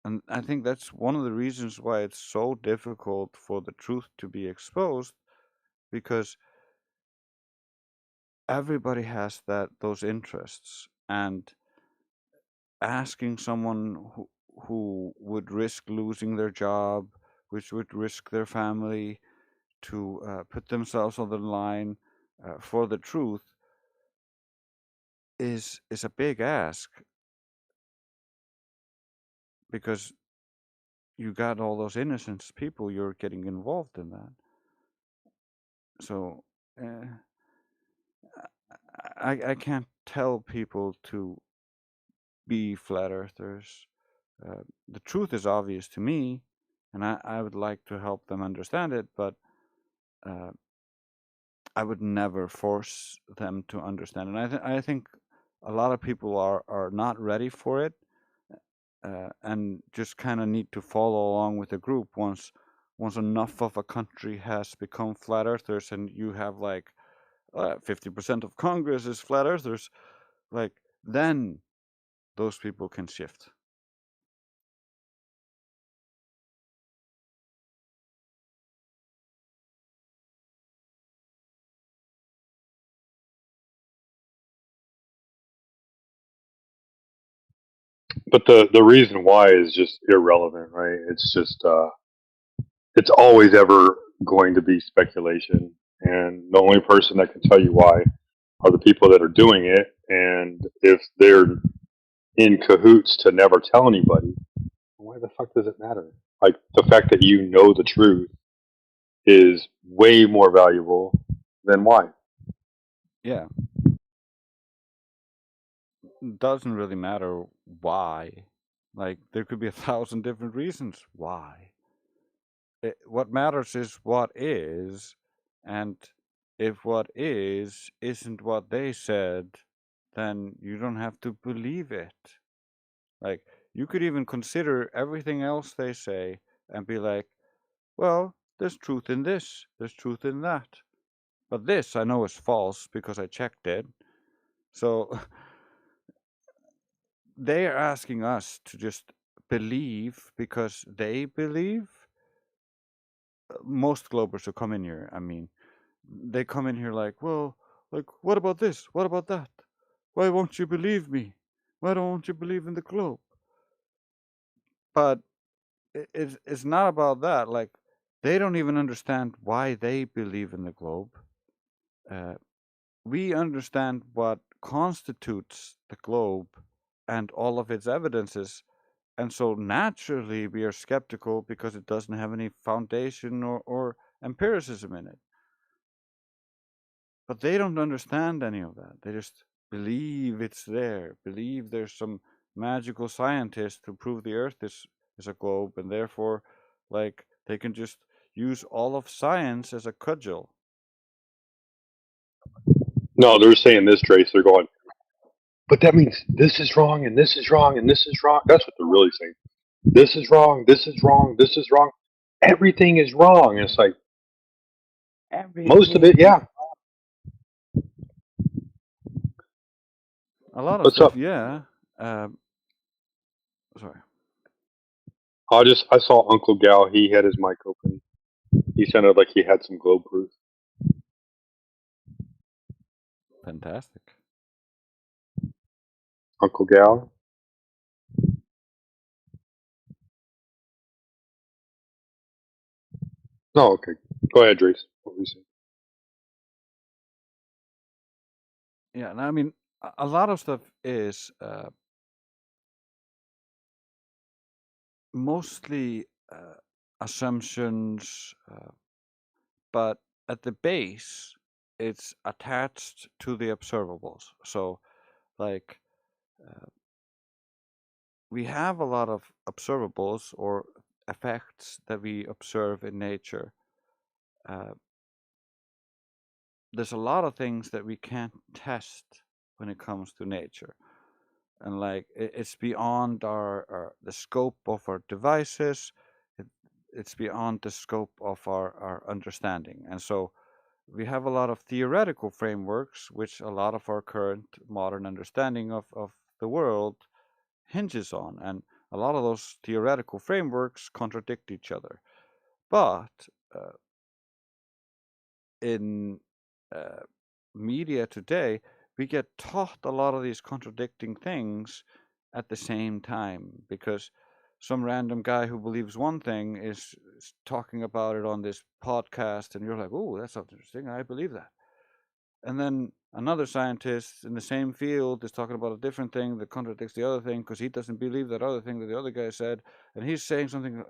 And I think that's one of the reasons why it's so difficult for the truth to be exposed, because everybody has those interests, and asking someone who would risk losing their job, which would risk their family, to put themselves on the line for the truth is a big ask, because you got all those innocent people you're getting involved in that. So I can't tell people to be flat earthers. The truth is obvious to me, and I would like to help them understand it, but I would never force them to understand. And I think a lot of people are not ready for it, and just kind of need to follow along with the group once enough of a country has become flat earthers, and you have like 50% of Congress is flat earthers, like then those people can shift. But the reason why is just irrelevant, right? It's just it's always ever going to be speculation, and the only person that can tell you why are the people that are doing it. And if they're in cahoots to never tell anybody, why the fuck does it matter? Like, the fact that you know the truth is way more valuable than why. Yeah. It doesn't really matter why. Like, there could be 1,000 different reasons why. What matters is what is, and if what is isn't what they said, then you don't have to believe it. Like, you could even consider everything else they say and be like, well, there's truth in this, there's truth in that. But this I know is false because I checked it. So they are asking us to just believe because they believe. Most Globers who come in here, I mean, they come in here like, well, like, what about this? What about that? Why won't you believe me? Why don't you believe in the globe? But it's not about that. Like, they don't even understand why they believe in the globe. We understand what constitutes the globe and all of its evidences. And so naturally we are skeptical because it doesn't have any foundation or empiricism in it. But they don't understand any of that. They just believe it's there, believe there's some magical scientist who proved the Earth is a globe, and therefore, like, they can just use all of science as a cudgel. No, they're saying this, Trace. They're going, but that means this is wrong, and this is wrong, and this is wrong. That's what they're really saying. This is wrong, this is wrong, this is wrong. Everything is wrong. And it's like, most of it, yeah. A lot of What's stuff, up? yeah. Sorry. I saw Uncle Gal. He had his mic open. He sounded like he had some globe proof. Fantastic. Uncle Gal. No, okay. Go ahead, Trace. What were you saying? Yeah, and I mean, a lot of stuff is mostly assumptions, but at the base, it's attached to the observables. So, like, we have a lot of observables or effects that we observe in nature. There's a lot of things that we can't test when it comes to nature. And like, it's beyond the scope of our devices. It's beyond the scope of our understanding. And so we have a lot of theoretical frameworks, which a lot of our current modern understanding of the world hinges on. And a lot of those theoretical frameworks contradict each other. But in media today, we get taught a lot of these contradicting things at the same time, because some random guy who believes one thing is talking about it on this podcast, and you're like, oh, that sounds interesting, I believe that. And then another scientist in the same field is talking about a different thing that contradicts the other thing because he doesn't believe that other thing that the other guy said, and he's saying something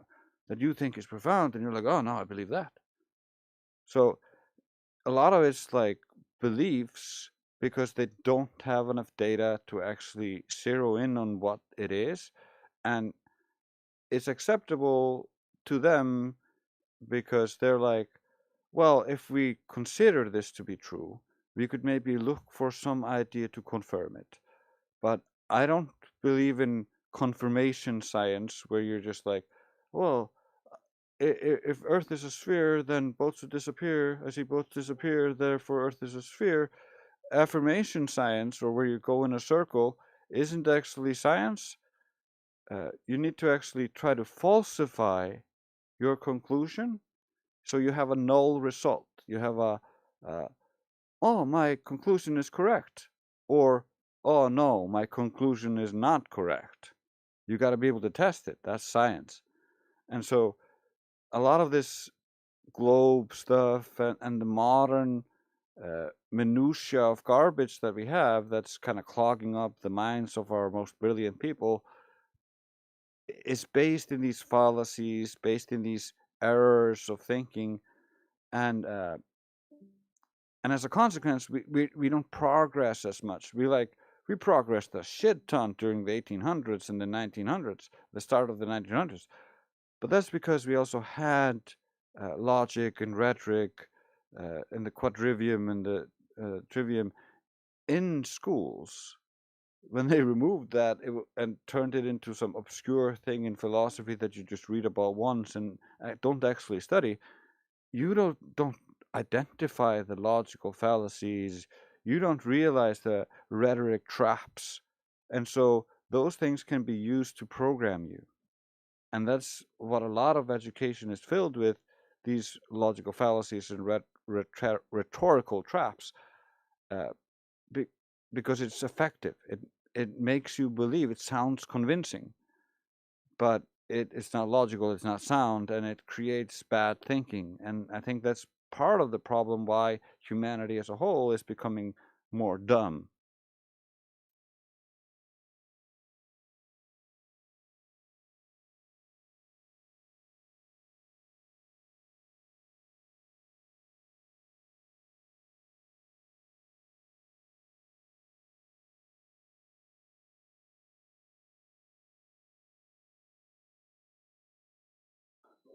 that you think is profound, and you're like, oh, no, I believe that. So a lot of it's like beliefs because they don't have enough data to actually zero in on what it is. And it's acceptable to them because they're like, well, if we consider this to be true, we could maybe look for some idea to confirm it. But I don't believe in confirmation science where you're just like, well, if Earth is a sphere, then boats would disappear. I see boats disappear, therefore Earth is a sphere. Affirmation science, or where you go in a circle, isn't actually science. You need to actually try to falsify your conclusion, so you have a null result. You have a, oh, my conclusion is correct, or oh no, my conclusion is not correct. You got to be able to test it. That's science. And so a lot of this globe stuff and the modern minutia of garbage that we have that's kind of clogging up the minds of our most brilliant people is based in these fallacies, based in these errors of thinking, and as a consequence, we don't progress as much. We progressed a shit ton during the 1800s and the 1900s, the start of the 1900s, but that's because we also had logic and rhetoric and the quadrivium and the trivium in schools. When they removed that and turned it into some obscure thing in philosophy that you just read about once and don't actually study, you don't identify the logical fallacies. You don't realize the rhetoric traps, and so those things can be used to program you. And that's what a lot of education is filled with: these logical fallacies and rhetorical traps. Because it's effective. It makes you believe. It sounds convincing, but it's not logical. It's not sound, and it creates bad thinking. And I think that's part of the problem why humanity as a whole is becoming more dumb.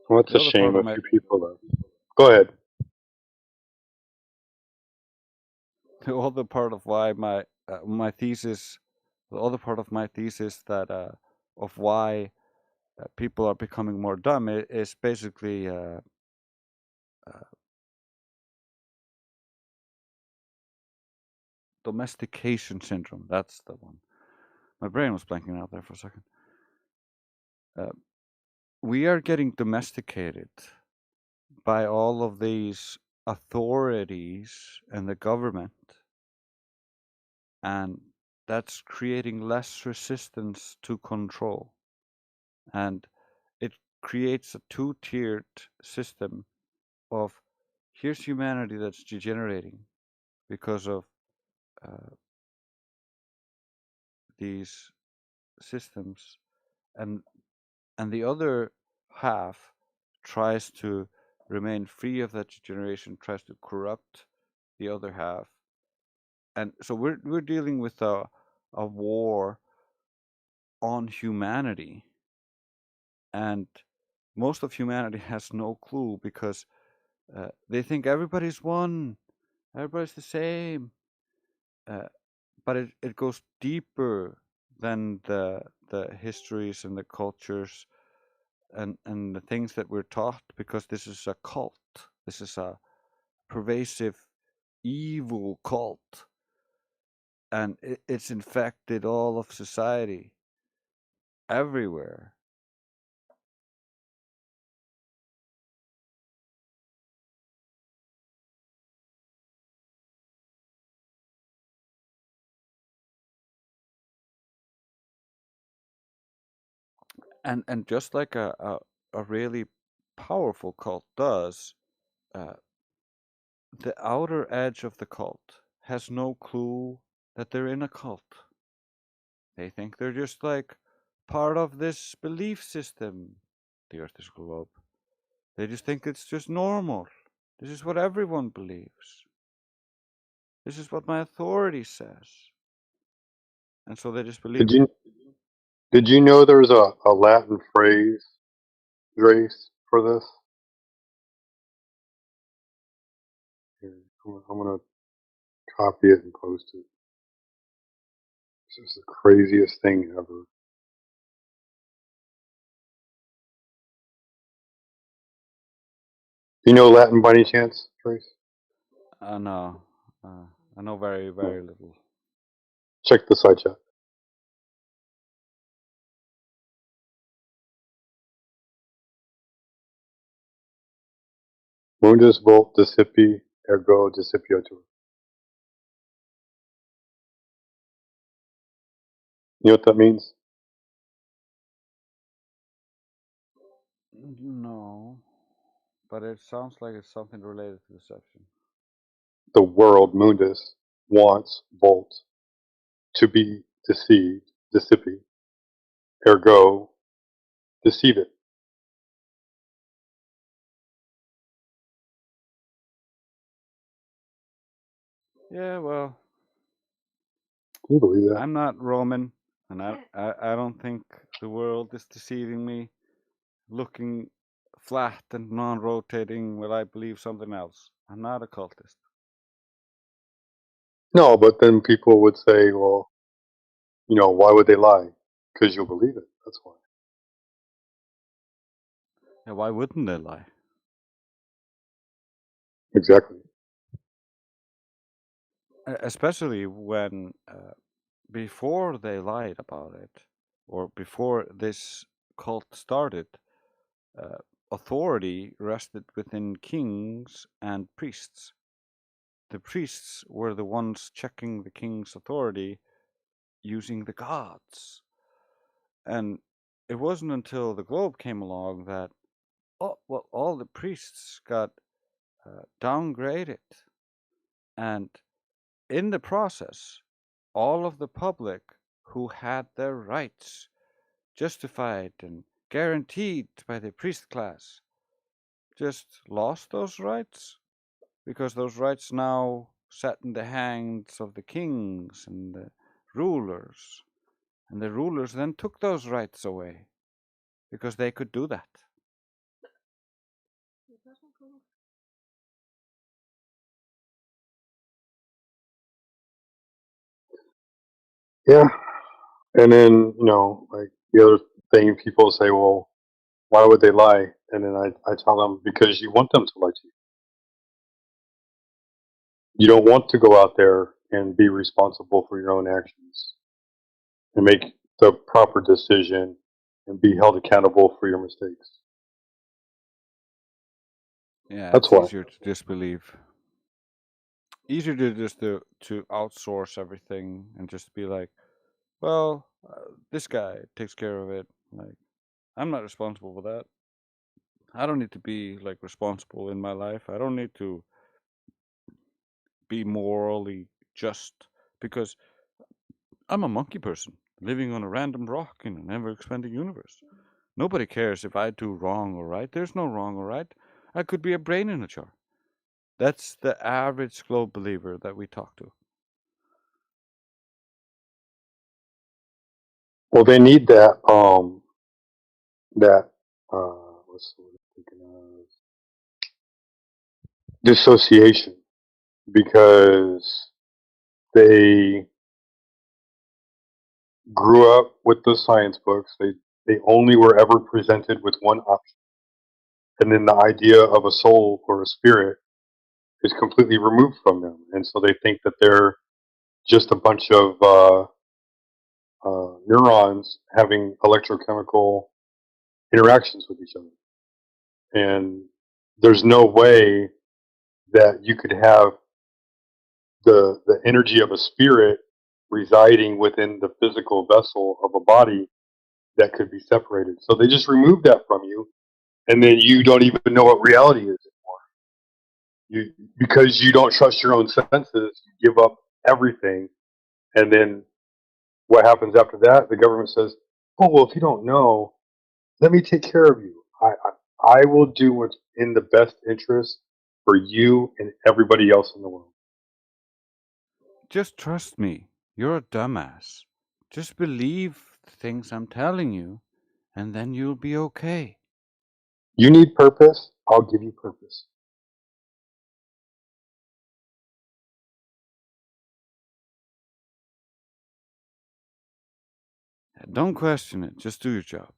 Well, it's The a other part shame of a my few people though. Go ahead. the other part of why my thesis, the other part of my thesis that of why people are becoming more dumb is basically domestication syndrome. That's the one. My brain was blanking out there for a second. We are getting domesticated by all of these authorities and the government, and that's creating less resistance to control, and it creates a two-tiered system of here's humanity that's degenerating because of these systems, and the other half tries to remain free of that degeneration, tries to corrupt the other half. And so we're dealing with a war on humanity, and most of humanity has no clue because they think everybody's one, everybody's the same, but it goes deeper than the histories and the cultures and the things that we're taught, because this is a cult. This is a pervasive evil cult, and it's infected all of society everywhere. And just like a really powerful cult does, the outer edge of the cult has no clue that they're in a cult. They think they're just like part of this belief system. The Earth is a globe. They just think it's just normal. This is what everyone believes. This is what my authority says. And so they just believe Did it. you did you know there's a Latin phrase, Grace, for this? Here, I'm gonna copy it and post it. This is the craziest thing ever. You know Latin by any chance, Trace? No, I know very, very little. Check the side chat. Mundus volt discipi ergo discipiotur. You know what that means? No, but it sounds like it's something related to deception. The world, mundus, wants volt to be deceived, discipi, ergo, deceive it. Yeah, well, Can you believe that? I'm not Roman, and I don't think the world is deceiving me. Looking flat and non-rotating, well, I believe something else. I'm not a cultist. No, but then people would say, well, you know, why would they lie? Because you'll believe it. That's why. Yeah, why wouldn't they lie? Exactly. Especially when before they lied about it, or before this cult started, authority rested within kings and priests. The priests were the ones checking the king's authority using the gods. And it wasn't until the globe came along that all the priests got downgraded. And in the process, all of the public who had their rights justified and guaranteed by the priest class just lost those rights, because those rights now sat in the hands of the kings and the rulers, and the rulers then took those rights away because they could do that. Yeah. And then, you know, like the other thing people say, well, why would they lie? And then I tell them, because you want them to lie to you. You don't want to go out there and be responsible for your own actions and make the proper decision and be held accountable for your mistakes. Yeah, That's it's why. easier to disbelieve. Easier to just to outsource everything and just be like, well, this guy takes care of it. Like, I'm not responsible for that. I don't need to be like responsible in my life. I don't need to be morally just because I'm a monkey person living on a random rock in an ever-expanding universe. Nobody cares if I do wrong or right. There's no wrong or right. I could be a brain in a jar. That's the average globe believer that we talk to. Well, they need that, what's the word I'm thinking of? Dissociation, because they grew up with the science books. They only were ever presented with one option. And then the idea of a soul or a spirit is completely removed from them. And so they think that they're just a bunch of neurons having electrochemical interactions with each other. And there's no way that you could have the energy of a spirit residing within the physical vessel of a body that could be separated. So they just remove that from you, and then you don't even know what reality is anymore. Because you don't trust your own senses, you give up everything, and then what happens after that? The government says, "Oh well, if you don't know, let me take care of you. I will do what's in the best interest for you and everybody else in the world." Just trust me. You're a dumbass. Just believe the things I'm telling you, and then you'll be okay. You need purpose, I'll give you purpose. Don't question it. Just do your job.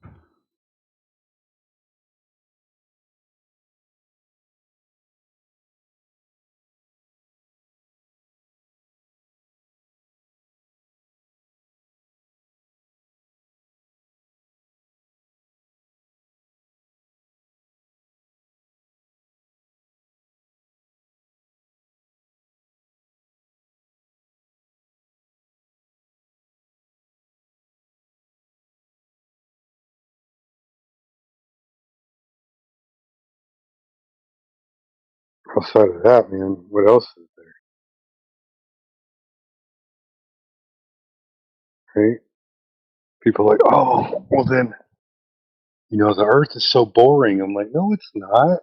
Outside of that, man, what else is there, right? People are like, oh, well then, the earth is so boring. I'm like, no, it's not.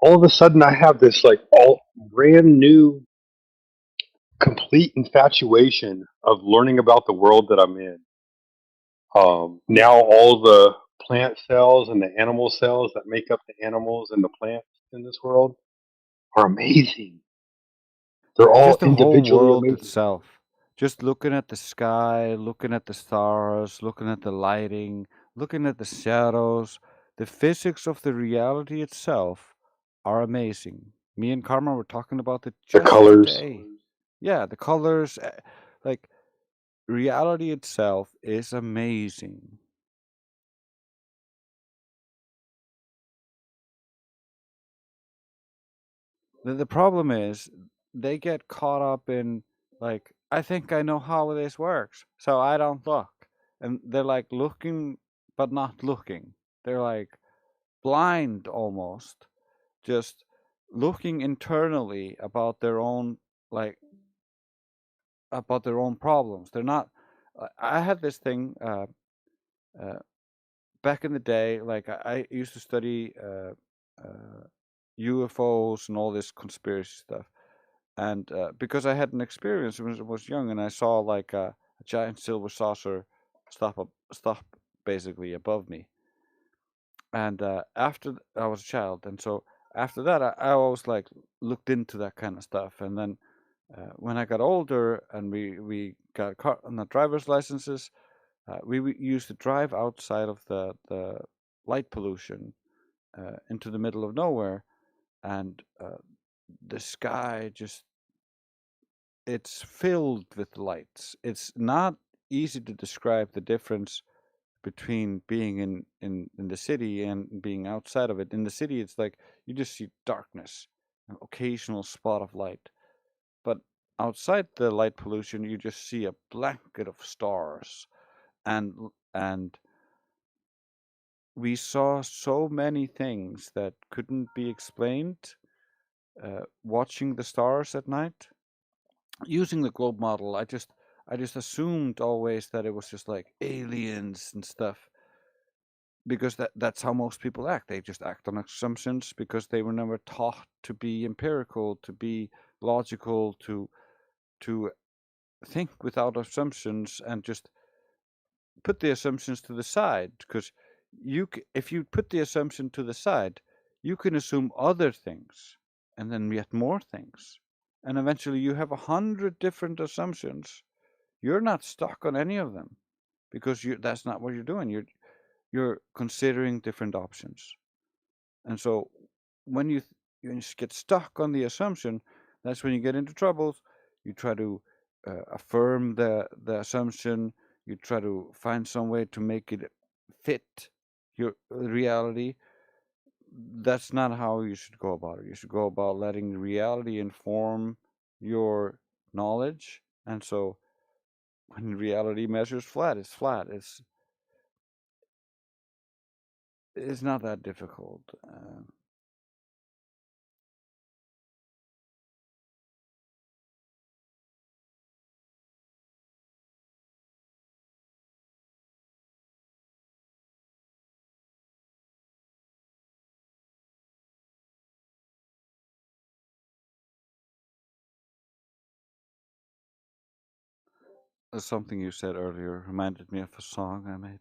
All of a sudden I have this like all brand new, complete infatuation of learning about the world that I'm in. Now all the plant cells and the animal cells that make up the animals and the plants in this world are amazing. They're all Just the whole individually world amazing. itself. Just looking at the sky, looking at the stars, looking at the lighting, looking at the shadows, the physics of the reality itself are amazing. Me and Karma were talking about it The just colors. today. Yeah, the colors, like reality itself is amazing. The problem is they get caught up in like, I think I know how this works, so I don't look. And they're like looking but not looking. They're like blind almost, just looking internally about their own like about their own problems. They're not I had this thing uh, back in the day, like I used to study UFOs and all this conspiracy stuff. And because I had an experience when I was young, and I saw like a giant silver saucer stop basically above me. And after I was a child, and so after that, I always like looked into that kind of stuff. And then when I got older, and we got not driver's licenses, we used to drive outside of the light pollution into the middle of nowhere, and the sky just it's filled with lights. It's not easy to describe the difference between being in the city and being outside of it. In the city, it's like you just see darkness, an occasional spot of light. But outside the light pollution, you just see a blanket of stars. And we saw so many things that couldn't be explained watching the stars at night. Using the globe model, I just assumed always that it was just like aliens and stuff, because that's how most people act. They just act on assumptions because they were never taught to be empirical, to be logical, to think without assumptions, and just put the assumptions to the side. Because if you put the assumption to the side, you can assume other things, and then yet more things, and eventually you have 100 different assumptions. You're not stuck on any of them because that's not what you're doing. You're considering different options. And so when you get stuck on the assumption, that's when you get into troubles. You try to affirm the assumption. You try to find some way to make it fit your reality. That's not how you should go about it. You should go about letting reality inform your knowledge. And so when reality measures flat, it's flat. It's not that difficult. Something you said earlier reminded me of a song I made.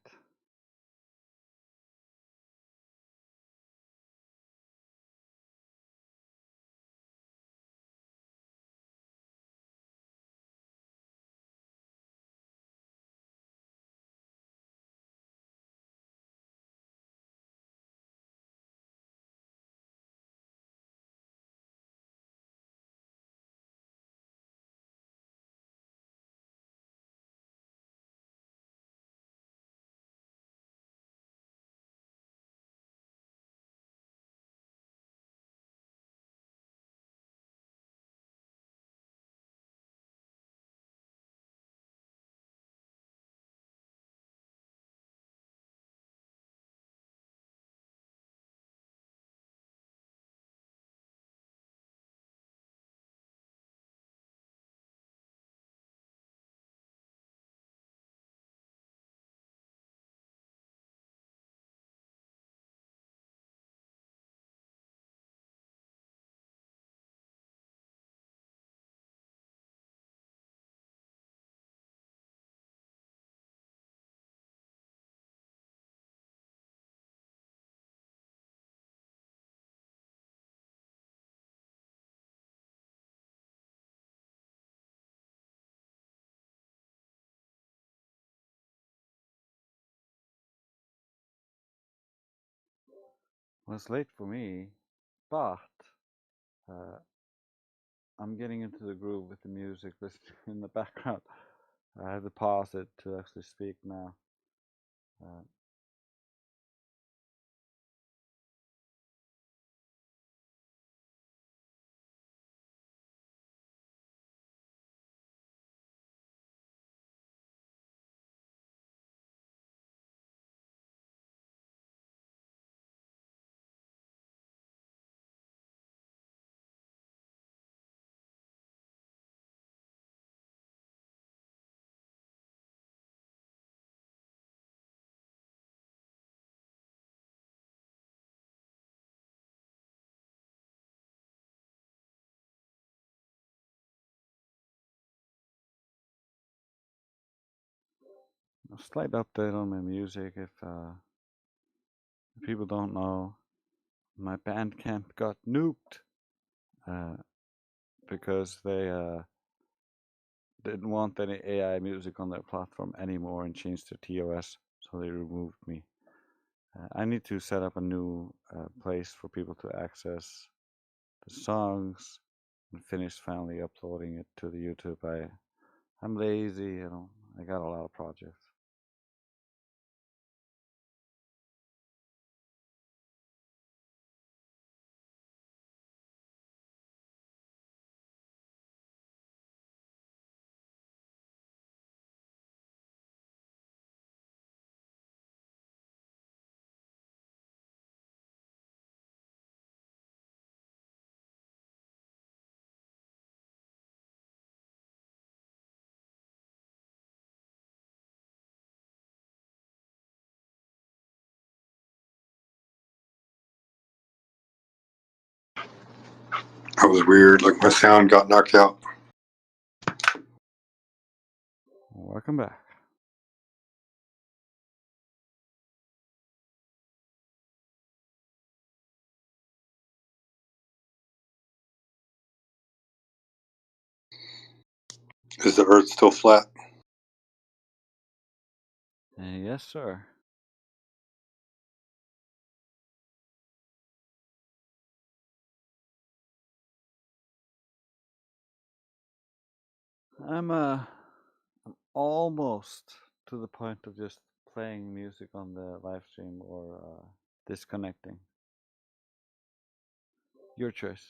Well, it's late for me, but I'm getting into the groove with the music listening in the background. I have to pause it to actually speak now. A slight update on my music. If people don't know, my Bandcamp got nuked because they didn't want any AI music on their platform anymore and changed their TOS, so they removed me. I need to set up a new place for people to access the songs and finish finally uploading it to the YouTube. I'm lazy, I got a lot of projects. That was weird. Like my sound got knocked out. Welcome back. Is the Earth still flat? Yes, sir. I'm almost to the point of just playing music on the live stream or disconnecting. Your choice.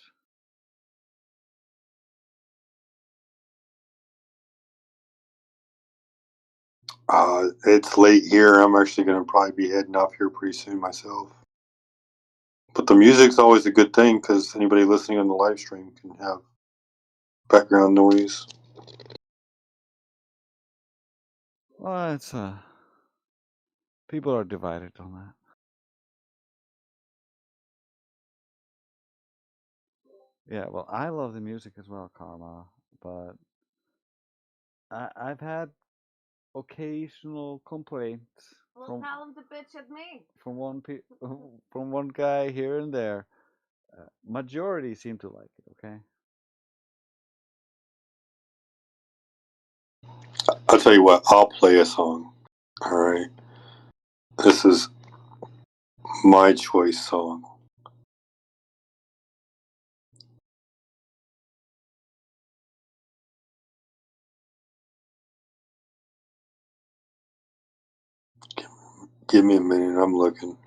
It's late here. I'm actually going to probably be heading off here pretty soon myself. But the music's always a good thing because anybody listening on the live stream can have background noise. Well, it's people are divided on that. Yeah, well, I love the music as well, Karma, but I've had occasional complaints Well, tell him to bitch at me. from from one guy here and there. Majority seem to like it. Okay. I'll tell you what, I'll play a song. All right. This is my choice song. Give me a minute. I'm looking.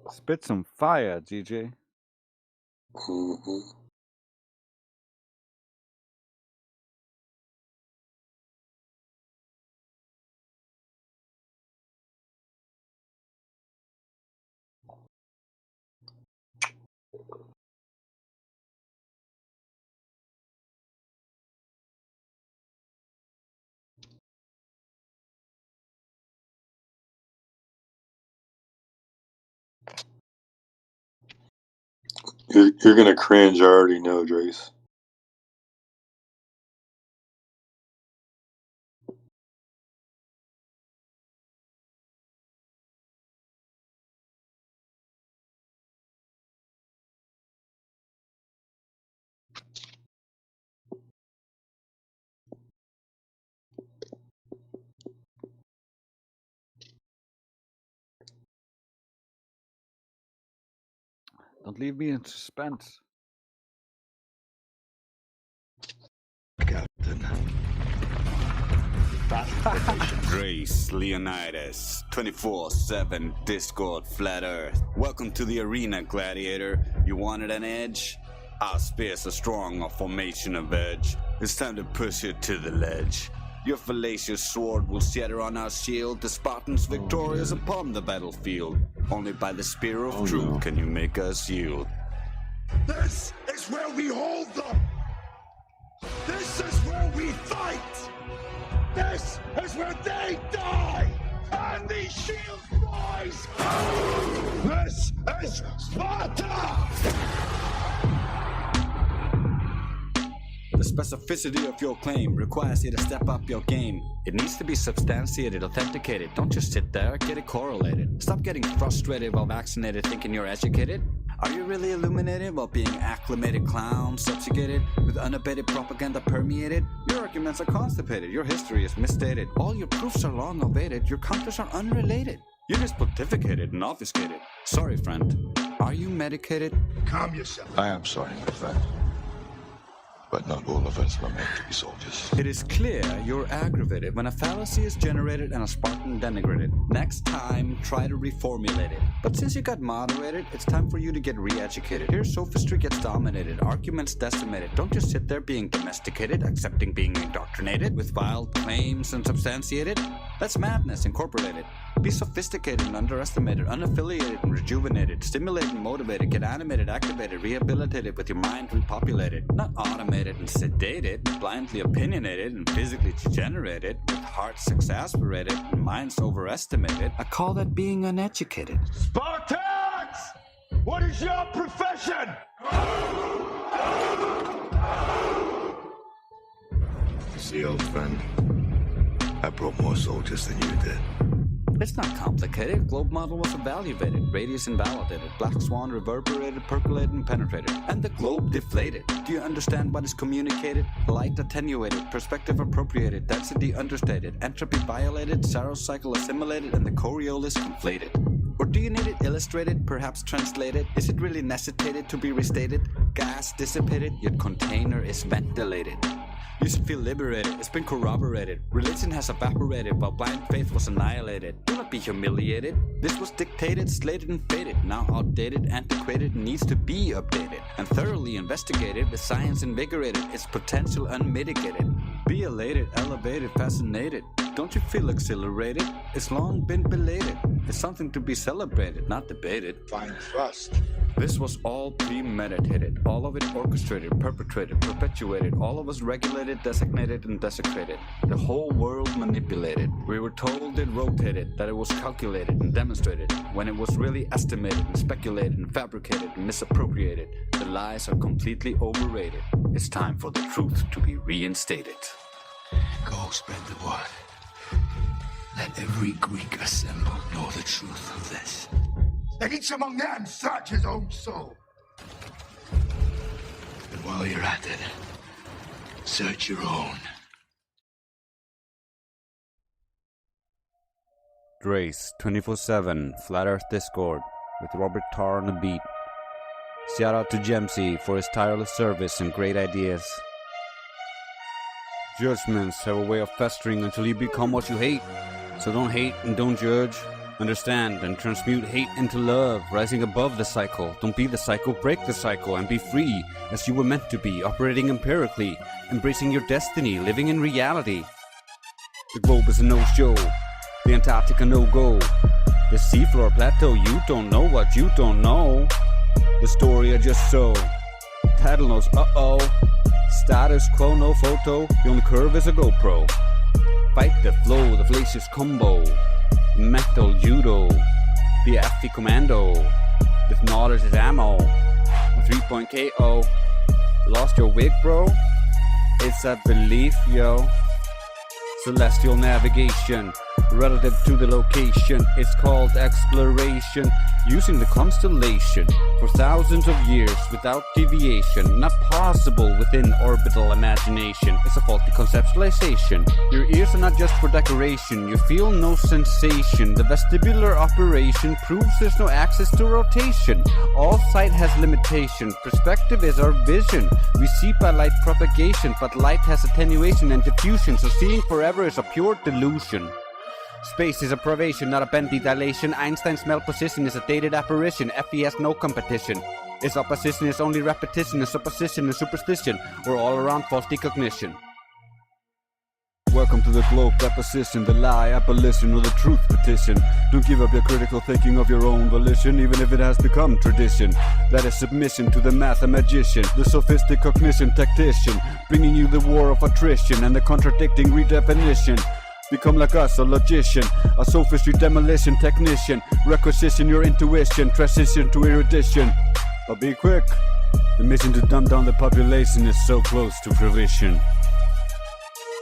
Spit some fire, DJ. Mm-hmm. You're gonna cringe. I already know, Drace. Don't leave me in suspense. Captain. Grace Leonidas, 24/7 Discord Flat Earth. Welcome to the arena, gladiator. You wanted an edge? Our spears are strong, a formation of edge. It's time to push it to the ledge. Your fallacious sword will shatter on our shield. The Spartans victorious upon the battlefield. Only by the spear of truth can you make us yield. This is where we hold them! This is where we fight! This is where they die! And these shields rise! This is Sparta! The specificity of your claim requires you to step up your game. It needs to be substantiated, authenticated. Don't just sit there, get it correlated. Stop getting frustrated while vaccinated, thinking you're educated. Are you really illuminated while being acclimated clown, subjugated, with unabated propaganda permeated? Your arguments are constipated, your history is misstated. All your proofs are long awaited, your counters are unrelated. You're just pontificated and obfuscated. Sorry, friend. Are you medicated? Calm yourself. I am sorry, my friend. But not all of us were meant to be soldiers. It is clear you're aggravated when a fallacy is generated and a Spartan denigrated. Next time, try to reformulate it. But since you got moderated, it's time for you to get re-educated. Here, sophistry gets dominated, arguments decimated. Don't just sit there being domesticated, accepting being indoctrinated with vile claims unsubstantiated. That's madness, incorporated. Be sophisticated and underestimated, unaffiliated and rejuvenated, stimulated and motivated, get animated, activated, rehabilitated with your mind repopulated, not automated and sedated, blindly opinionated and physically degenerated, with hearts exasperated and minds overestimated. I call that being uneducated. Spartans! What is your profession? See, old friend, I brought more soldiers than you did. It's not complicated. Globe model was evaluated, radius invalidated, black swan reverberated, percolated and penetrated, and the globe deflated. Do you understand what is communicated? Light attenuated, perspective appropriated, density understated, entropy violated, Saros cycle assimilated, and the Coriolis conflated. Or do you need it illustrated, perhaps translated? Is it really necessitated to be restated? Gas dissipated, yet container is ventilated. You should feel liberated, it's been corroborated. Religion has evaporated while blind faith was annihilated. Do not be humiliated. This was dictated, slated and fated. Now outdated, antiquated, needs to be updated. And thoroughly investigated with science invigorated. Its potential unmitigated. Be elated, elevated, fascinated. Don't you feel exhilarated? It's long been belated. It's something to be celebrated, not debated. Find thrust. This was all premeditated, all of it orchestrated, perpetrated, perpetuated, all of us regulated, designated and desecrated, the whole world manipulated. We were told it rotated, that it was calculated and demonstrated, when it was really estimated and speculated and fabricated and misappropriated. The lies are completely overrated. It's time for the truth to be reinstated. Go spread the word. Let every Greek assemble know the truth of this. Let each among them search his own soul. And while you're at it, search your own. Grace 24/7 Flat Earth Discord with Robert Tarr on the beat. Shout out to Gemsy for his tireless service and great ideas. Judgments have a way of festering until you become what you hate. So don't hate and don't judge. Understand and transmute hate into love, rising above the cycle. Don't be the cycle, break the cycle, and be free as you were meant to be, operating empirically, embracing your destiny, living in reality. The globe is a no-show, the Antarctica no-go. The seafloor plateau, you don't know what you don't know. The story I just so. Title knows, uh-oh. Status quo, no photo, the only curve is a GoPro. Fight the flow, the fallacious combo. Metal judo, the FE commando. With knowledge as ammo. 3-point KO. Lost your wig, bro? It's that belief, yo. Celestial navigation. relative to the location. It's called exploration, using the constellation for thousands of years without deviation. Not possible within orbital imagination. It's a faulty conceptualization. Your ears are not just for decoration. You feel no sensation. The vestibular operation proves there's no access to rotation. All sight has limitation. Perspective is our vision. We see by light propagation, but light has attenuation and diffusion, so seeing forever is a pure delusion. Space is a privation, not a bendy dilation. Einstein's smell position is a dated apparition. FE has no competition. Its opposition is only repetition, and supposition and superstition, or all around false decognition. Welcome to the globe deposition, the lie abolition, or the truth petition. Don't give up your critical thinking of your own volition, even if it has become tradition. That is submission to the mathematician, the sophistic cognition tactician, bringing you the war of attrition and the contradicting redefinition. Become like us, a logician, a sophistry demolition technician. Requisition your intuition, transition to erudition. But be quick, the mission to dumb down the population is so close to fruition.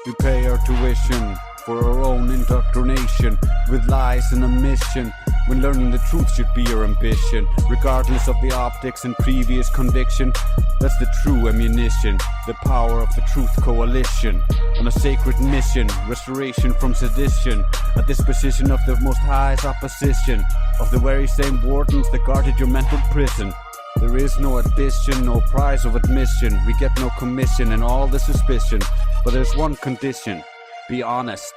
We pay our tuition for our own indoctrination, with lies and a mission, when learning the truth should be your ambition. Regardless of the optics and previous conviction, that's the true ammunition, the power of the truth coalition. On a sacred mission, restoration from sedition, a disposition of the Most High's opposition, of the very same wardens that guarded your mental prison. There is no addition, no prize of admission. We get no commission and all the suspicion. But there's one condition: be honest.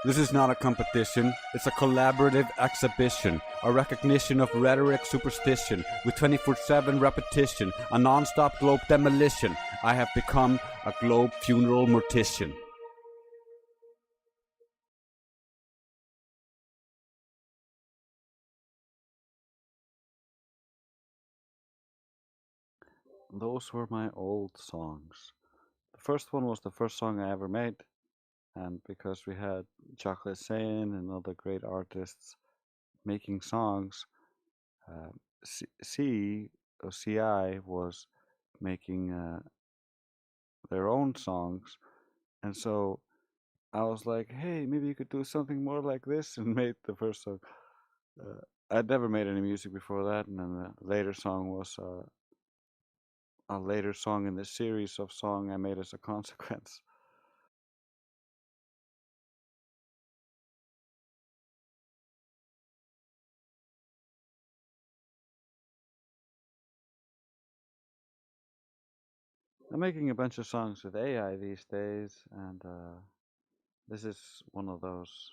This is not a competition, it's a collaborative exhibition, a recognition of rhetoric superstition, with 24/7 repetition, a non-stop globe demolition. I have become a globe funeral mortician. Those were my old songs. The first one was the first song I ever made, and because we had Chocolate Saiyan and other great artists making songs, CI was making their own songs, and so I was like, hey, maybe you could do something more like this, and made the first song. I'd never made any music before that, and then the later song was a later song in the series of song I made as a consequence. I'm making a bunch of songs with AI these days, and this is one of those.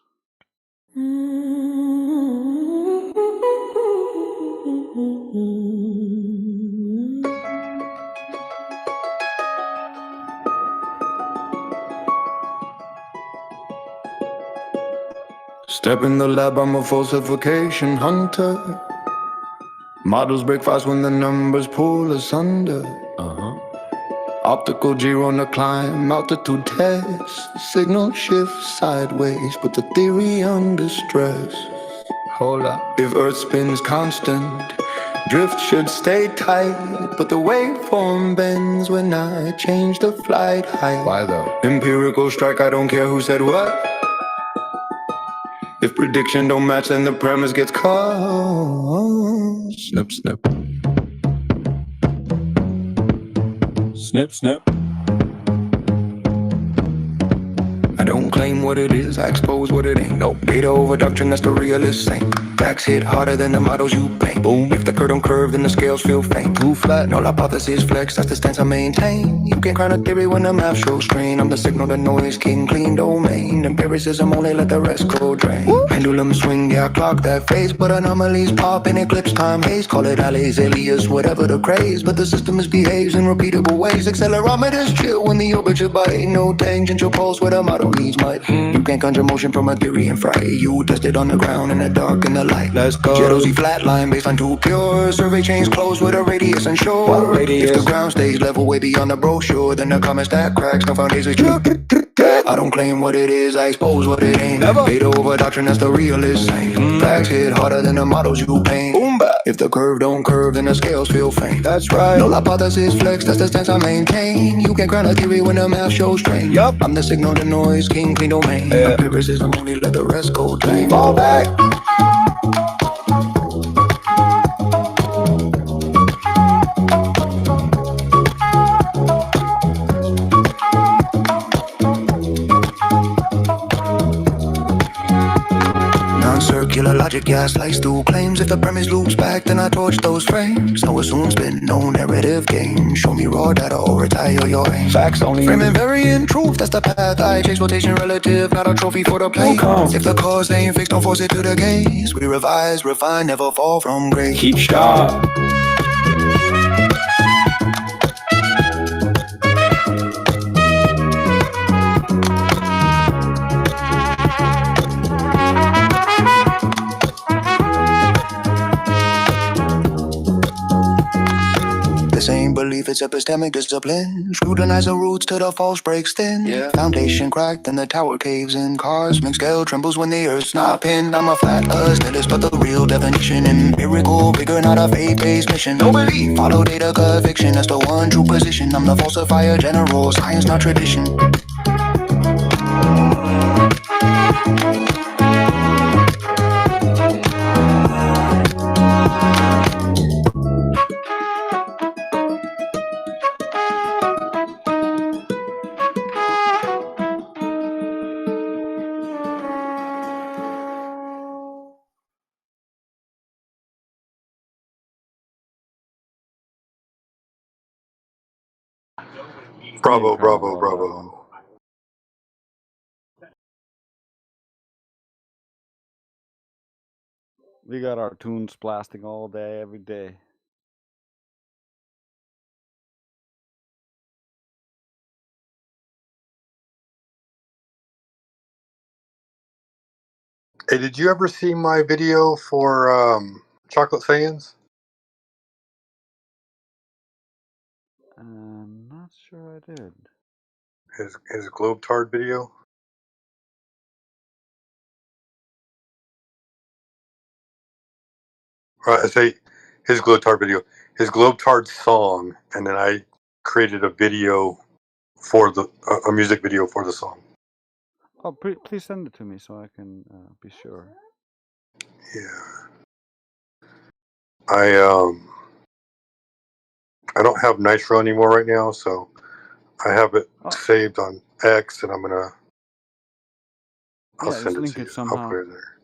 Step in the lab, I'm a falsification hunter. Models break fast when the numbers pull asunder. Optical G on the climb, altitude test. Signal shift sideways, put the theory under stress. Hold up. If Earth spins constant, drift should stay tight, but the waveform bends when I change the flight height. Why though? Empirical strike, I don't care who said what. If prediction don't match, then the premise gets caught. Snip, snip. Snip, snip. I don't claim what it is, I expose what it ain't. No beta over doctrine, that's the realist saint. Facts hit harder than the models you paint. Boom. If the curve don't curve, then the scales feel faint. Too flat, no hypothesis flex, that's the stance I maintain. You can't crown a theory when the math shows strain. I'm the signal, the noise king, clean domain. Empiricism only let the rest go drain. Pendulum swing, yeah, I clock that phase, but anomalies pop in eclipse time haze. Call it alleys, alias, whatever the craze, but the system misbehaves in repeatable ways. Accelerometers chill when the orbit should bite. No tangential pulse where the model needs might. You can't conjure motion from a theory and fry. You test it on the ground in the dark, in the light. Let's go. Jealousy flatline based on too pure. Survey chains closed with a radius unsure. What radius? If the ground stays level way beyond the brochure, then the comment stack cracks, no foundation. I don't claim what it is, I expose what it ain't. Never. Beta over doctrine, that's the realist saying. Facts hit harder than the models you paint. If the curve don't curve, then the scales feel faint. That's right. No hypothesis flex, that's the stance I maintain. You can crown a theory when the math shows strain. Yup. I'm the signal to noise, king, clean domain. Empiricism only let the rest go tame. Fall back. Non-circular logic, yeah, I slice through claims. If the premise loops back, then I torch those frames. No assume spin, no narrative game. Show me raw data or retire your aim. Facts only. Frame invariant truth, that's the path I chase. Rotation relative, not a trophy for the play. If the cause ain't fixed, don't force it to the gaze. We revise, refine, never fall from grace. Keep sharp. The same belief, it's epistemic discipline. Scrutinize the roots till the false breaks thin. Yeah. Foundation cracked and the tower caves in. Cosmic scale trembles when the earth's not pinned. I'm a flat earth, but the real definition. Empirical, bigger, not a faith-based mission. No belief, follow data, conviction. That's the one true position. I'm the falsifier general, science, not tradition. Bravo, bravo, bravo. We got our tunes blasting all day, every day. Hey, did you ever see my video for Chocolate Fans? I'm not sure I did. His Globetard video? I say his Globetard video. His Globetard song, and then I created a video for a music video for the song. Oh, please send it to me so I can be sure. Yeah. I don't have Nitro anymore right now, so I have it saved on X, and I'll send it link to it you. somehow. I'll put it there.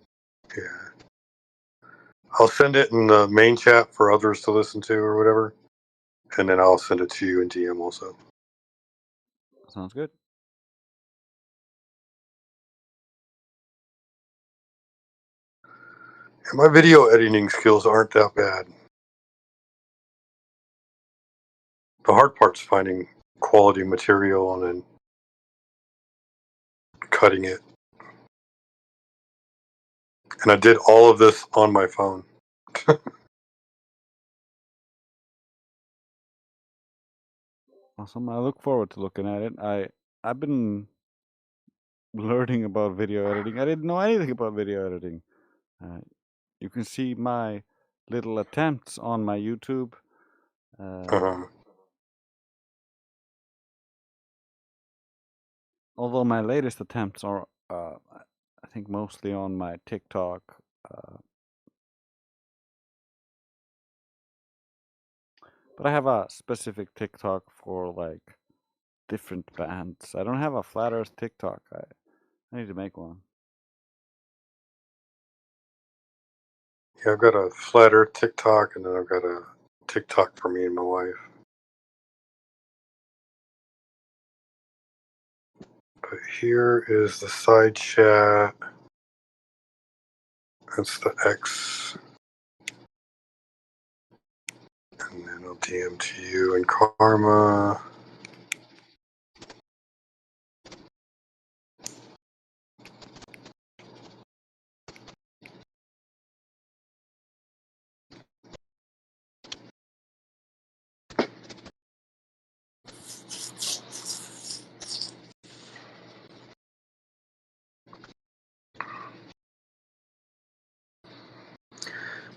Yeah. I'll send it in the main chat for others to listen to or whatever, and then I'll send it to you in DM also. Sounds good. And my video editing skills aren't that bad. The hard part's finding quality material and then cutting it. And I did all of this on my phone. Awesome. I look forward to looking at it. I've been learning about video editing. I didn't know anything about video editing. You can see my little attempts on my YouTube. Although my latest attempts are, I think, mostly on my TikTok. But I have a specific TikTok for like different bands. I don't have a Flat Earth TikTok. I need to make one. Yeah, I've got a Flat Earth TikTok, and then I've got a TikTok for me and my wife. But here is the side chat. That's the X. And then I'll DM to you and Karma.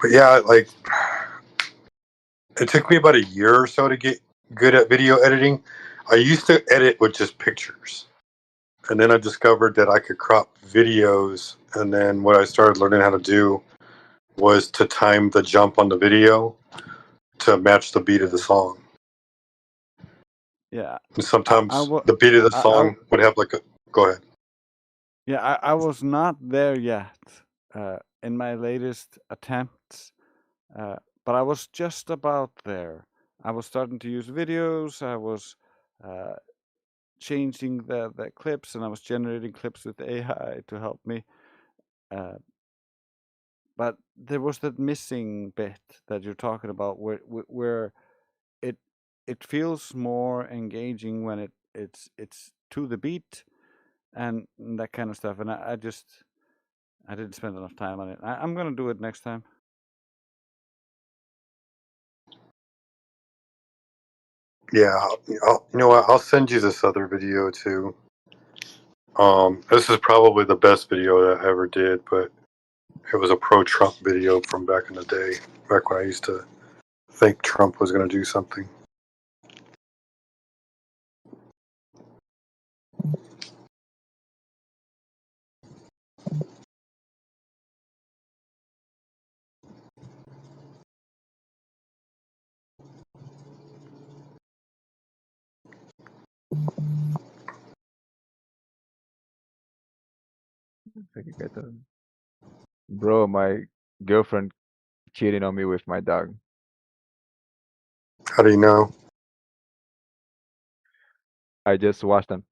But yeah, like it took me about a year or so to get good at video editing. I used to edit with just pictures. And then I discovered that I could crop videos. And then what I started learning how to do was to time the jump on the video to match the beat of the song. Yeah. And sometimes the beat of the song would have like a. Go ahead. Yeah, I was not there yet in my latest attempts, but I was just about there. I was starting to use videos. I was changing the clips, and I was generating clips with AI to help me. But there was that missing bit that you're talking about, where it feels more engaging when it's to the beat and that kind of stuff. And I didn't spend enough time on it. I'm gonna do it next time. Yeah, you know what? I'll send you this other video too. This is probably the best video that I ever did, but it was a pro-Trump video from back in the day, back when I used to think Trump was going to do something. Bro, my girlfriend cheating on me with my dog. How do you know? I just watched them.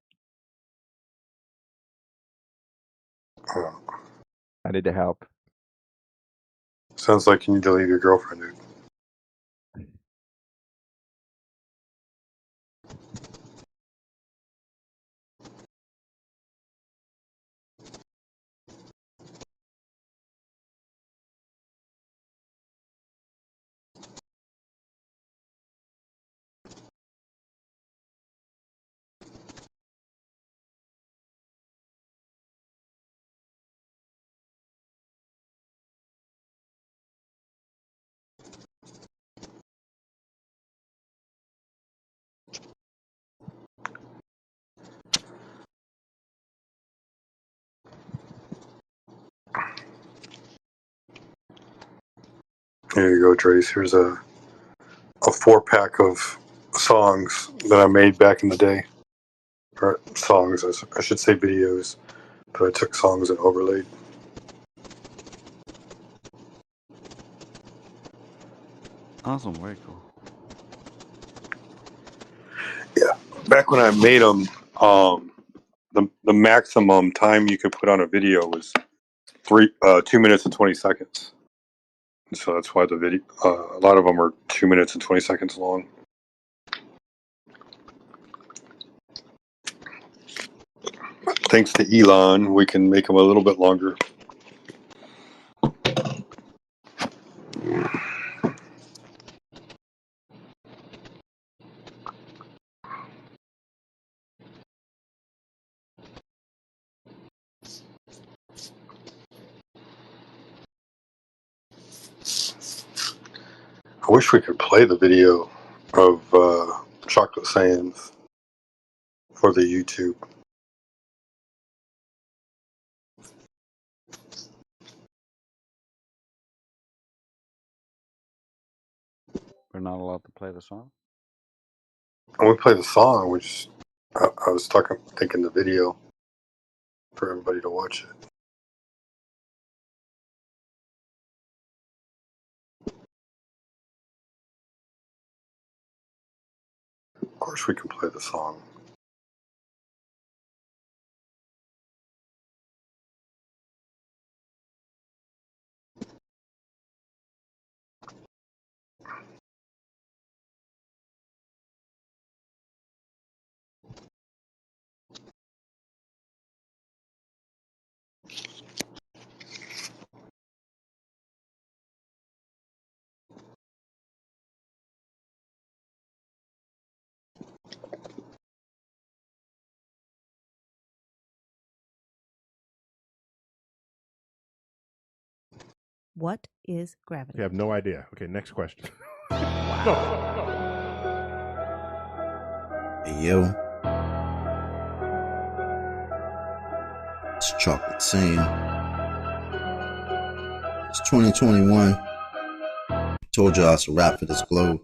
Oh, I need the help. sounds like you need to leave your girlfriend, dude. Here you go, Trace. Here's a 4-pack of songs that I made back in the day. Or songs, I should say videos, but I took songs and overlaid. Awesome, very cool. Yeah, back when I made them, the maximum time you could put on a video was 2 minutes and 20 seconds. And so that's why the video, a lot of them are 2 minutes and 20 seconds long. Thanks to Elon, we can make them a little bit longer. I wish we could play the video of Chocolate Sands for the YouTube. We're not allowed to play the song. And we play the song, which I was thinking the video for everybody to watch it. Of course, we can play the song. What is I gravity? have no idea. Okay, next question. Hey, yo. It's Chocolate Sam. It's 2021. Told y'all it's a wrap for this globe.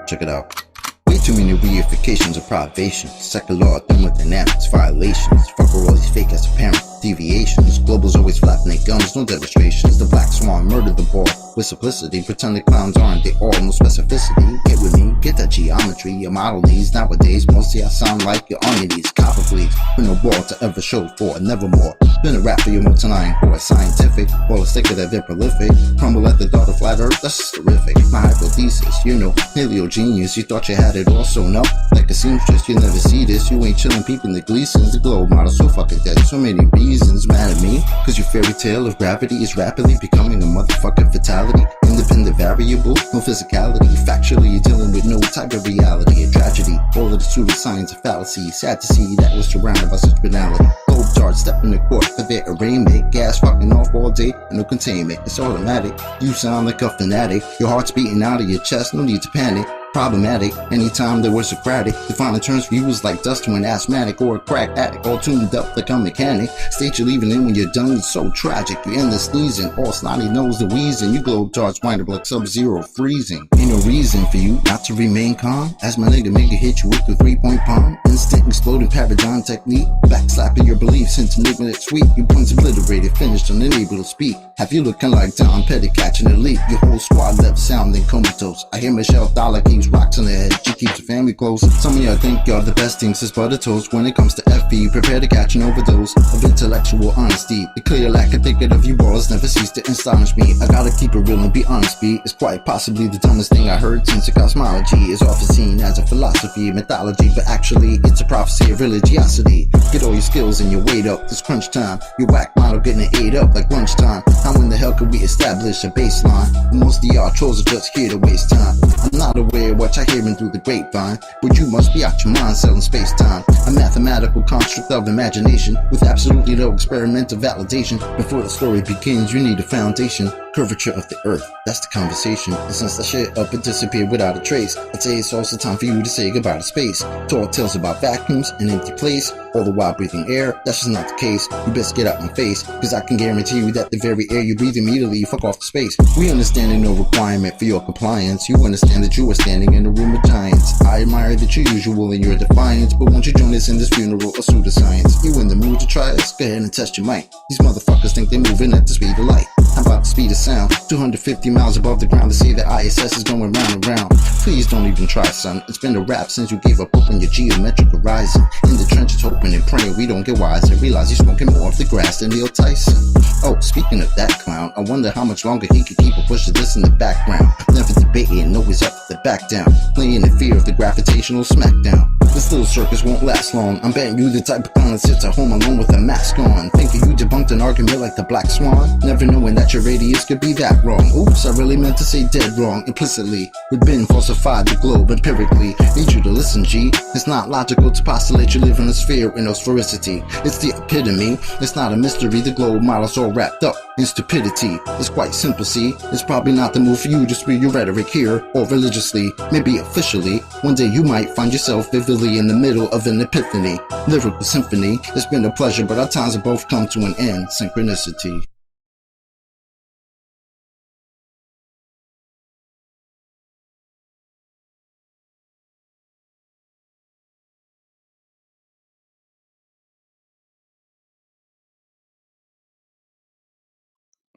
Check it out. Way too many reifications of privation. Secular thermodynamics violations. Fuck with all these fake as apparent deviations. Globals always flapping their gums, no demonstrations. The black swan murdered the ball with simplicity. Pretend the clowns aren't they all, no specificity. Get with me, get that geometry. Your model needs nowadays. Mostly I sound like you're on your knees. Copper bleeds, with no ball to ever show for. Nevermore. Been a rap for your multi-line or scientific. Or a sticker that they're prolific. Crumble at the thought of flat earth, that's just terrific. My hypothesis, you know, paleo genius. You thought you had it all sewn up like a seamstress. You never see this, you ain't chillin' peeping the Gleasons. The globe model so fucking dead, so many reasons. Mad at me, cause your fairy tale of gravity is rapidly becoming a motherfucking fatality. Independent variable, no physicality. Factually, you're dealing with no type of reality. A tragedy, all of the pseudoscience of fallacy. Sad to see that was surrounded by such banality. Globe darts step in the court for their arraignment. Gas fucking off all day, and no containment. It's automatic. You sound like a fanatic. Your heart's beating out of your chest, no need to panic. Problematic, anytime there was Socratic. Defining terms for you was like dust to an asthmatic or a crack addict, all tuned up like a mechanic. State you're leaving in when you're done, it's so tragic. You end the sneezing, all snotty nose the wheezing. You globe darts wind up like sub-zero freezing. Ain't no reason for you not to remain calm. As my nigga make hit you with the 3-point palm. Instant exploding paradigm technique. Backslapping your beliefs into enigmatic sweet. You once obliterated, finished, unable to speak. Have you looking like Tom Petty catching a leak? Your whole squad left sounding comatose. I hear Michelle Dollar keeps rocks on her head. She keeps her family close. Some of y'all think y'all the best things since butter toast. When it comes to FE, prepare to catch an overdose of intellectual honesty. The clear lack of thinking of you balls never cease to astonish me. I gotta keep it real and be honest, B. It's quite possibly the dumbest thing I heard since the cosmology is often seen as a philosophy, mythology, but actually it's a prophecy of religiosity. Get all your skills and your weight up. This crunch time. Your whack model getting ate up like lunchtime. How in the hell could we establish a baseline? Most of y'all trolls are just here to waste time. I'm not aware of what you're hearing through the grapevine, but you must be out your mind selling space-time. A mathematical construct of imagination with absolutely no experimental validation. Before the story begins, you need a foundation. Curvature of the earth, that's the conversation. And since the shit up and disappeared without a trace, I'd say it's also time for you to say goodbye to space. Tall tales about vacuums, an empty place, all the while breathing air. That's just not the case. You best get out my face, cause I can guarantee you that the very air you breathe immediately fuck off the space. We understand there's no requirement for your compliance. You understand that you are standing in a room of giants. I admire that you're usual in your defiance, but won't you join us in this funeral of pseudoscience? You in the mood to try us? Go ahead and test your might. These motherfuckers think they're moving at the speed of light. How about the speed of sound? 250 miles above the ground to say that ISS is going round and round. Please don't even try, son. It's been a rap since you gave up open your geometric horizon. In the trenches hoping and praying we don't get wise and realize you're smoking more of the grass than Neil Tyson. Oh, speaking of that clown, I wonder how much longer he could keep a push of this in the background. Never debating, always up to the back down. Playing in fear of the gravitational smackdown. This little circus won't last long. I'm betting you the type of clown that sits at home alone with a mask on. Thinking you debunked an argument like the Black Swan. Never knowing that your radius could be that wrong. Oops, I really meant to say dead wrong implicitly. We've been falsified the globe empirically. Need you to listen, G. It's not logical to postulate you live in a sphere with no sphericity. It's the epitome. It's not a mystery. The globe model's all wrapped up in stupidity. It's quite simple, see. It's probably not the move for you to spew your rhetoric here or religiously. Maybe officially. One day you might find yourself vividly in the middle of an epiphany. Lyrical symphony. It's been a pleasure, but our times have both come to an end. Synchronicity.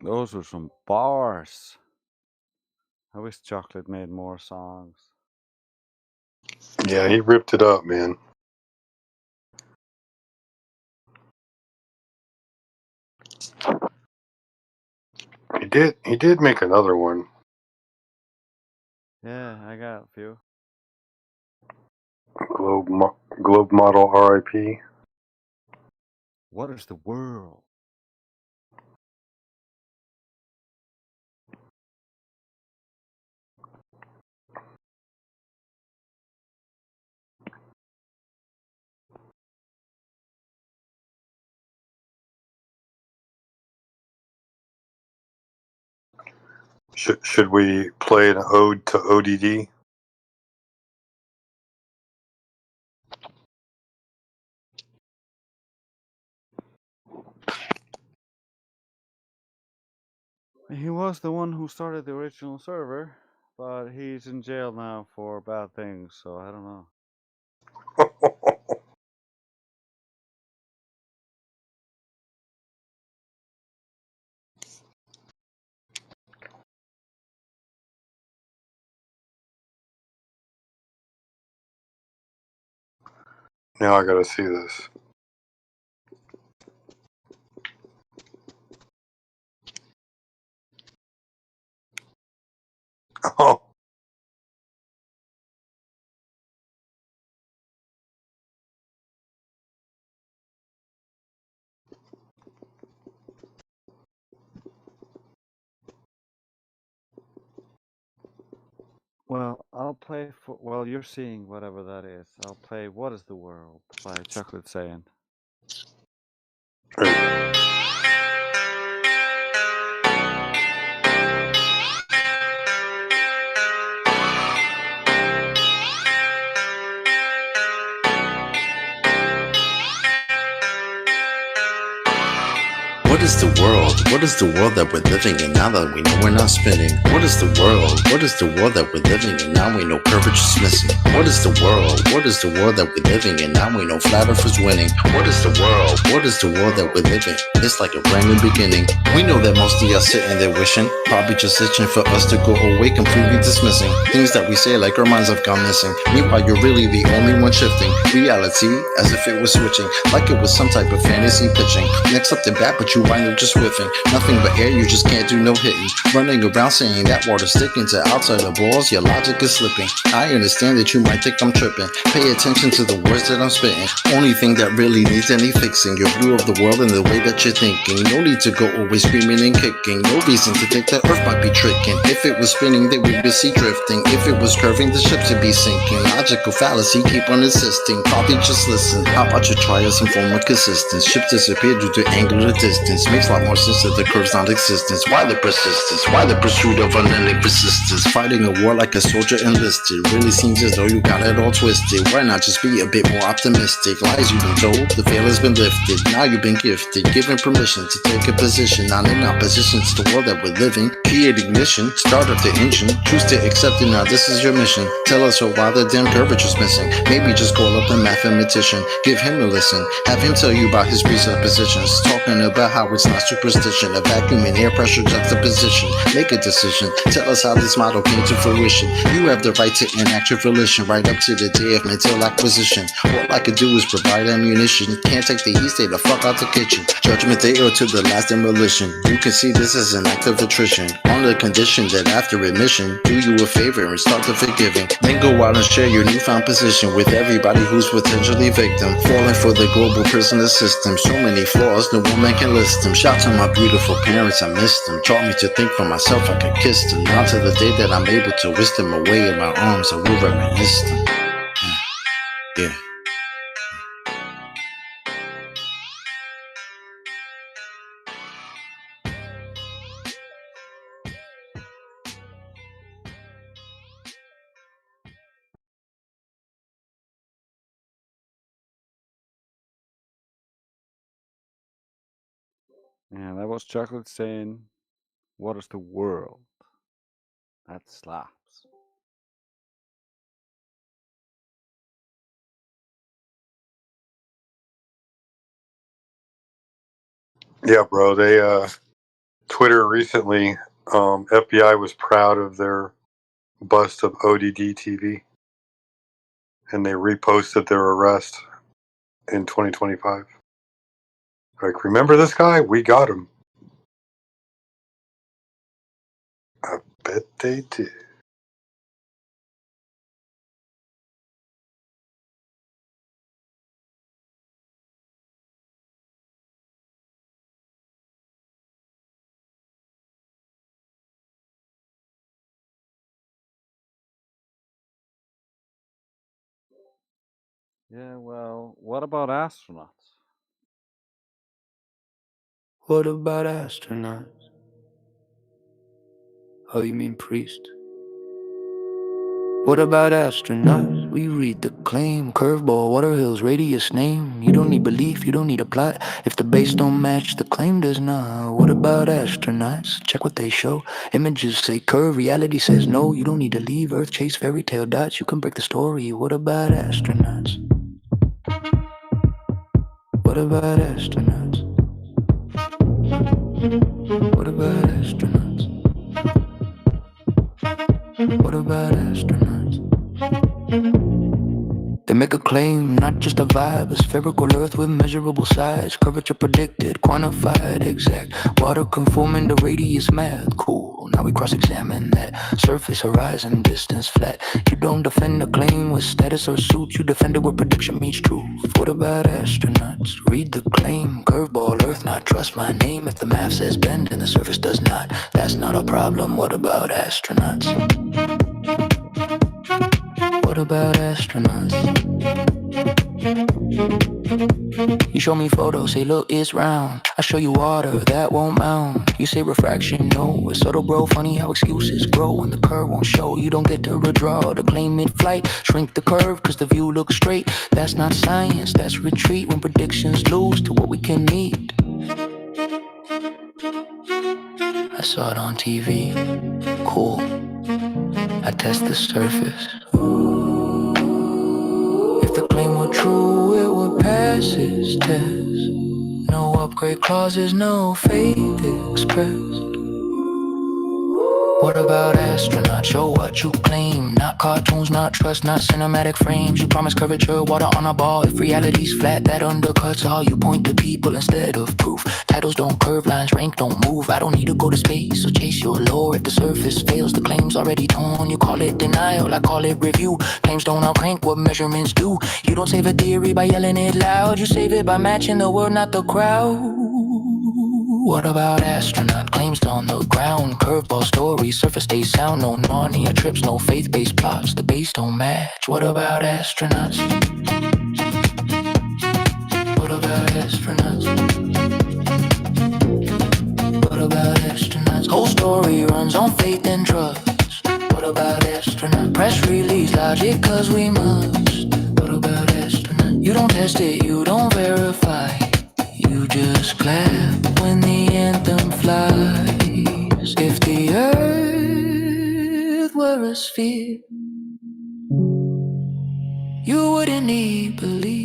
Those were some bars. I wish Chocolate made more songs. Yeah, he ripped it up, man. He did make another one. Yeah, I got a few. Globe Model RIP. What is the world? Should we play an ode to ODD? He was the one who started the original server, but he's in jail now for bad things, so I don't know. Now I gotta see this. Oh. Well, I'll play for. Well, you're seeing whatever that is. I'll play "What Is the World" by Chocolate Saiyan. What is the world? What is the world that we're living in now that we know we're not spinning? What is the world? What is the world that we're living in now we know courage is missing? What is the world? What is the world that we're living in now we know flat earth is winning? What is the world? What is the world that we're living? It's like a brand new beginning. We know that most of y'all sitting there wishing, probably just itching for us to go away, completely dismissing things that we say like our minds have gone missing. Meanwhile, you're really the only one shifting reality as if it was switching, like it was some type of fantasy pitching. Next up the bat, but you wind up just whiffing. Nothing but air, you just can't do no hitting. Running around saying that water's sticking to outside the balls, your logic is slipping. I understand that you might think I'm tripping. Pay attention to the words that I'm spitting. Only thing that really needs any fixing, your view of the world and the way that you're thinking. No need to go always screaming and kicking. No reason to think that Earth might be tricking. If it was spinning, then we'd be sea drifting. If it was curving, the ships would be sinking. Logical fallacy, keep on insisting. Probably just listen. How about you try some form of consistence? Ships disappear due to angular distance. Makes a lot more sense that the curve's non-existence. Why the persistence? Why the pursuit of unending persistence? Fighting a war like a soldier enlisted. Really seems as though you got it all twisted. Why not just be a bit more optimistic? Lies you've been told, the veil has been lifted. Now you've been gifted, given permission to take a position. Not in opposition to the world that we're living. Create ignition, start up the engine. Choose to accept it now, this is your mission. Tell us why the damn curvature's missing. Maybe just call up the mathematician. Give him a listen. Have him tell you about his presuppositions. Talking about how it's not superstition. A vacuum and air pressure juxtaposition. Make a decision. Tell us how this model came to fruition. You have the right to enact your volition right up to the day of mental acquisition. All I could do is provide ammunition. Can't take the heat, stay the fuck out the kitchen. Judgment day or to the last demolition. You can see this as an act of attrition. On the condition that after admission, do you a favor and start the forgiving. Then go out and share your newfound position with everybody who's potentially victim. Falling for the global prisoner system. So many flaws, no woman can list them. Shout to my beautiful parents, I missed them. Taught me to think for myself, I could kiss them. Now to the day that I'm able to whisk them away in my arms, I will reminisce them. Yeah. Yeah, that was Chocolate saying, "What is the world?" That slaps. Yeah, bro. They Twitter recently, FBI was proud of their bust of ODD TV, and they reposted their arrest in 2025. Like, remember this guy? We got him. I bet they did. Yeah, well, what about astronauts? What about astronauts? Oh, you mean priest? What about astronauts? We read the claim. Curveball, water hills, radius name. You don't need belief, you don't need a plot. If the base don't match, the claim does not. What about astronauts? Check what they show. Images say curve, reality says no. You don't need to leave Earth, chase fairy tale dots. You can break the story. What about astronauts? What about astronauts? What about astronauts? What about astronauts? They make a claim, not just a vibe. A spherical Earth with measurable size. Curvature predicted, quantified, exact. Water conforming to radius math. Cool, now we cross-examine that. Surface, horizon, distance, flat. You don't defend a claim with status or suit. You defend it where prediction meets truth. What about astronauts? Read the claim. Curveball, Earth, not trust my name. If the math says bend and the surface does not, that's not a problem. What about astronauts? What about astronauts? You show me photos, say look, it's round. I show you water, that won't mount. You say refraction, no, it's subtle bro. Funny how excuses grow and the curve won't show. You don't get to redraw the claim mid-flight. Shrink the curve cause the view looks straight. That's not science, that's retreat. When predictions lose to what we can meet. I saw it on TV, cool. I test the surface. If the claim were true, it would pass its test. No upgrade clauses, no faith expressed. What about astronauts? Show what you claim. Not cartoons, not trust, not cinematic frames. You promise curvature, water on a ball. If reality's flat, that undercuts all. You point to people instead of proof. Titles don't curve, lines rank don't move. I don't need to go to space, so chase your lore. If the surface fails, the claim's already torn. You call it denial, I call it review. Claims don't outrank what measurements do. You don't save a theory by yelling it loud. You save it by matching the word, not the crowd. What about astronaut? Claims on the ground. Curveball stories, surface stays sound. No Narnia trips, no faith-based plots. The base don't match. What about astronauts? What about astronauts? What about astronauts? Whole story runs on faith and trust. What about astronauts? Press release logic cause we must. What about astronauts? You don't test it, you don't verify. You just clap when the anthem flies. If the earth were a sphere, you wouldn't need belief.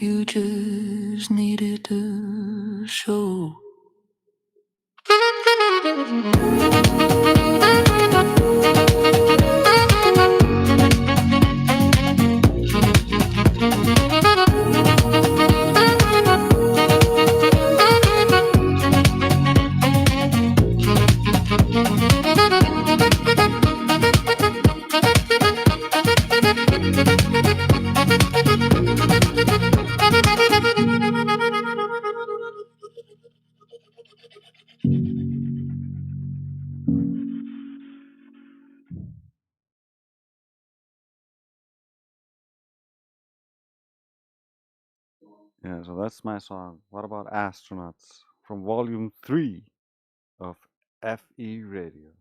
You just needed to show. Yeah, so that's my song. What about astronauts? From volume 3 of FE Radio.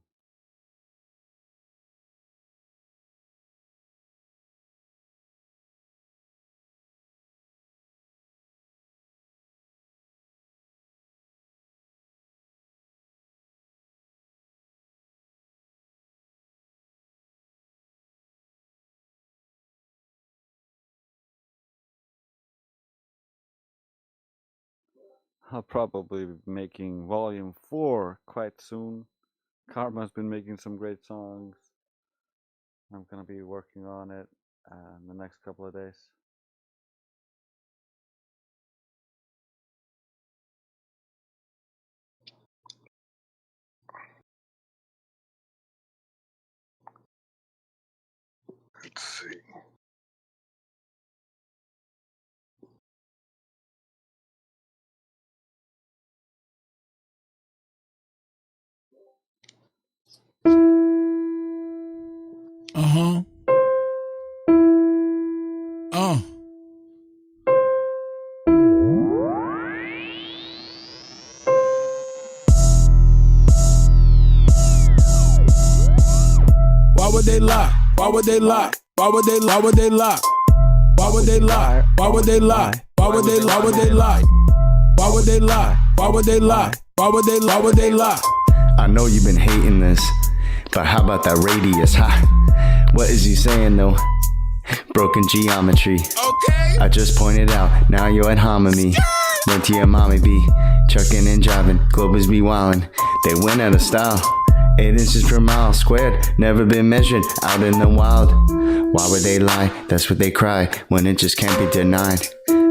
I'll probably be making volume 4 quite soon. Karma's been making some great songs. I'm gonna be working on it in the next couple of days. Let's see. Uh-huh. Why would they lie? Why would they lie? Why would they lie? Why would they lie? Why would they lie? Why would they lie? Why would they lie? Why would they lie? Why would they lie? Why would they lie? Why would they lie? I know you've been hating this, but how about that radius, huh? What is he saying though? Broken geometry. Okay. I just pointed out, now you're at hominy. Went to your mommy be trucking and driving, Globers be wildin'. They went out of style. 8 inches per mile squared, never been measured out in the wild. Why would they lie? That's what they cry when it just can't be denied.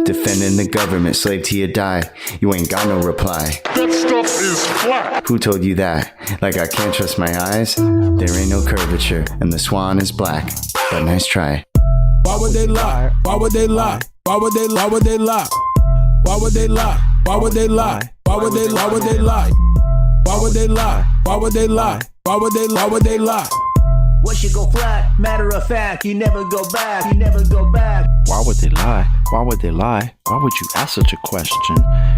Defending the government, slave till you die. You ain't got no reply. That stuff is flat. Who told you that? Like I can't trust my eyes? There ain't no curvature, and the swan is black. But nice try. Why would they lie? Why would they lie? Why would they lie? Why would they lie? Why would they lie? Why would they lie? Why would they lie? Why would they lie? Why would they lie? Why would they lie? Why would they lie? Why would they lie? What should go flat? Matter of fact, you never go back. You never go back. Why would they lie? Why would they lie? Why would you ask such a question?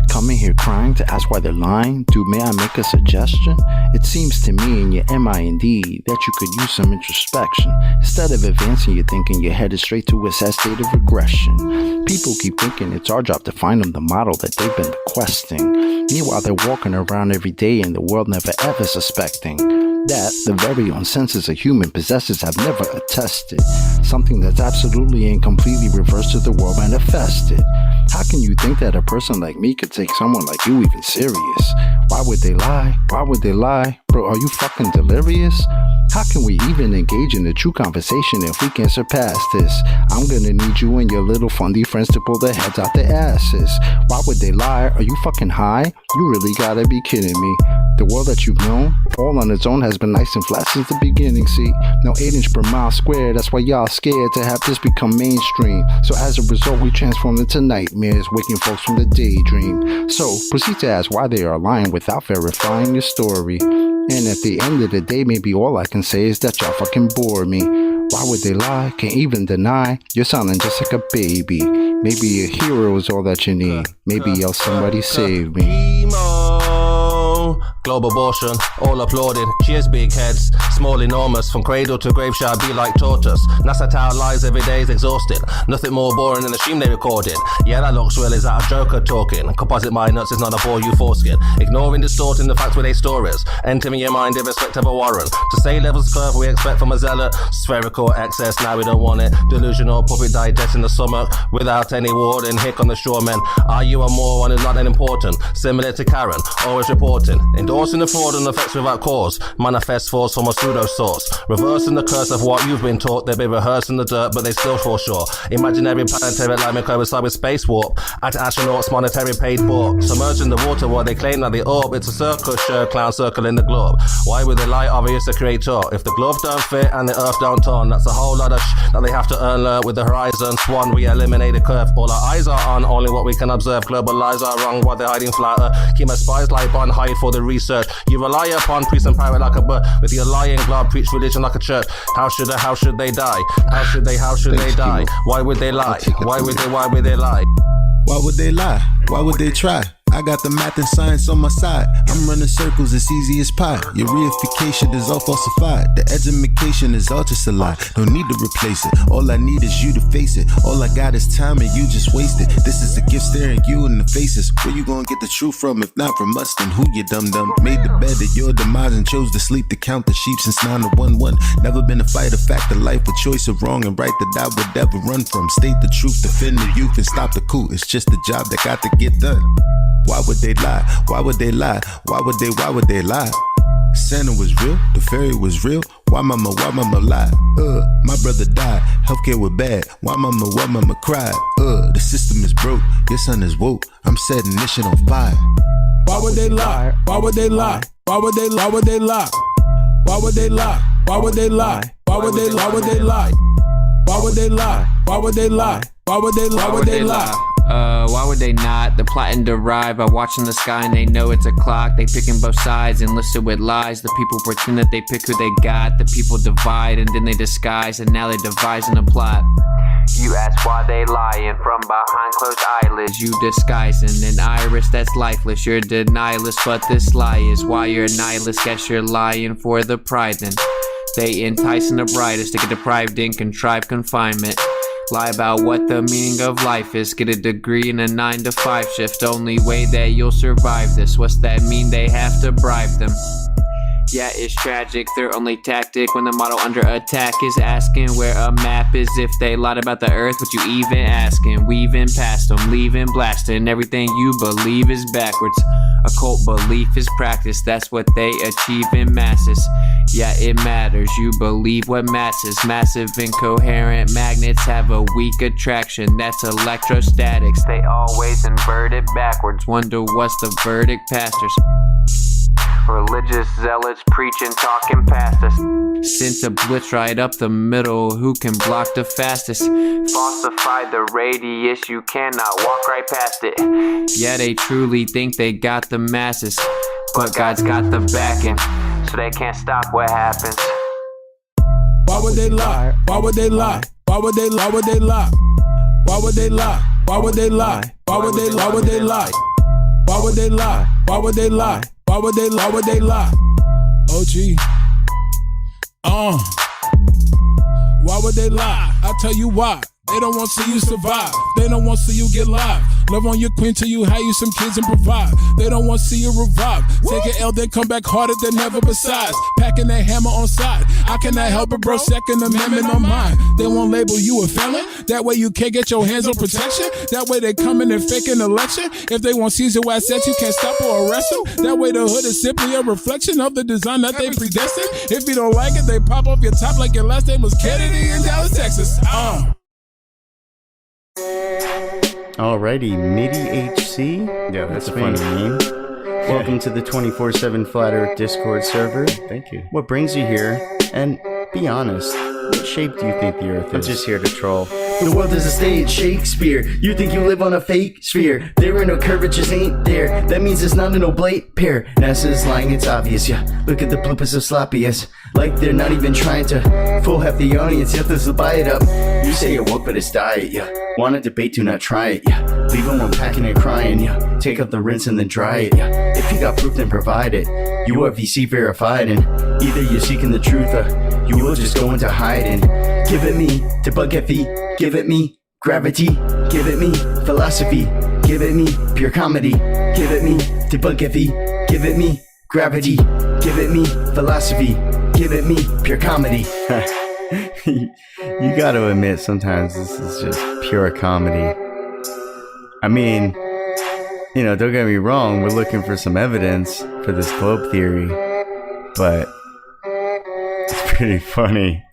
Coming here crying to ask why they're lying? Dude, may I make a suggestion? It seems to me in your mind that you could use some introspection. Instead of advancing your thinking, you're headed straight to a sad state of regression. People keep thinking it's our job to find them the model that they've been requesting. Meanwhile, they're walking around every day in the world never ever suspecting that the very own senses a human possesses have never attested. Something that's absolutely and completely reversed to the world manifested. How can you think that a person like me could take someone like you even serious? Why would they lie? Why would they lie? Bro, are you fucking delirious? How can we even engage in a true conversation if we can't surpass this? I'm gonna need you and your little fundy friends to pull their heads out their asses. Why would they lie? Are you fucking high? You really gotta be kidding me. The world that you've known, all on its own, has been nice and flat since the beginning, see? No 8 inch per mile square, that's why y'all scared to have this become mainstream. So as a result, we transform into nightmares, waking folks from the daydream. So proceed to ask why they are lying without verifying your story. And at the end of the day, maybe all I can say is that y'all fucking bore me. Why would they lie? Can't even deny. You're sounding just like a baby. Maybe a hero is all that you need. Maybe else somebody save me. Global abortion, all applauded. Cheers, big heads, small, enormous. From cradle to grave shall be like tortoise. NASA Tower lies every day is exhausted. Nothing more boring than the stream they recorded. Yeah, that looks real, is that a joker talking? Composite mind nuts is not a bore you foreskin. Ignoring, distorting the facts where they stories. Entering your mind in respect of a warrant. To say levels curve we expect from a zealot. Spherical excess, now we don't want it. Delusional puppet digesting the stomach. Without any warning, hick on the shoremen. Are you a moron who's not that important? Similar to Karen, always reporting. Endorsing the fraud and effects without cause. Manifest force from a pseudo source. Reversing the curse of what you've been taught. They've been rehearsing the dirt, but they still fall short. Imaginary planetary alignment coincide with space warp. Astronauts monetary paid for. Submerged in the water while they claim that they orb. It's a circus show, clown circle in the globe. Why would they lie? Obvious the creator. If the glove don't fit and the earth don't turn, that's a whole lot of that they have to earn. Learn with the horizon swan. We eliminate the curve. All our eyes are on only what we can observe. Global lies are wrong while they're hiding flatter. Keep my spies like on hide for the research. You rely upon priest and pirate like a bird. With your lying glove, preach religion like a church. How should they die? How should they die? Why would they lie? Why would they lie? Why would they lie? Why would they try? I got the math and science on my side. I'm running circles as easy as pie. Your reification is all falsified. The education is all just a lie. No need to replace it. All I need is you to face it. All I got is time and you just waste it. This is a gift staring you in the faces. Where you gonna get the truth from if not from us? Then who you dum-dum? Made the bed of your demise and chose to sleep to count the sheep since 9 to 1-1. Never been a fighter, fact of life, a choice of wrong and right that I would ever run from. State the truth, defend the youth and stop the coup. It's just a job that got to get done. Why would they lie? Why would they lie? Why would they lie? Santa was real, the fairy was real. Why mama lie? My brother died, healthcare was bad. Why mama cried? The system is broke, your son is woke. I'm setting this shit on fire. Why would they lie? Why would they lie? Why would they lie? Why would they lie? Why would they lie? Why would they lie? Why would they lie? Why would they lie? Why would they lie? Why would they lie? Why would they lie? Why would they lie? Why would they not? The plot and derive by watching the sky and they know it's a clock. They picking both sides and listed with lies. The people pretend that they pick who they got. The people divide and then they disguise and now they devising a plot. You ask why they lying from behind closed eyelids. You disguising an iris that's lifeless. You're denialist, but this lie is why you're nihilist. Guess you're lying for the pride then. They enticing the brightest to get deprived in contrived confinement. Lie about what the meaning of life is. Get a degree in a 9 to 5 shift. Only way that you'll survive this. What's that mean? They have to bribe them. Yeah, it's tragic, their only tactic when the model under attack is asking where a map is. If they lied about the earth, what you even asking? Weaving past them, leaving blasting. Everything you believe is backwards. Occult belief is practice, that's what they achieve in masses. Yeah, it matters, you believe what masses. Massive incoherent magnets have a weak attraction. That's electrostatics, they always invert it backwards. Wonder what's the verdict, pastors? Religious zealots preaching, talking past us. Sent a blitz right up the middle. Who can block the fastest? Falsified the radius, you cannot walk right past it. Yeah, they truly think they got the masses, but God's got the backing, so they can't stop what happens. Why would they lie? Why would they lie? Why would they lie? Why would they lie? Why would they lie? Why would they lie? Why would they lie? Why would they lie? Why would they lie? Why would they lie? Why would they lie? Why would they lie? OG. Why would they lie? I'll tell you why. They don't want to see you survive. They don't want to see you get live. Love on your queen till you hire you some kids and provide. They don't want to see you revive. Take an L, they come back harder than ever besides. Packing that hammer on side. I cannot help it, bro. Second Amendment on mine. They won't label you a felon. That way you can't get your hands on protection. That way they come in and fake an election. If they want seize your assets, you can't stop or arrest them. That way the hood is simply a reflection of the design that they predestined. If you don't like it, they pop off your top like your last name was Kennedy in Dallas, Texas. Alrighty, MIDI HC. Yeah, that's a funny name. Welcome to the 24/7 Flat Earth Discord server. Thank you. What brings you here? And be honest, what shape do you think the Earth is? I'm just here to troll. The world is a stage, Shakespeare. You think you live on a fake sphere. There are no curvatures, ain't there? That means it's not an oblate pair. NASA's lying, it's obvious, yeah. Look at the bloopers of sloppy-ass. Like they're not even trying to fool half the audience, yet this will buy it up. You say it woke, but it's diet, yeah. Want a debate, do not try it, yeah. Leave them unpacking and crying, yeah. Take out the rinse and then dry it, yeah. If you got proof, then provide it. You are VC verified, and either you're seeking the truth or you will just go into hiding. Give it me to bug FE. Give it me gravity, give it me philosophy, give it me pure comedy, give it me debug FE, give it me gravity, give it me philosophy, give it me pure comedy. You gotta admit, sometimes this is just pure comedy. I mean, you know, don't get me wrong, we're looking for some evidence for this globe theory, but it's pretty funny.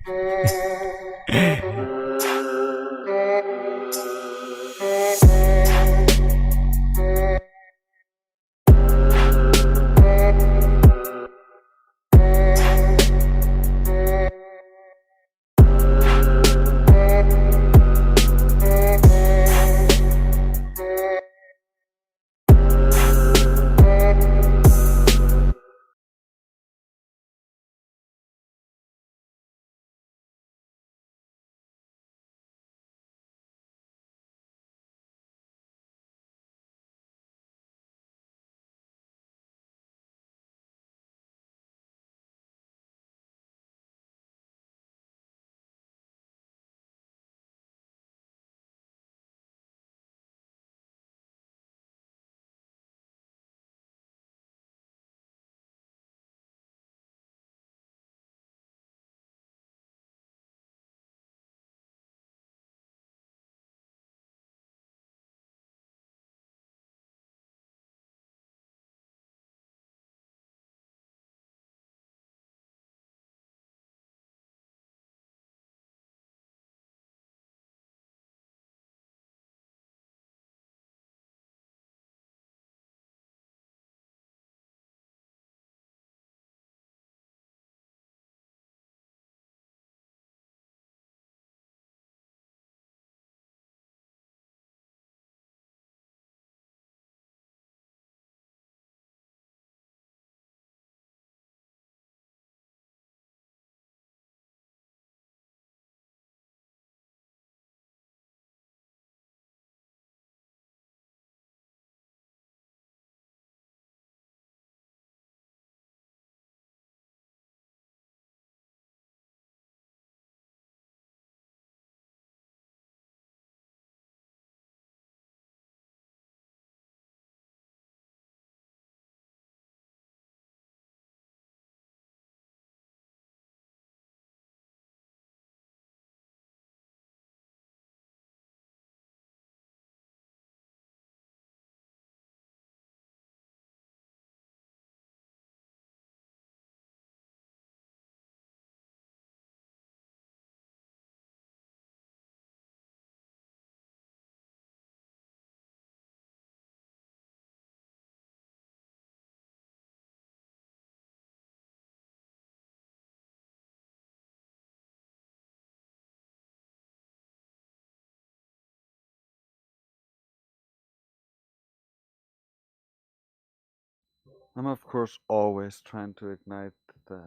I'm of course always trying to ignite the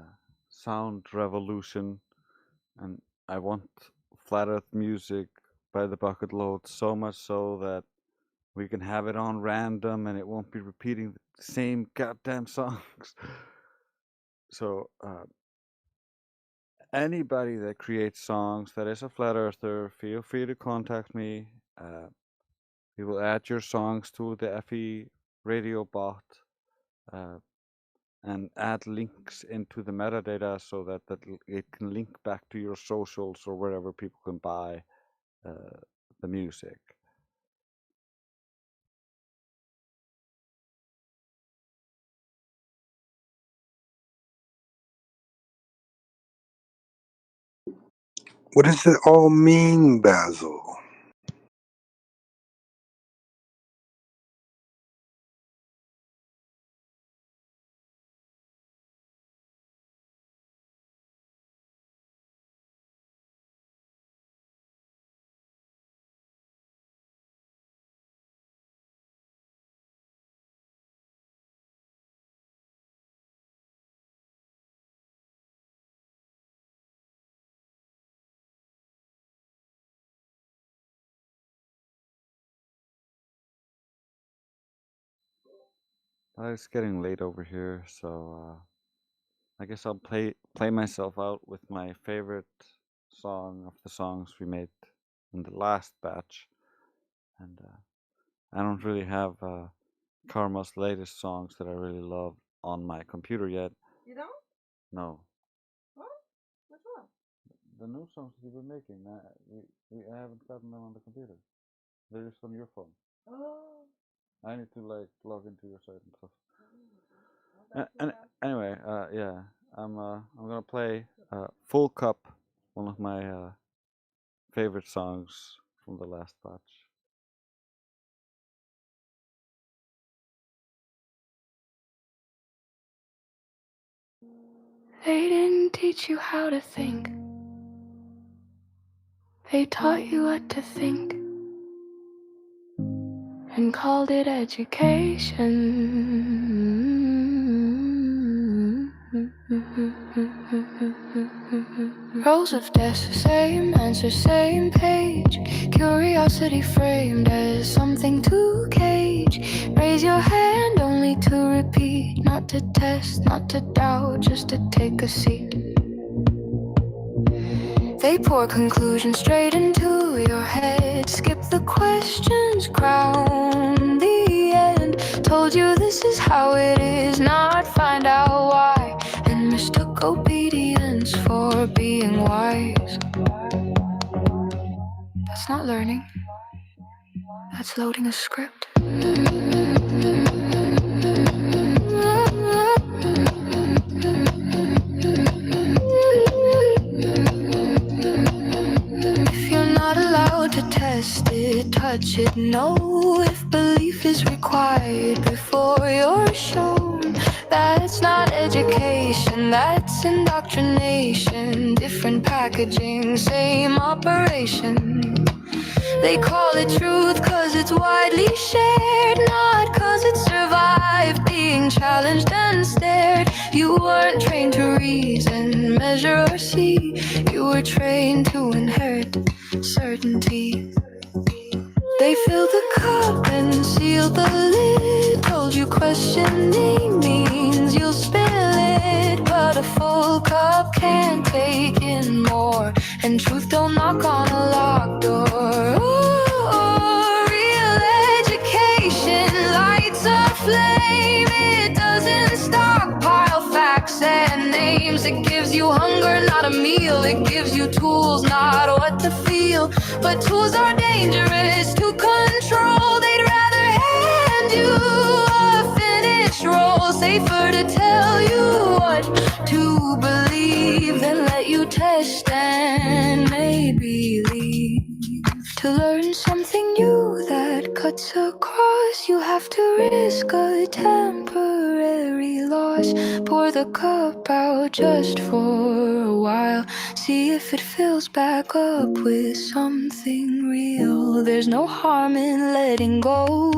sound revolution, and I want flat earth music by the bucket load so much so that we can have it on random and it won't be repeating the same goddamn songs. So anybody that creates songs that is a flat earther, feel free to contact me. We will add your songs to the FE radio bot and add links into the metadata so that it can link back to your socials or wherever people can buy the music. What does it all mean, Basil? It's getting late over here, so I guess I'll play myself out with my favorite song of the songs we made in the last batch. And I don't really have Karma's latest songs that I really love on my computer yet. You don't? No. What? What's wrong? The new songs that you've been making, I haven't gotten them on the computer. They're just on your phone. Oh. I need to like log into your site and stuff. And anyway, yeah, I'm gonna play "Full Cup," one of my favorite songs from the last batch. They didn't teach you how to think. They taught you what to think and called it education. Rows of desks, same answer, same page. Curiosity framed as something to cage. Raise your hand only to repeat, not to test, not to doubt, just to take a seat. They pour conclusions straight into your head. Skip the questions, crown the end. Told you this is how it is, not find out why. And mistook obedience for being wise. That's not learning. That's loading a script. If you're not allowed to test it, touch it, no. If belief is required before you're shown, that's not education, that's indoctrination. Different packaging, same operation. They call it truth cause it's widely shared, not cause it survived being challenged and stared. You weren't trained to reason, measure or see. You were trained to inherit certainty. They filled the cup and sealed the lid. Told you questioning means you'll spill it. But a full cup can't take in more, and truth don't knock on a locked door. Ooh, real education lights a flame. It doesn't stockpile facts and names. It gives you hunger, not a meal. It gives you tools, not what to feel. But tools are dangerous to control. They'd rather hand you a finished roll. Safer to tell you what to believe than let you test and maybe leave. To learn something new that cuts across, you have to risk a temporary loss. Pour the cup out just for a while. See if it fills back up with something real. There's no harm in letting go.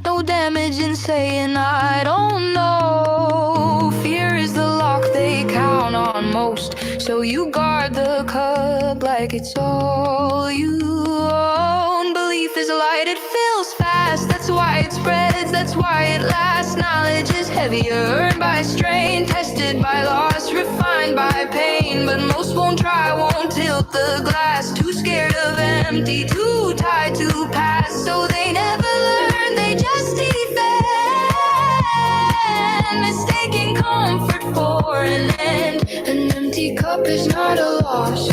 No no damage in saying I don't know. Fear is the lock they count on most, so you guard the cup like it's all you own. Belief is a light, it fills fast, that's why it spreads, that's why it lasts. Knowledge is heavier, earned by strain, tested by loss, refined by pain. But most won't try, won't tilt the glass, too scared of empty, too tied to past. So they never learn, they just defend, mistaking comfort for an end. An empty cup is not a loss,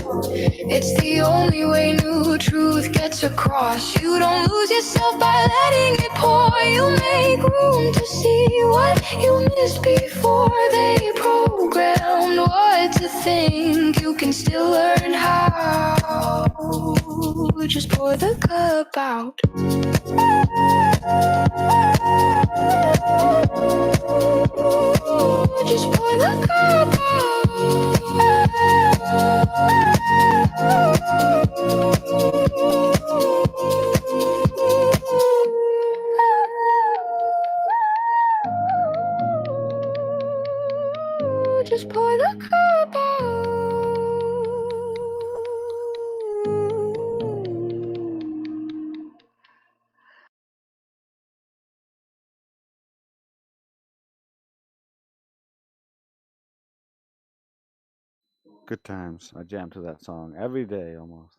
it's the only way new truth gets across. You don't lose yourself by letting it pour, you make room to see what you missed before they programmed what to think. You can still learn how, just pour the cup out. Just pour the cup out. Just pour the cup out. Good times. I jam to that song every day almost.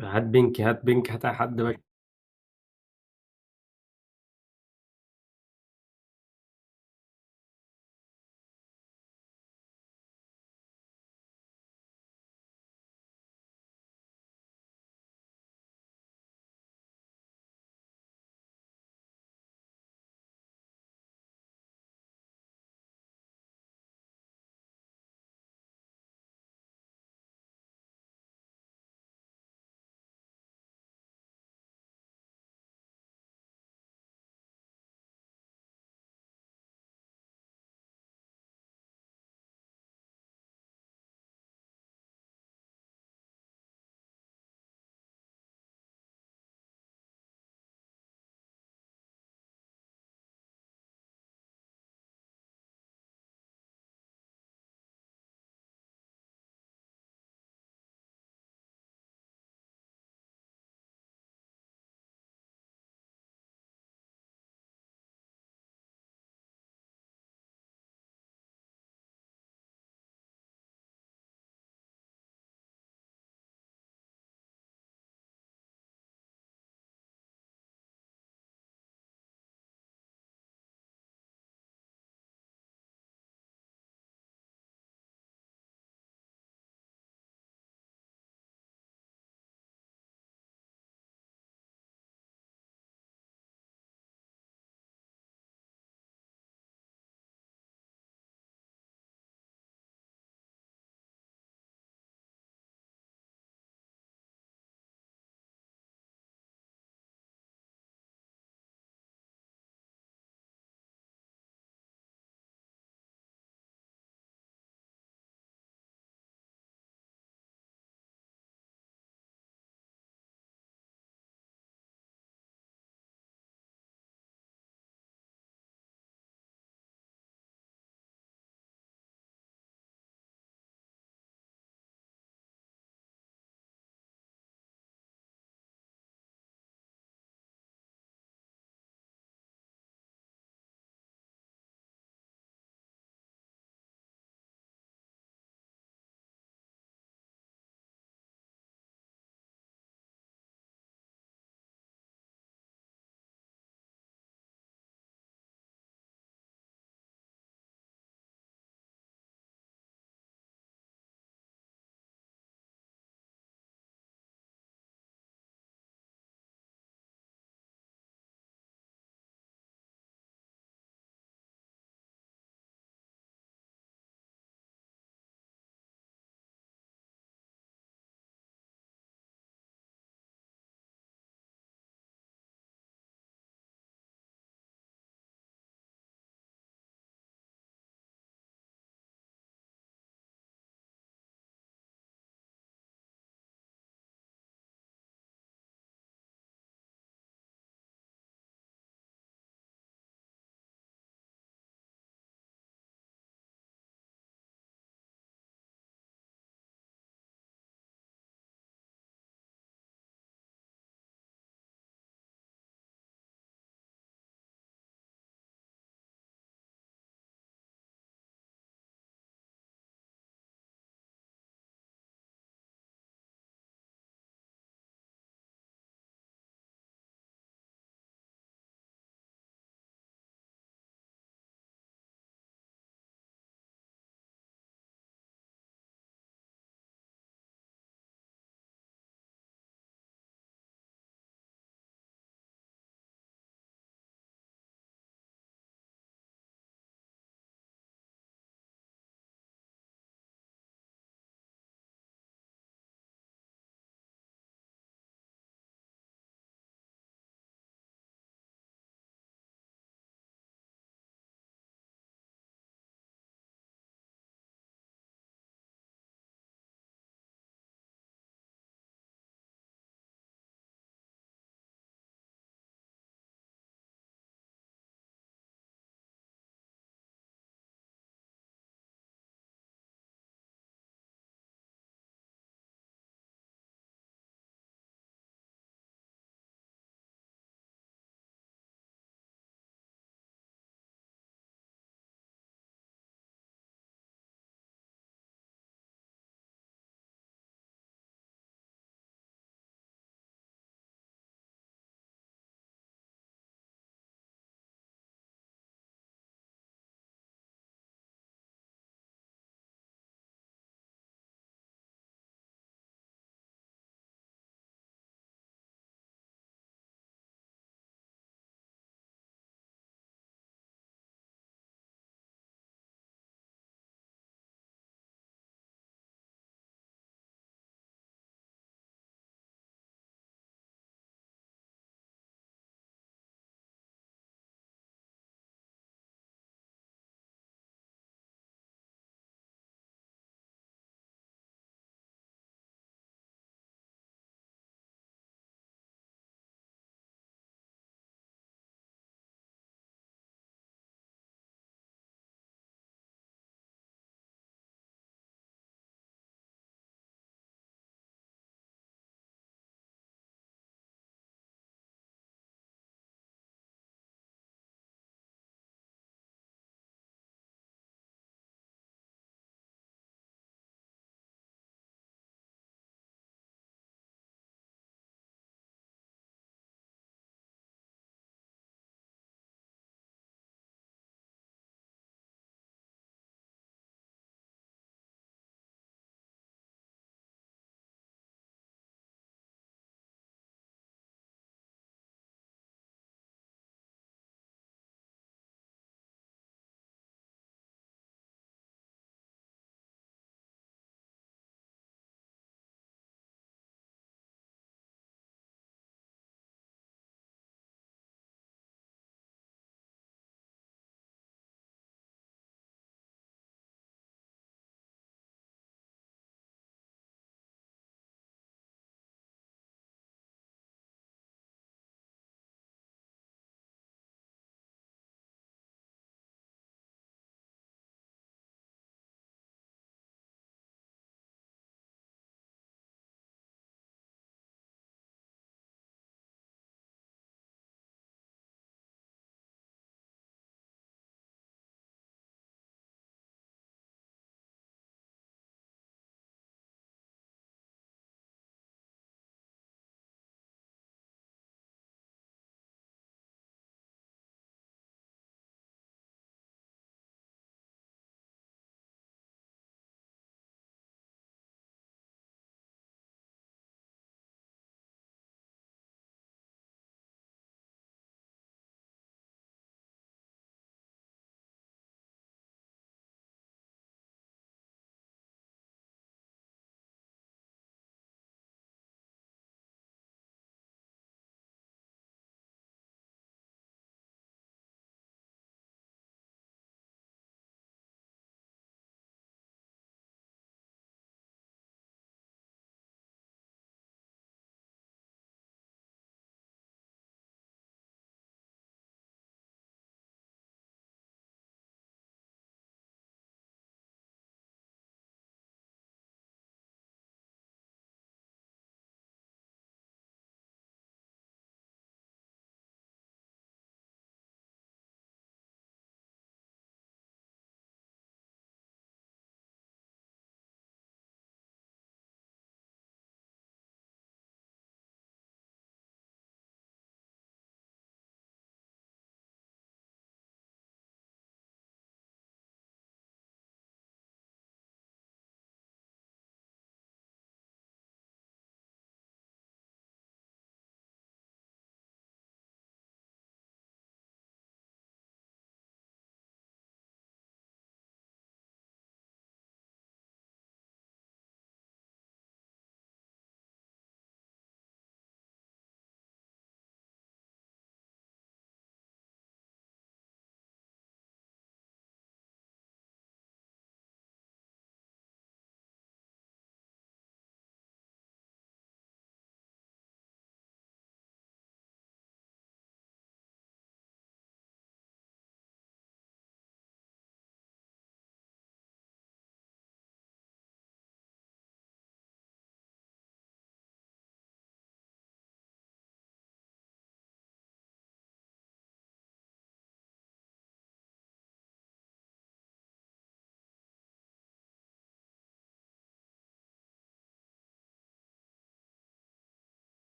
هات بينك هات بينك هات حد بقى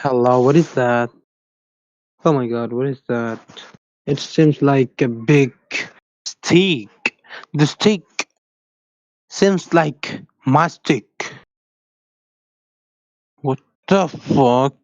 Hello, what is that? Oh my god, what is that? It seems like a big stick. The stick seems like my stick. What the fuck?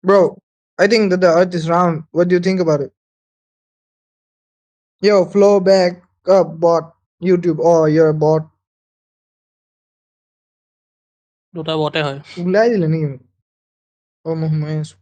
Bro, I think that the earth is round. What do you think about it? Yo, flow back up bot. YouTube. Oh, you're a bot. দুটা বটে হয় ওলাই দিলে নেকি মোক? অ মই সোমাই আছো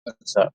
What's up?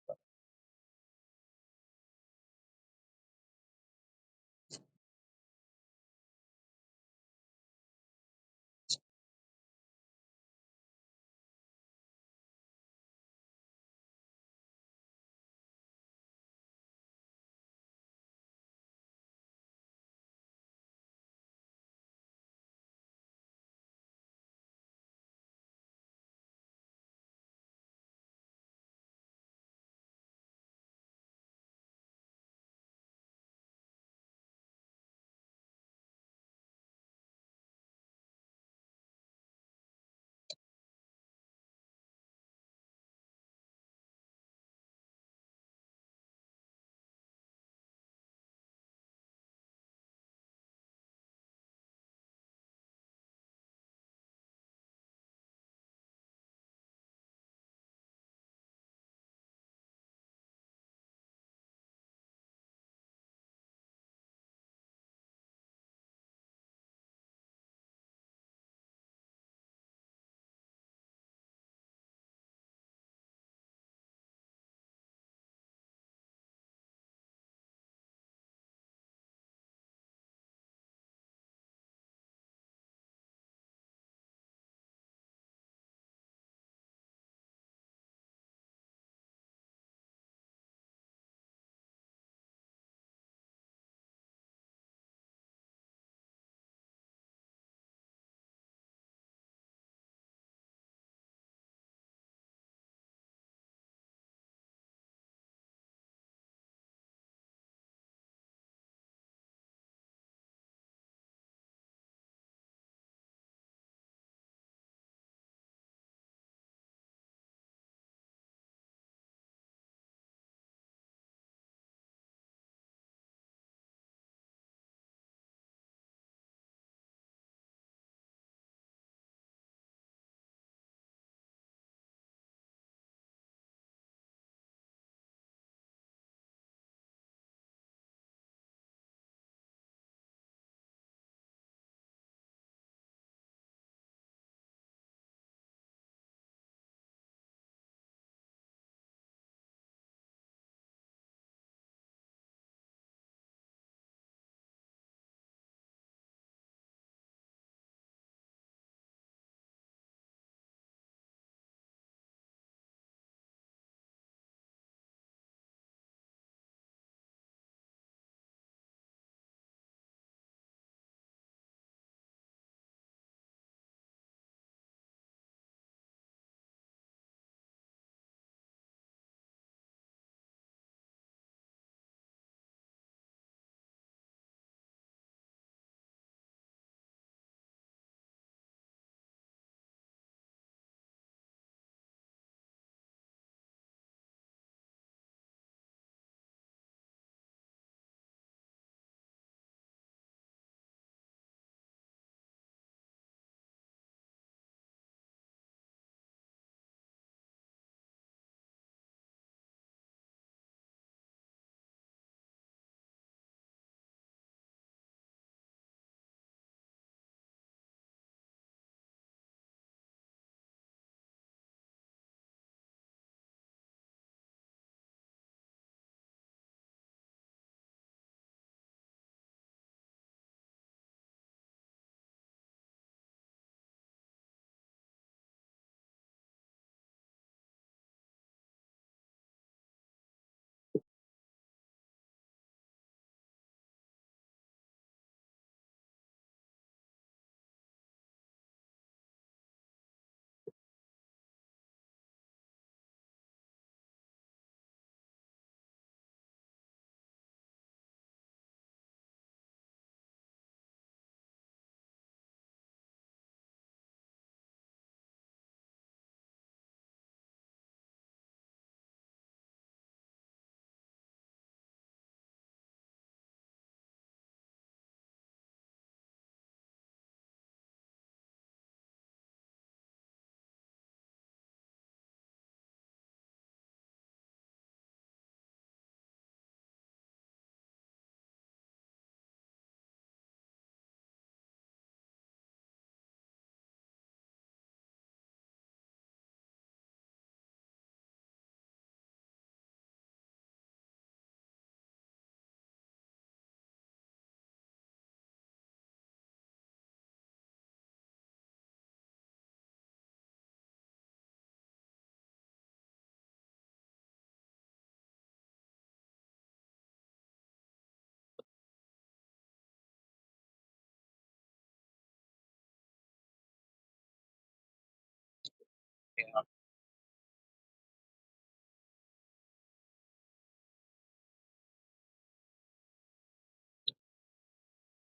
Yeah.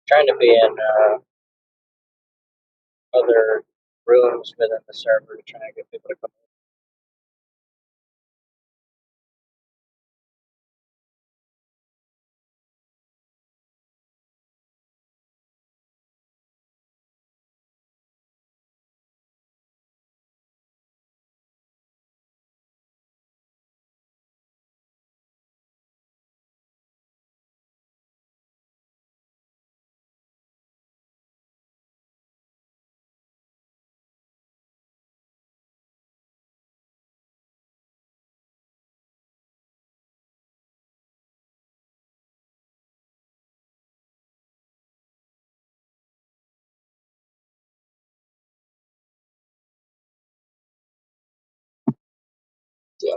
Trying to be in other rooms within the server to try and get people to come. Yeah.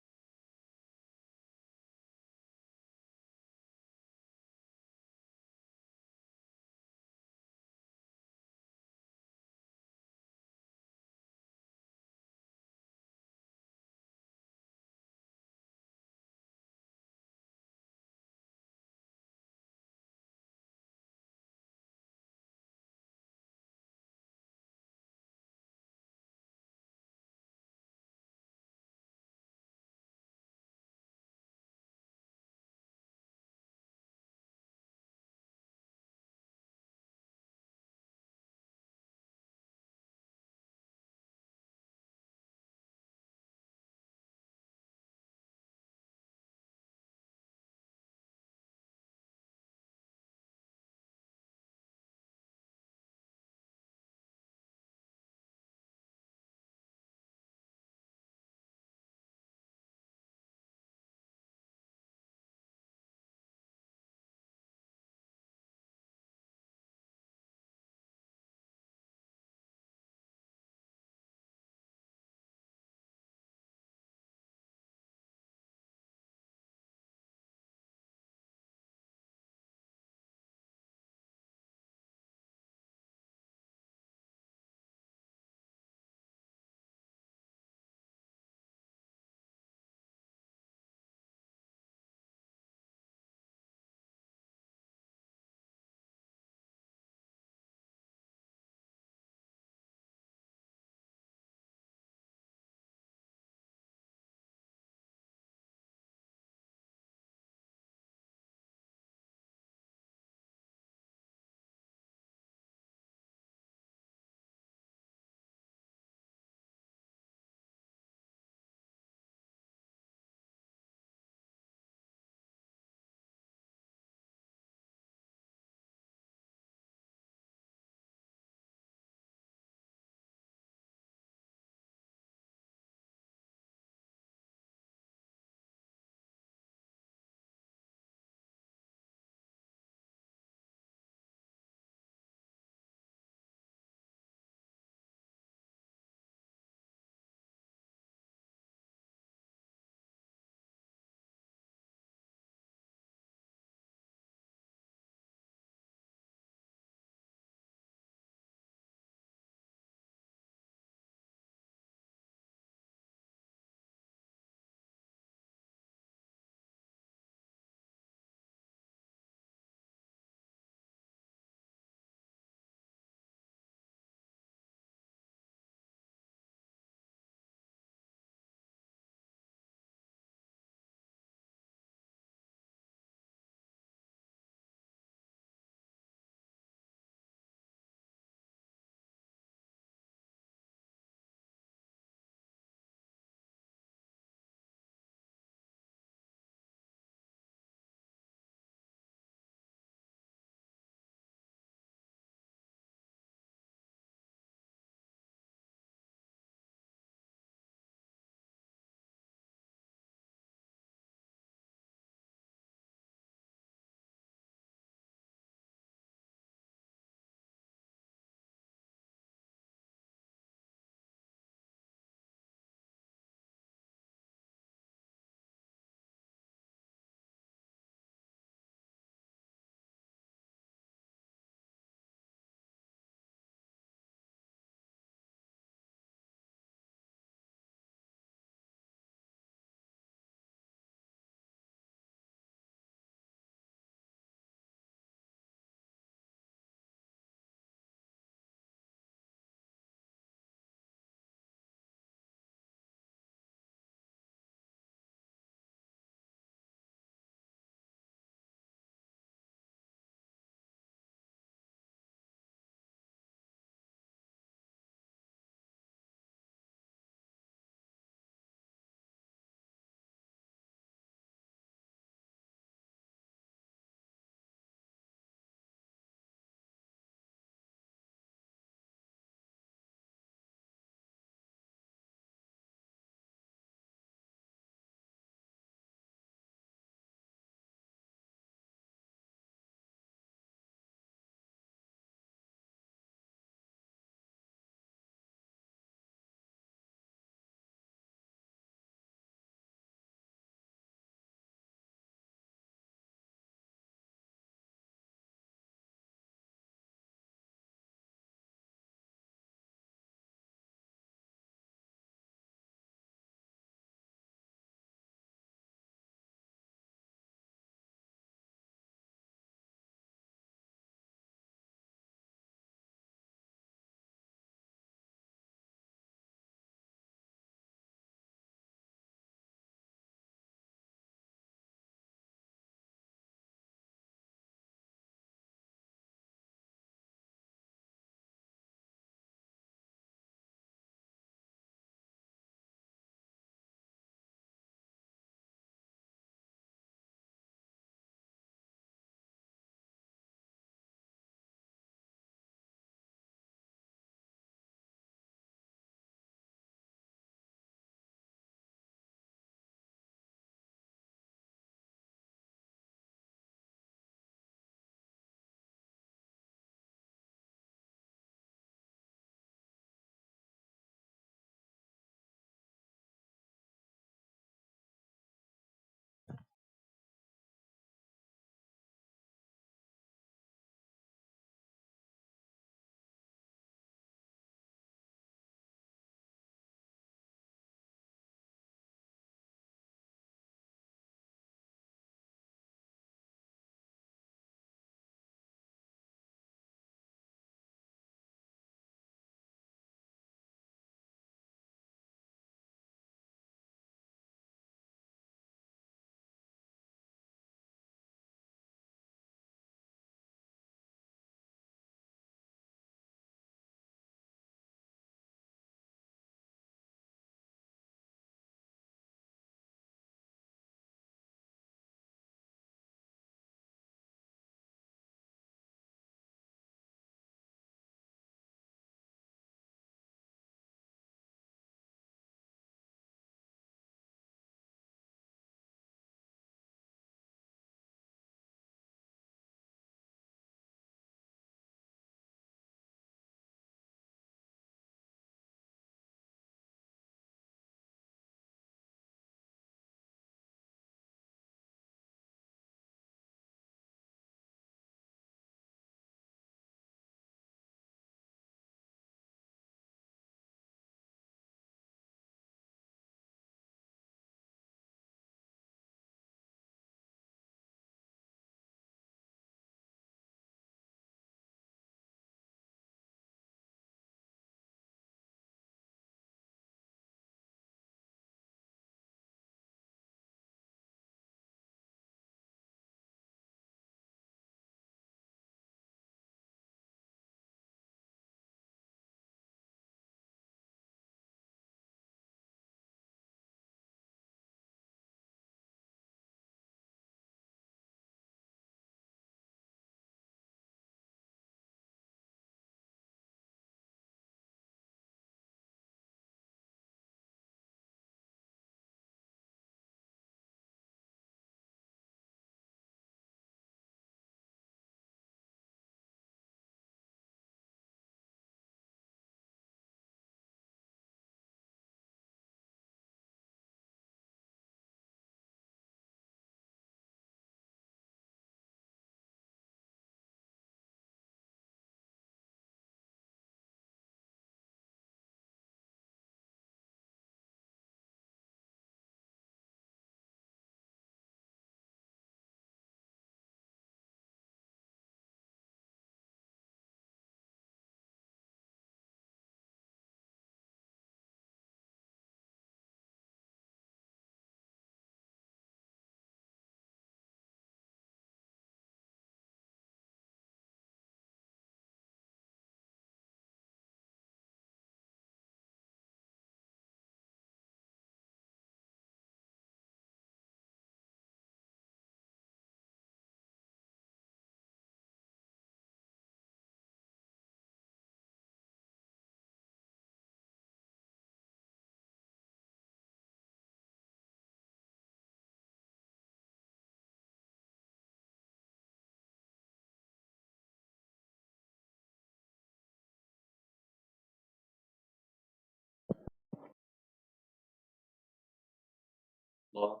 Hello.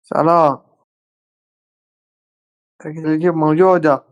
سلام. تكنيكية موجودة.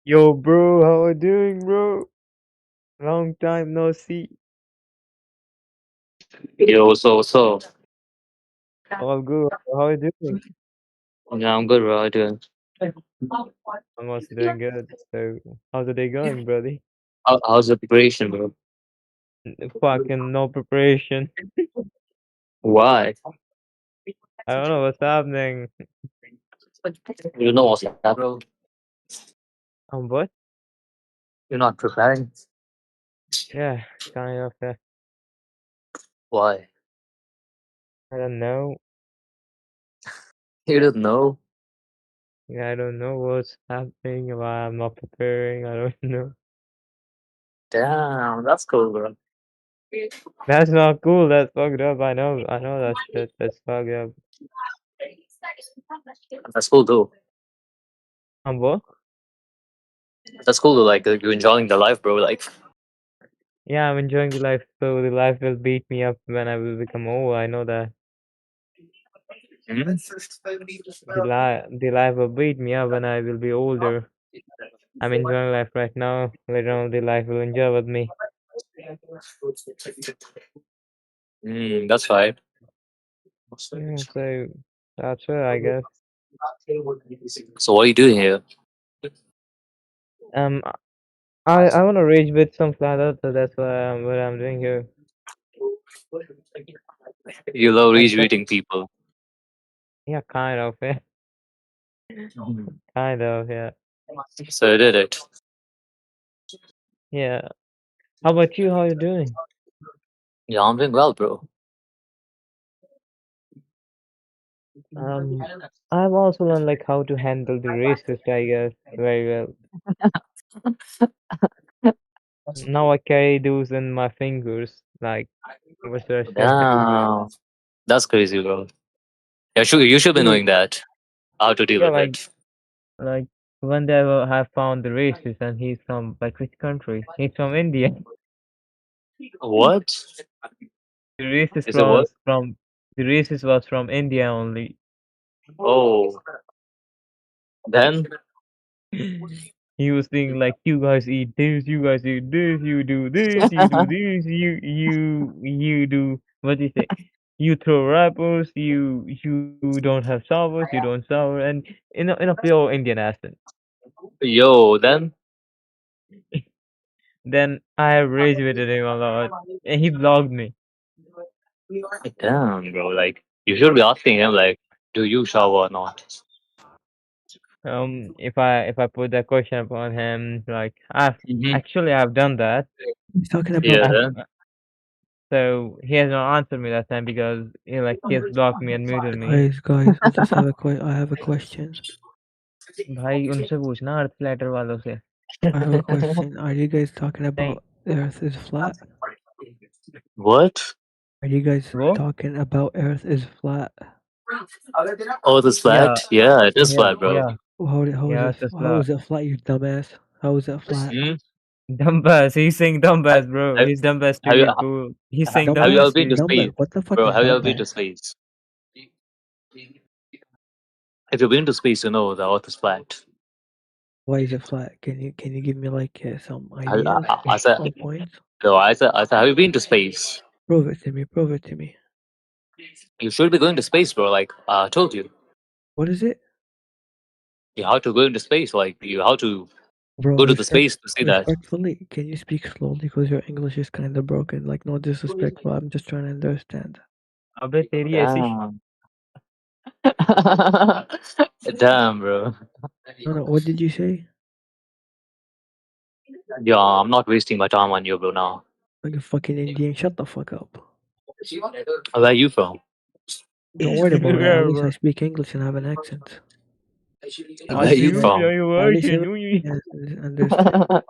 Yo, bro, how are you doing, bro? Long time no see. Yo, so. All good. How are you doing? Yeah, I'm good, bro. How you doing? I'm also doing good. So, how's the day going, buddy? How's the preparation, bro? Fucking no preparation. Why? I don't know what's happening. You know what's that, bro? What? You're not preparing. Yeah, kind of. Why? I don't know. You don't know. Yeah, I don't know what's happening. Why I'm not preparing. I don't know. Damn, that's cool, bro. That's not cool. That's fucked up. I know. I know that shit. That's fucked up. That's cool, though. What? That's cool, though. Like, you're enjoying the life, bro. Like, Yeah, I'm enjoying the life. So the life will beat me up when I will become old. I know that. The life will beat me up when I will be older. I'm enjoying life right now. Later on, the life will enjoy with me. That's right. Yeah, so that's it, I guess. So, what are you doing here? Um, I want to rage with some flat earth, so that's what I'm doing here. You love I said, reading people. yeah, kind of, yeah, kind of, yeah, So, you did it. yeah. How about you? How you doing? Yeah, I'm doing well, bro. I've also learned like how to handle the racist, I guess, very well. Now I carry those in my fingers, like, what should I say? Damn. That's crazy, bro. Yeah, you should be Dude, knowing that. How to deal yeah, with it. like one day I found the racist, and he's from like which country? He's from India. What? The racist Is it what? was from the racist was from India only. Oh. Then? He was saying like, you guys eat this, you guys eat this, you do this, you do this, you do what do you say? You throw rappers, you don't have showers, you don't shower, and in a pure Indian accent. Yo, then? Then I have rage with him a lot, and he blocked me. Damn, bro. Like, you should be asking him, like, do you shower or not? If I put that question upon him, like Mm-hmm. I've done that. He's talking Yeah, about. then? So he has not answered me that time because he has blocked me and muted me. Guys, I just have I have a question. भाई उनसे पूछना अर्थ flatter वालों से. I have a question. Are you guys talking नहीं. about Earth is flat? What? Are you guys वो? talking about Earth is flat? Oh, this Yeah, flat? Yeah, it is yeah, flat, bro. yeah, How yeah. It's a how flat. is it flat, you dumbass? How is it flat? Hmm? Dumbass. He's saying Have, dumbass, bro. have, He's dumbass to have you be cool. He's saying have you ever dumbass Dumbass? to been to be space? Dumbass? What the fuck Bro, is have you ever been to dumbass? space? If you've been to space, you know the Earth is flat. Why is it flat? Can you give me like some I, ideas I, I said, or points? no, I said, have you been to space? Prove it to me. Prove it to me. You should be going to space, bro. Like, I told you. What is it? You have to go into space. Like, you have to Bro, go to the space to see that. respectfully, can you speak slowly because your English is kind of broken? Like, no disrespectful. I'm just trying to understand. अबे तेरी ऐसी. Damn. Damn, bro. No, what did you say? Yeah, I'm not wasting my time on you, bro, now. Like a fucking Indian. Shut the fuck up. Where are you from? Don't worry about it. Yeah, At least I bro. speak English and have an accent. At Where are least you everyone, from? at least everyone can understand.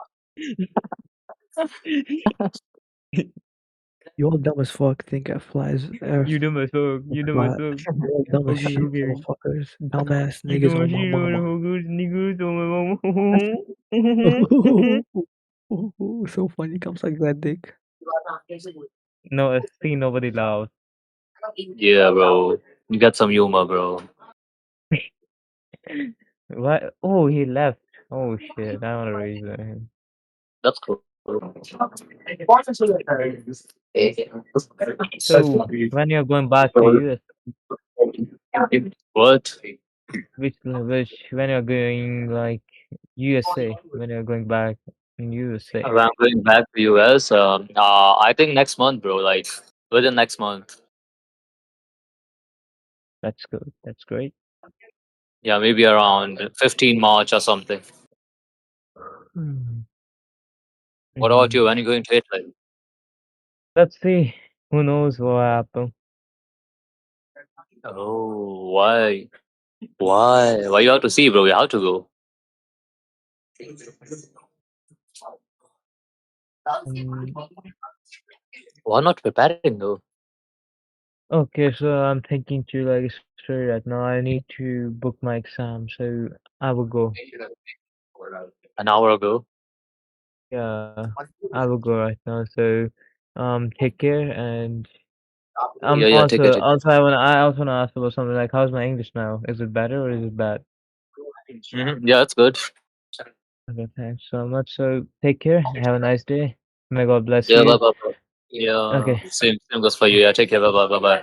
You all dumb as fuck think it flies Earth You dumb as fuck. is You dumb as flat. fuck. You all dumb as Okay, shit, okay. motherfuckers. Dumbass You niggas dumb on as my shit. mama. Niggas on my mama. So funny, comes like that dick. No, see, nobody laughs. Yeah, bro. You got some humor, bro. What? Oh, he left. Oh shit, I wanna raise that. That's cool. So when you're going back to US, What? which when you're going like USA, when you're going back in USA. I'm going back to US. I think next month, bro. Like within next month. That's good. That's great. Yeah, maybe around 15 March or something. Hmm. What about you? Mhm. When are you going to Italy? Let's see. Who knows what happen? Oh, why? Why? Why you have to see, bro? You have to go. Um, Why not preparing though? okay, so I'm thinking to like straight right now. I need to book my exam, so I will go. An hour ago. Yeah, I will go right now. So, take care, and Yeah, yeah. Take it. also I also wanna ask about something like how's my English now? Is it better or is it bad? Yeah, it's good. Okay, thanks so much. So take care. Have a nice day. May God bless Yeah, bye, you. bye, bye. Yeah, Okay. same goes for you. Yeah, take care. Bye, bye, bye, bye.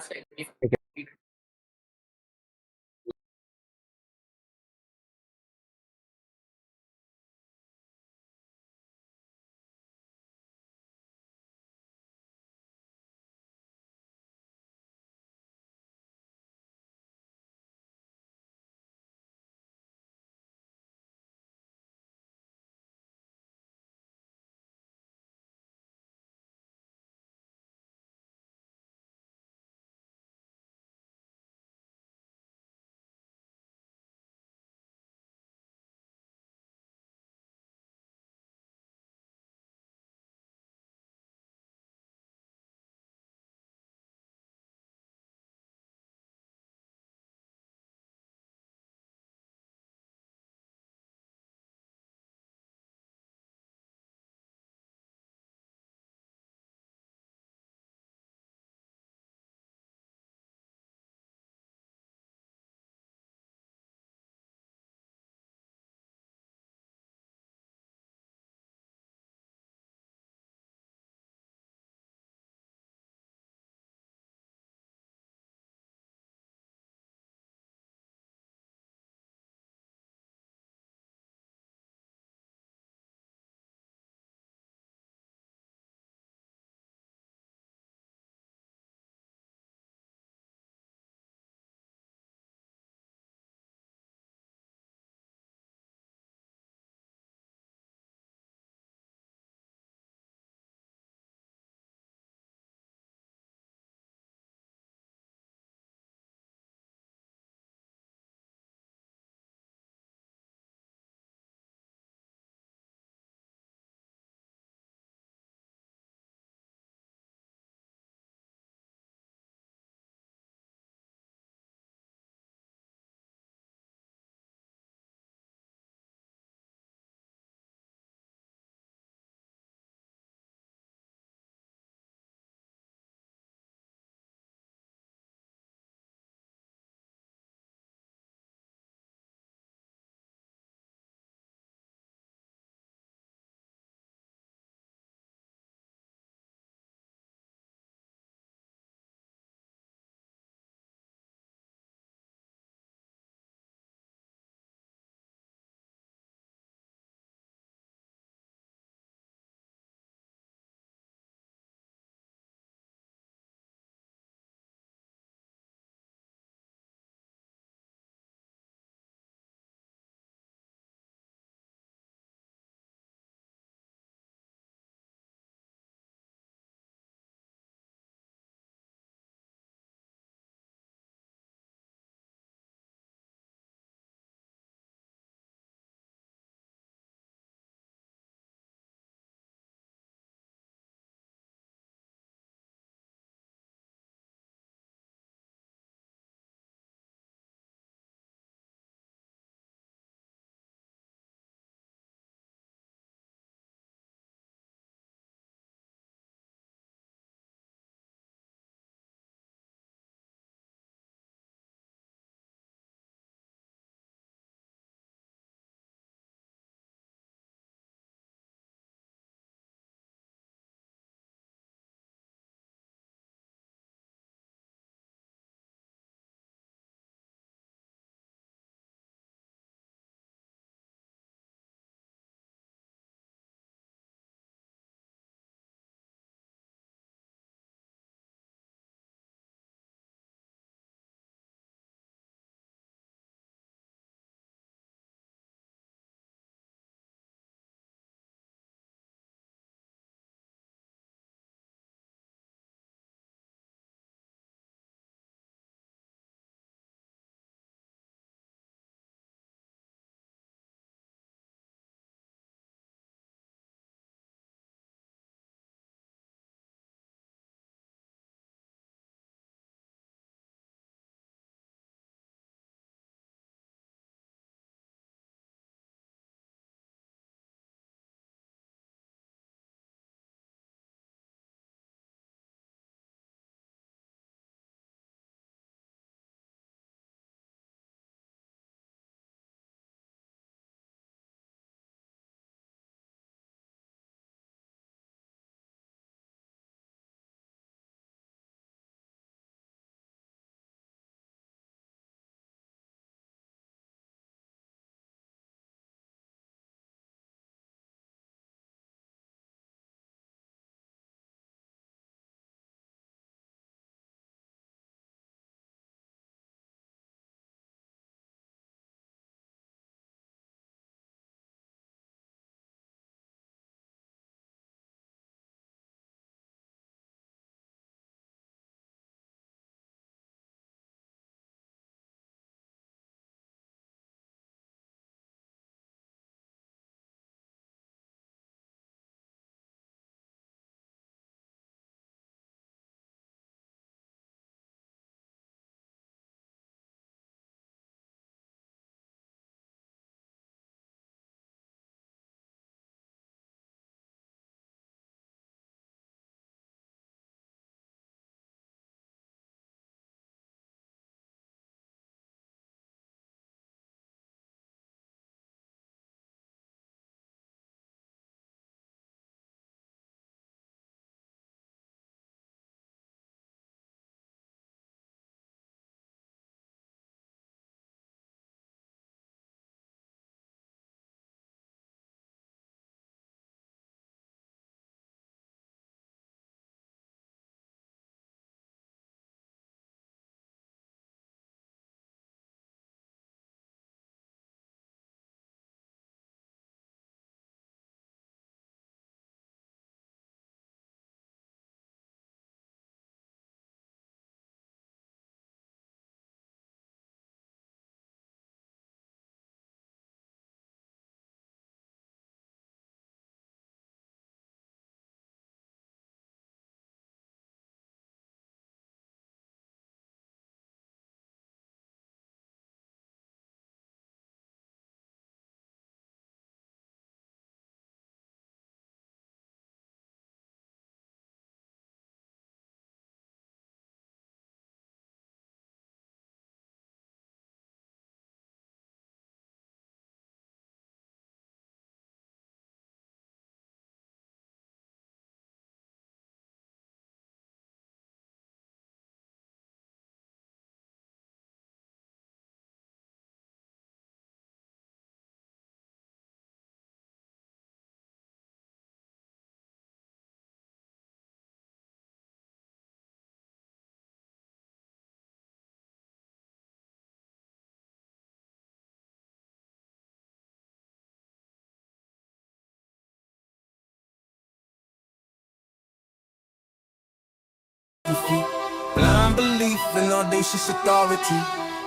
defeat. Blind belief in audacious authority.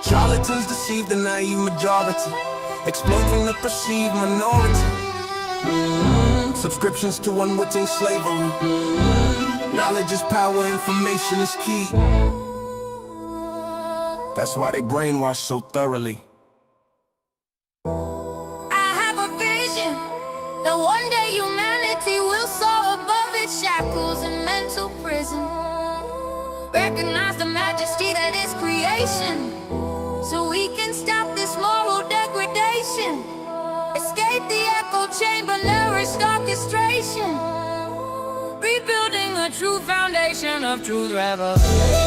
Charlatans deceive the naive majority, exploiting the perceived minority. Subscriptions to unwitting slavery. Knowledge is power, information is key. That's why they brainwash so thoroughly. I have a vision that one day humanity will soar above its shackles and mental prison. Recognize the majesty that is creation, so we can stop this moral degradation. Escape the echo chamber, nourished orchestration. Rebuilding a true foundation of truth revelation.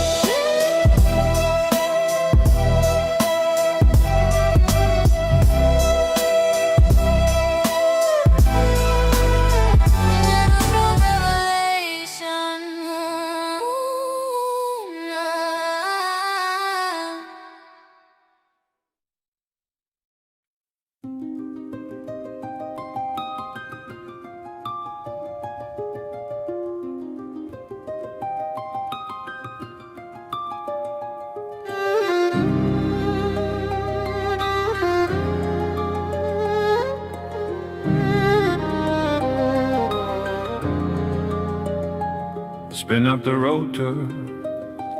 Spin up the rotor,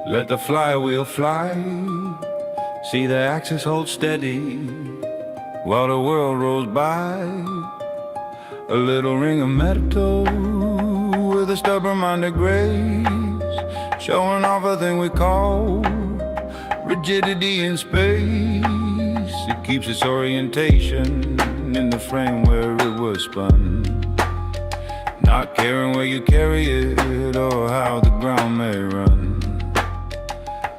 let the flywheel fly. See the axis hold steady while the world rolls by. A little ring of metal with a stubborn-minded grace, showing off a thing we call rigidity in space. It keeps its orientation in the frame where it was spun, not caring where you carry it or how the ground may run.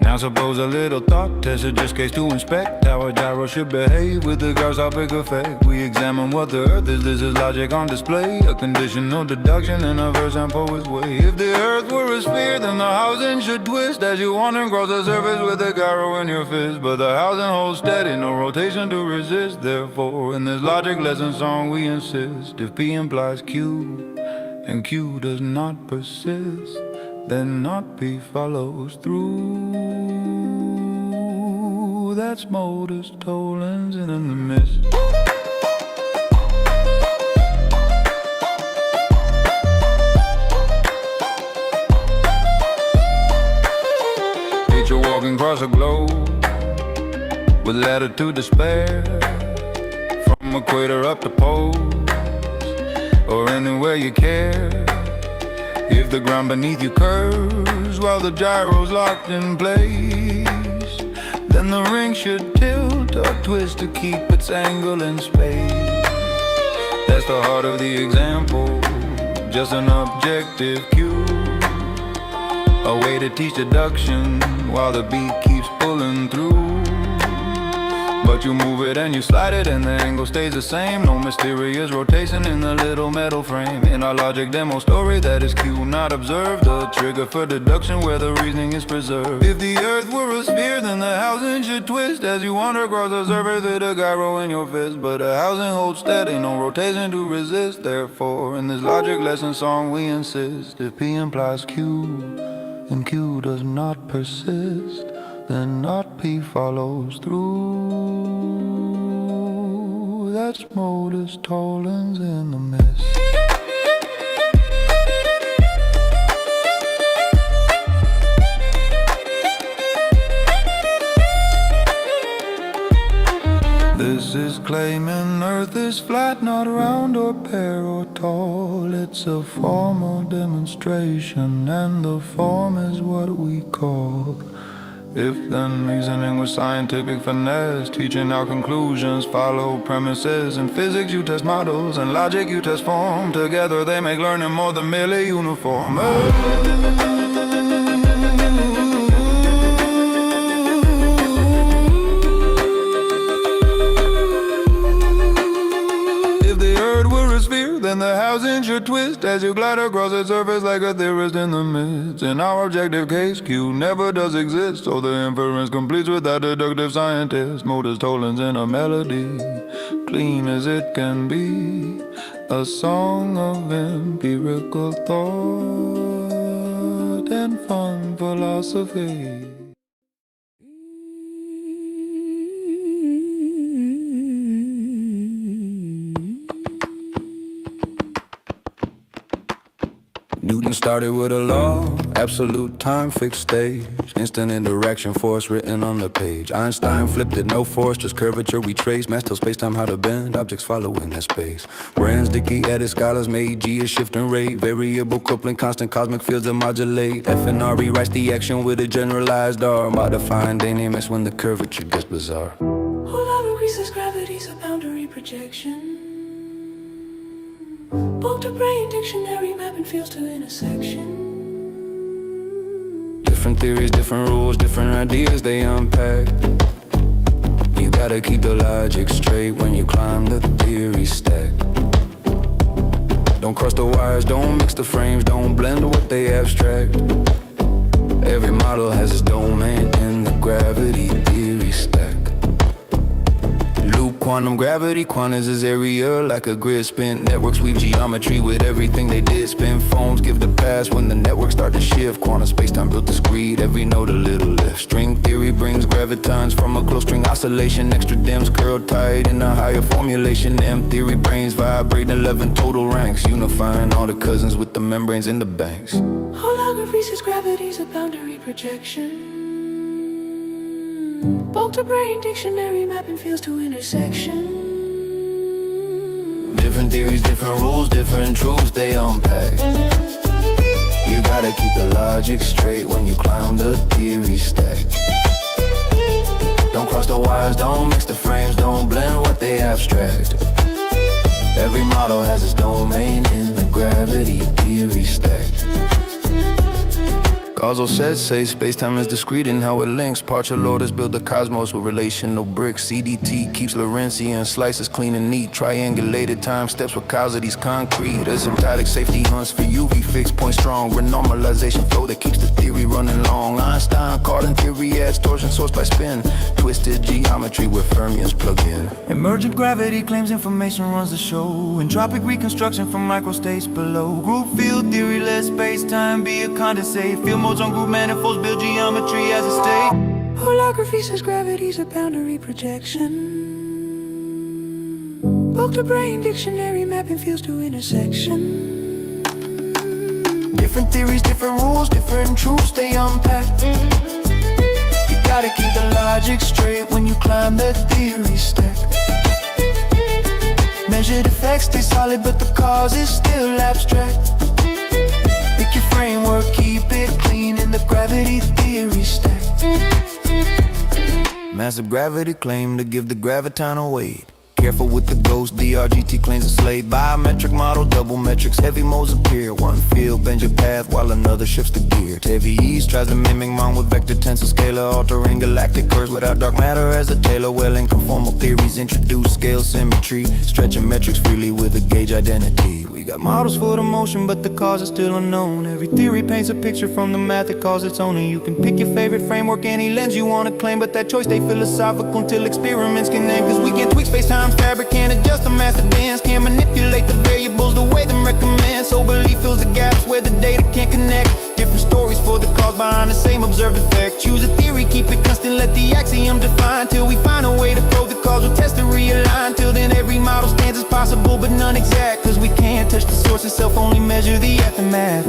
Now suppose a little thought test, a just case to inspect how a gyro should behave with regards to big effect. We examine what the earth is, this is logic on display, a conditional deduction in a verse and poet's way. If the earth were a sphere, then the housing should twist as you wander across the surface with a gyro in your fist. But the housing holds steady, no rotation to resist. Therefore, in this logic lesson song we insist, if P implies Q and Q does not persist, then not P follows through. That's modus tollens in the mist. Nature walking across a globe with latitude to spare, from equator up to poles, or anywhere you care. If the ground beneath you curves while the gyro's locked in place, then the ring should tilt or twist to keep its angle in space. That's the heart of the example, just an objective cue, a way to teach deduction while the beat keeps pulling through. But you move it and you slide it and the angle stays the same. No mysterious rotation in the little metal frame. In our logic demo story that is Q not observed, a trigger for deduction where the reasoning is preserved. If the earth were a sphere, then the housing should twist as you wander across the surface with a gyro in your fist. But the housing holds steady, no rotation to resist. Therefore, in this logic lesson song we insist, if P implies Q and Q does not persist, then not P follows through. That's modus tollens in the mist. This is claiming Earth is flat, not round or pear or tall. It's a formal demonstration, and the form is what we call if-then reasoning with scientific finesse, teaching our conclusions follow premises. In physics you test models, and logic you test form. Together they make learning more than merely uniform. Then the housing should twist as you glide across the surface like a theorist in the midst. In our objective case, Q never does exist, so the inference completes without deductive scientist. Modus tollens in a melody, clean as it can be, a song of empirical thought. and fun philosophy. Newton started with a law, absolute time, fixed stage. Instant interaction, force written on the page. Einstein flipped it, no force, just curvature we trace. Math tells space-time how to bend, objects follow in that space. Brands, Dickey, added scholars made G a shifting rate. Variable coupling, constant cosmic fields that modulate. F and R rewrites the action with a generalized R. Modifying dynamics when the curvature gets bizarre. Hold increases gravity's a boundary projection. Bulk to brain dictionary mapping fields to intersection. Different theories, different rules, different ideas they unpack. You gotta keep the logic straight when you climb the theory stack. Don't cross the wires, don't mix the frames, don't blend what they abstract. Every model has its domain in the gravity theory stack. Loop quantum gravity, quantas is area like a grid spin. Networks weave geometry with everything they did. Spin phones give the pass when the networks start to shift. Quantum space-time built discrete, every node a little lift. String theory brings gravitons from a close string oscillation. Extra dims curled tight in a higher formulation. M theory brains vibrate 11 total ranks, unifying all the cousins with the membranes in the banks. Holography says gravity's a boundary projection. Bulk to brain dictionary mapping fields to intersection. Different theories, different rules, different truths they unpack. You gotta keep the logic straight when you climb the theory stack. Don't cross the wires, don't mix the frames, don't blend what they abstract. Every model has its domain in the gravity theory stack. Causal sets say space-time is discrete in how it links. Partial orders build the cosmos with relational bricks. CDT keeps Lorentzian slices clean and neat. Triangulated time steps with causity's concrete. Asymptotic safety hunts for UV fixed point strong. Renormalization flow that keeps the theory running long. Einstein Cardan theory adds torsion sourced by spin. Twisted geometry where fermions plug in. Emergent gravity claims information runs the show. Entropic reconstruction from microstates below. Group field theory lets space-time be a condensate. Field modes on group manifolds build geometry as a state. Holography says gravity's a boundary projection. Bulk to brain dictionary mapping fields to intersection. Different theories, different rules, different truths they unpack. You gotta keep the logic straight when you climb the theory stack. Measured effects stay solid, but the cause is still abstract. Pick your framework, keep it clean in the gravity theory stack. Massive gravity claim to give the graviton a weight. Careful with the ghost, DRGT claims a slate. Biometric model, double metrics, heavy modes appear. One field bends your path while another shifts the gear. Heavy ease tries to mimic mine with vector tensor scalar. Altering galactic curves without dark matter as a tailor. Welling conformal theories introduce scale symmetry. Stretching metrics freely with a gauge identity. We got models for the motion, but the cause is still unknown. Every theory paints a picture from the math that calls its own. And you can pick your favorite framework, any lens you want to claim. But that choice stay philosophical until experiments can end. Cause we can't tweak space-time fabric, can't adjust the master dance, can't manipulate the variables the way them recommend. So belief fills the gaps where the data can't connect. Different stories for the cause behind the same observed effect. Choose a theory, keep it constant, let the axiom define. Till we find a way to probe the causal test and realign. Till then every model stands as possible but none exact. Cause we can't touch the source itself, only measure the aftermath.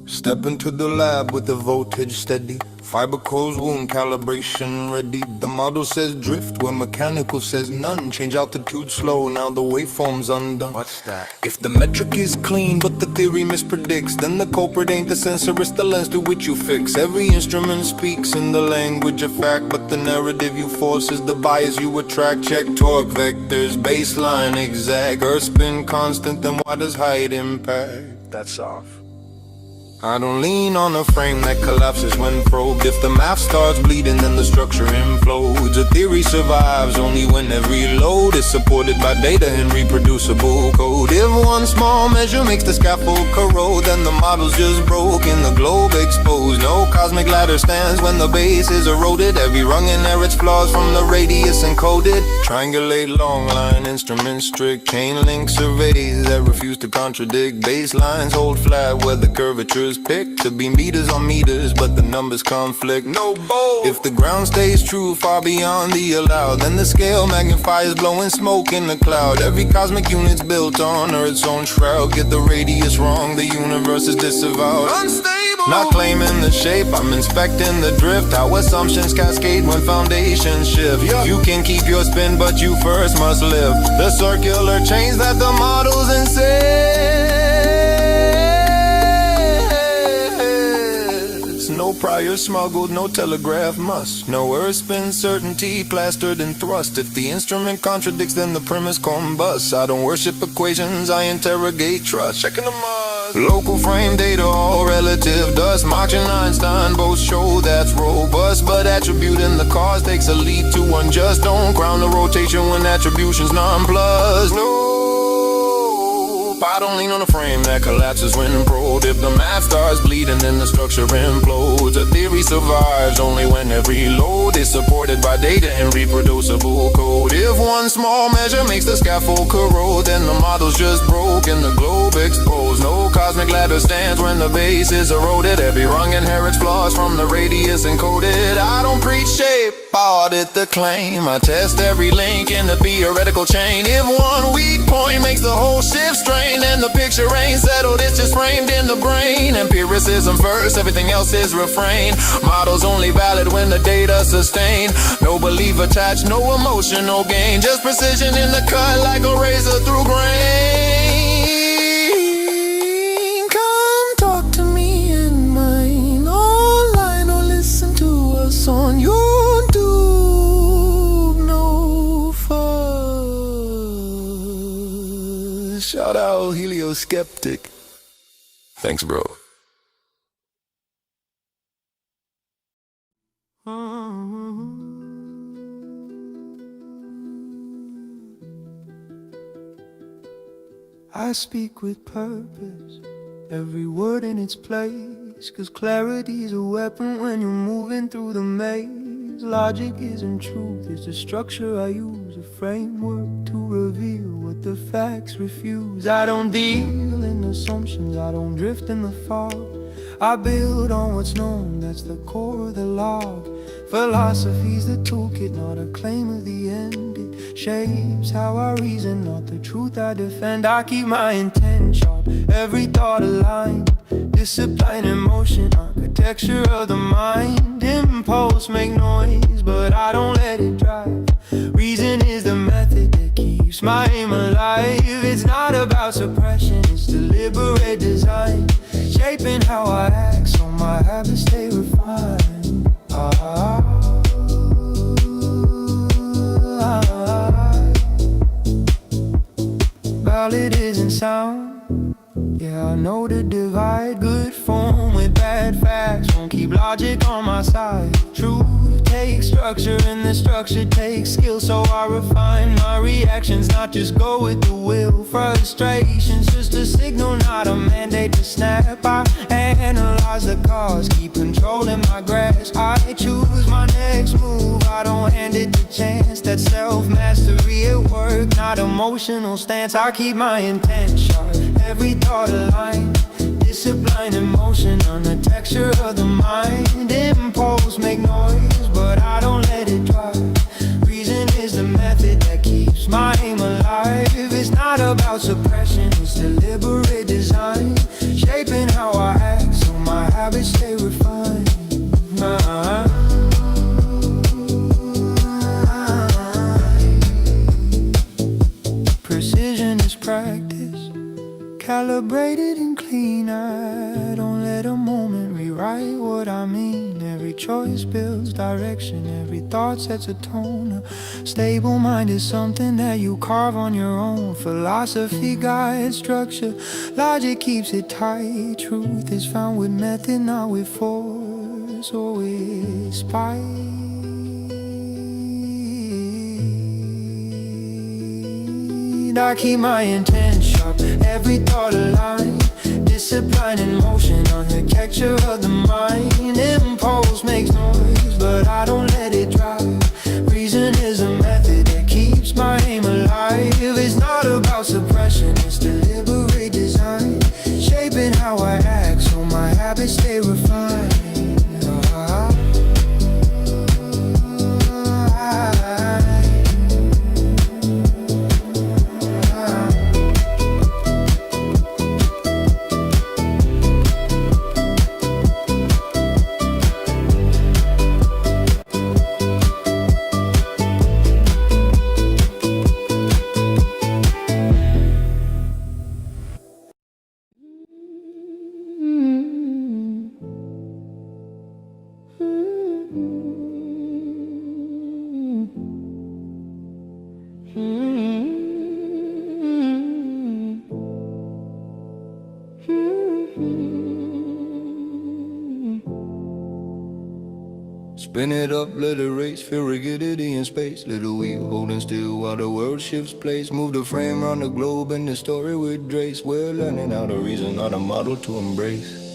Step into the lab with the voltage steady. Fiber coils, wound calibration ready. The model says drift where mechanical says none. Change altitude slow, now the waveform's undone. What's that? If the metric is clean but the theory mispredicts, then the culprit ain't the sensor, it's the lens through which you fix. Every instrument speaks in the language of fact, but the narrative you force is the bias you attract. Check torque vectors, baseline exact. Earth spin constant, then why does height impact? That's off. I don't lean on a frame that collapses when probed. If the math starts bleeding, then the structure implodes. A theory survives only when every load is supported by data and reproducible code. If one small measure makes the scaffold corrode, then the model's just broken, the globe exposed. No cosmic ladder stands when the base is eroded. Every rung inherits flaws from the radius encoded. Triangulate long line instruments, strict chain link surveys that refuse to contradict. Baselines hold flat where the curvature picked to be meters on meters, but the numbers conflict. No bowl. If the ground stays true far beyond the allowed, then the scale magnifies blowing smoke in the cloud. Every cosmic unit's built on Earth's own shroud. Get the radius wrong, the universe is disavowed. Unstable. Not claiming the shape, I'm inspecting the drift. How assumptions cascade when foundations shift. You can keep your spin, but you first must live the circular chains that the models insist. No prior smuggled, no telegraph must. No earth spin certainty plastered and thrust. If the instrument contradicts, then the premise combusts. I don't worship equations, I interrogate trust. Checking the must. Local frame data, all relative dust. Mach and Einstein both show that's robust, but attributing the cause takes a leap to unjust. Don't crown the rotation when attribution's nonplussed. No, I don't lean on a frame that collapses when probed. If the math starts bleeding, then the structure implodes. A theory survives only when every load is supported by data and reproducible code. If one small measure makes the scaffold corrode, then the model's just broken, the globe exposed. No cosmic ladder stands when the base is eroded. Every rung inherits flaws from the radius encoded. I don't preach shape, I audit the claim. I test every link in the theoretical chain. If one weak point makes the whole shift strain, then the picture ain't settled, it's just framed in the brain. Empiricism first, everything else is refrain. Models only valid when the data sustain. No belief attached, no emotional gain. Just precision in the cut like a razor through grain. Come talk to me in mine, online or listen to us on YouTube. No fuss. Shout out Helio Skeptic. Thanks, bro. I speak with purpose, every word in its place, 'cause clarity's a weapon when you're moving through the maze. Logic isn't truth, it's a structure I use, a framework to reveal what the facts refuse. I don't deal in assumptions, I don't drift in the fog. I build on what's known, that's the core of the log. Philosophy's the toolkit, not a claim of the end. It shapes how I reason, not the truth I defend. I keep my intent sharp, every thought aligned. Discipline and motion, architecture of the mind. Impulse make noise, but I don't let it drive. Reason is the method that keeps my aim alive. It's not about suppression, it's deliberate design. Shaping how I act so my habits stay refined. Ballad isn't sound. Yeah, I know the divide. Good form with bad facts won't keep logic on my side. Truth takes structure and the structure takes skill. So I refine my reactions, not just go with the will. Frustration's just a signal, not a mandate to snap. I analyze the cause, keep controlling my grasp. I choose my next move, I don't hand it to chance. That self-mastery at work, not emotional stance. I keep my intent sharp, every thought aligned. Discipline and motion on the texture of the mind. Impulse make noise, but I don't let it drive. Reason is the method that keeps my aim alive. It's not about suppression, it's deliberate design. Shaping how I act so my habits stay refined. Precision is practice, calibrated and clean. I don't let a moment rewrite what I mean. Every Every choice builds direction, every thought sets a tone. A stable mind is something that you carve on your own. Philosophy guides structure, logic keeps it tight. Truth is found with method, not with force or with spite. I keep my intent sharp, every thought aligned. Discipline in motion, architecture of the mind. Impulse makes noise, but I don't let it drive. Reason is a method that keeps my aim alive. It's not about suppression, it's deliberate design. Shaping how I act so my habits stay refined. Spin it up, let it race, feel rigidity in space. Little wheel holding still while the world shifts place. Move the frame around the globe and the story with grace. We're learning how to reason, not a model to embrace.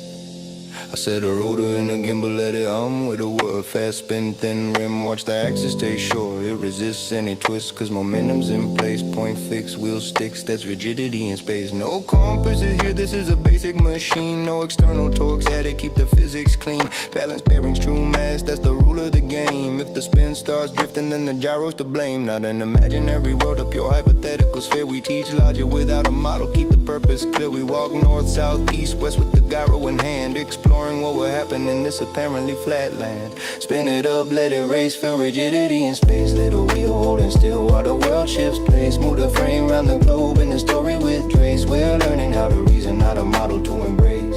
I set a rotor in a gimbal, let it hum with a word. Fast spin, thin rim, watch the axis stay short. It resists any twist, cause momentum's in place. Point fixed, wheel sticks, that's rigidity in space. No compass is here, this is a basic machine. No external torques, had to keep the physics clean. Balance bearings, true mass, that's the rule of the game. If the spin starts drifting, then the gyro's to blame. Not an imaginary world, a pure hypothetical sphere. We teach logic without a model, keep the purpose clear. We walk north, south, east, west with the gyro in hand. Exploring what will happen in this apparently flat land. Spin it up, let it race, feel rigidity in space. Little wheel holding still while the world shifts place. Move the frame around the globe in the story with grace. We're learning how to reason, not a model to embrace.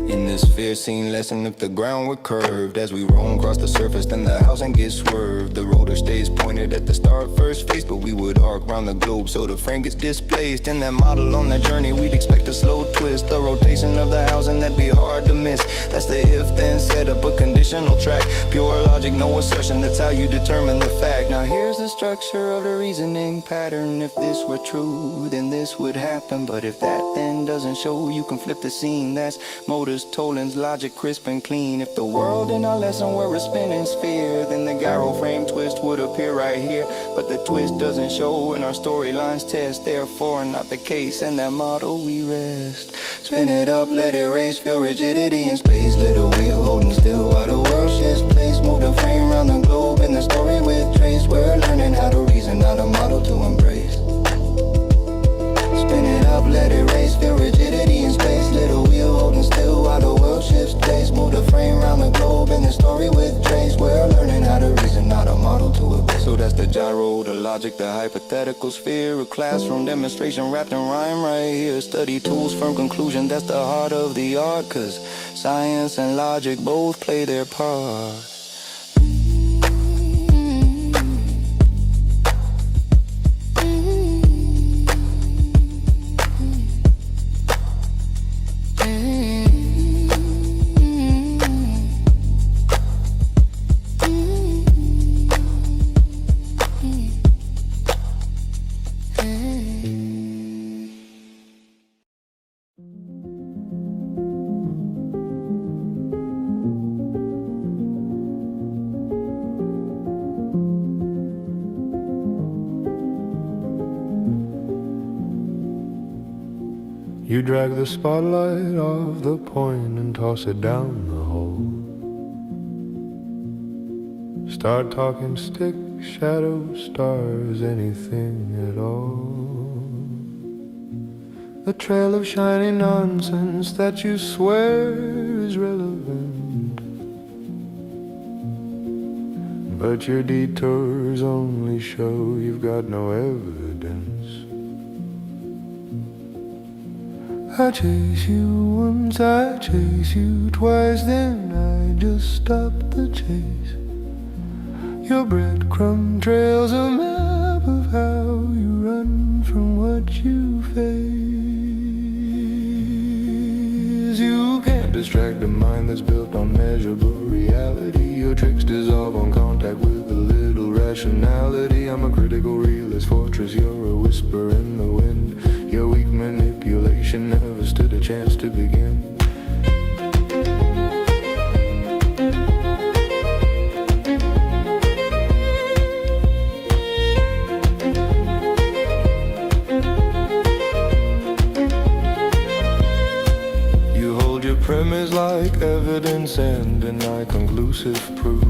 In this fear scene lesson, if the ground were curved, as we roam across the surface, then the housing gets swerved. The rotor stays pointed at the start first face, but we would arc round the globe so the frame gets displaced. In that model on that journey, we'd expect a slow twist. The rotation of the housing, that'd be hard to miss. That's the if-then setup, a conditional track. Pure logic, no assertion, that's how you determine the fact. Now here's the structure of the reasoning pattern. If this were true, then this would happen. But if that then doesn't show, you can flip the scene. That's motors, Toland's logic crisp and clean. If the world in our lesson were a spinning sphere, then the gyro frame twist would appear right here. But the twist doesn't show and our storylines test. Therefore not the case, and that model we rest. Spin it up, let it race, feel rigidity in space. Little wheel holding still while the world shifts place. Move the frame around the globe in the story with trace. We're learning how to reason, not a model to embrace. Spin it up, let it race, feel rigidity in space. Little wheel holding still while the world shifts place. Move the frame around the globe in the story with trace. We're learning how to reason, not a model to obey. So that's the gyro, the logic, the hypothetical sphere. A classroom demonstration wrapped in rhyme right here. Study tools, firm conclusion, that's the heart of the art. Cause science and logic both play their part. You drag the spotlight off the point and toss it down the hole. Start talking stick, shadow, stars, anything at all. A trail of shiny nonsense that you swear is relevant, but your detours only show you've got no evidence. I chase you once, I chase you twice, then I just stop the chase. Your breadcrumb trail's a map of how you run from what you face. You can't distract a mind that's built on measurable reality. Your tricks dissolve on contact with a little rationality. I'm a critical realist fortress, you're a whisper in the wind. Your weak manipulation never stood a chance to begin. Premise like evidence and deny conclusive proof,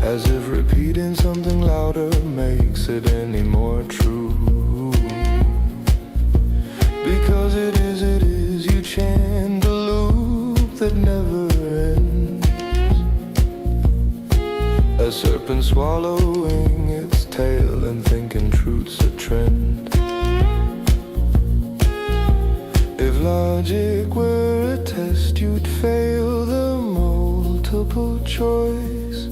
as if repeating something louder makes it any more true. Because it is, you chant a loop that never ends, a serpent swallowing its tail and thinking truth's a trend. If logic were a test, you'd fail the multiple choice,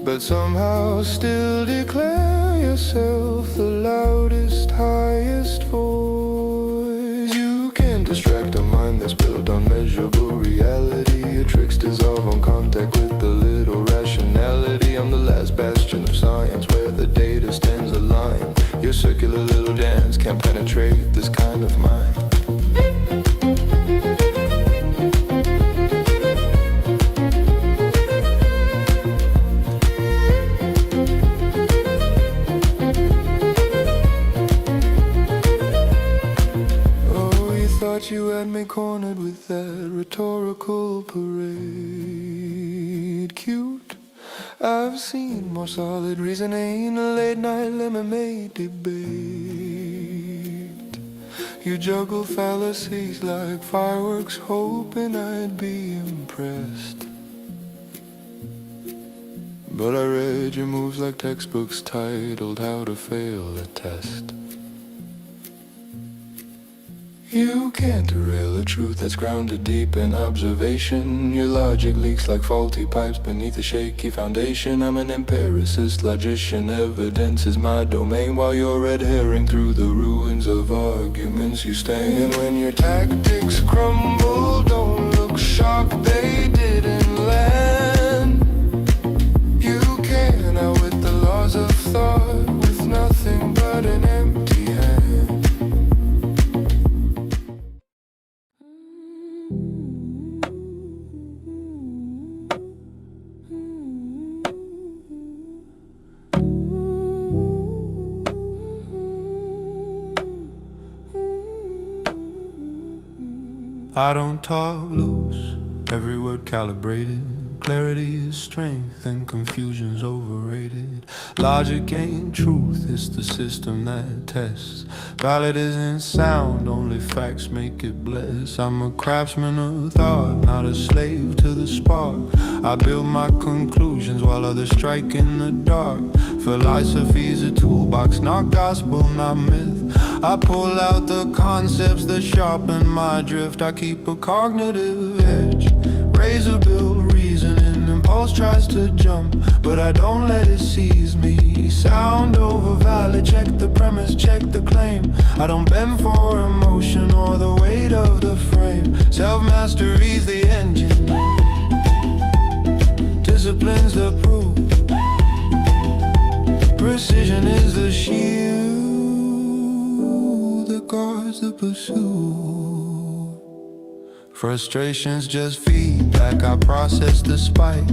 but somehow still declare yourself the loudest, highest voice. You can't distract a mind that's built on measurable reality. Your tricks dissolve on contact with a little rationality. I'm the last bastion of science where the data stands aligned. Your circular little dance can't penetrate this kind of mind. You had me cornered with that rhetorical parade. Cute, I've seen more solid reasoning, a late night lemonade debate. You juggle fallacies like fireworks, hoping I'd be impressed. But I read your moves like textbooks titled How to Fail a Test. You can't derail a truth that's grounded deep in observation. Your logic leaks like faulty pipes beneath a shaky foundation. I'm an empiricist logician, evidence is my domain, while you're red herring through the ruins of arguments you stay. And when your tactics crumble, don't look shocked they didn't land. You can't outwit the laws of thought with nothing but an empty hand. I don't talk loose, every word calibrated. Clarity is strength and confusion's overrated. Logic ain't truth, it's the system that tests. Valid isn't sound, only facts make it bless. I'm a craftsman of thought, not a slave to the spark. I build my conclusions while others strike in the dark. Philosophy's a toolbox, not gospel, not myth. I pull out the concepts that sharpen my drift. I keep a cognitive edge, razor build reasoning. Impulse tries to jump, but I don't let it seize me. Sound over valid, check the premise, check the claim. I don't bend for emotion or the weight of the frame. Self-mastery's the engine, discipline's the proof. Precision is the shield that guards the pursuit. Frustration's just feedback, I process the spike,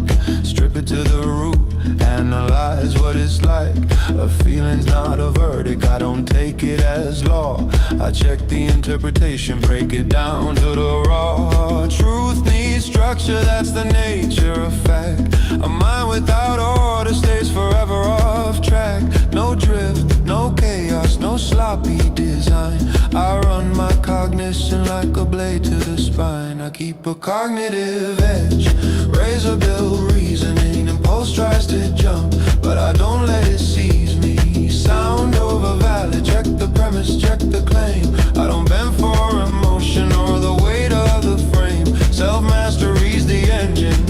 strip it to the root, analyze what it's like. A feeling's not a verdict, I don't take it as law. I check the interpretation, break it down to the raw. Truth needs structure, that's the nature of fact. A mind without order stays forever off track. No drift, no chaos, no sloppy design. I run my cognition like a blade to the spine. I keep a cognitive edge, razor build reasoning. Impulse tries to jump, but I don't let it seize me. Sound over valid, check the premise, check the claim. I don't bend for emotion or the weight of the frame. Self-mastery's the engine,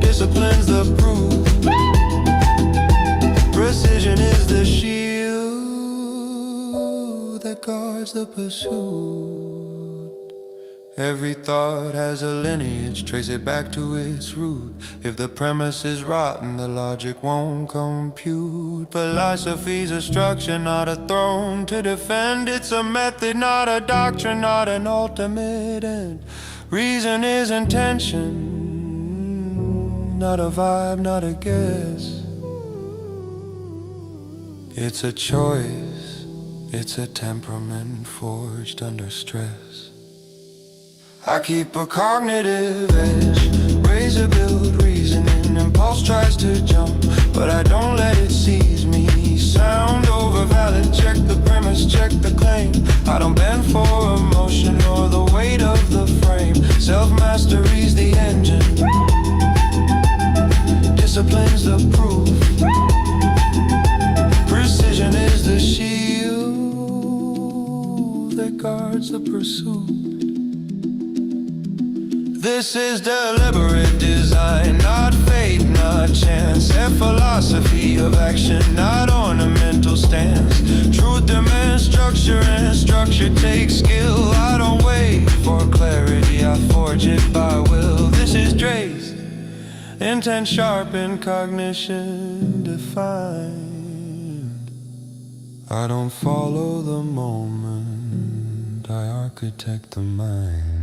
discipline's the proof. Precision is the shield that guards the pursuit. Every thought has a lineage, trace it back to its root. If the premise is rotten, the logic won't compute. Philosophy's a structure, not a throne to defend. It's a method, not a doctrine, not an ultimate end. Reason is intention, not a vibe, not a guess. It's a choice, it's a temperament forged under stress. I keep a cognitive edge, razor build reasoning. Impulse tries to jump, but I don't let it seize me. Sound over valid, check the premise, check the claim. I don't bend for emotion or the weight of the frame. Self-mastery's the engine, discipline's the proof. Precision is the shield that guards the pursuit. This is deliberate design, not fate, not chance. A philosophy of action, not ornamental stance. Truth demands structure and structure takes skill. I don't wait for clarity, I forge it by will. This is Dre's intent sharpened, cognition defined. I don't follow the moment, I architect the mind.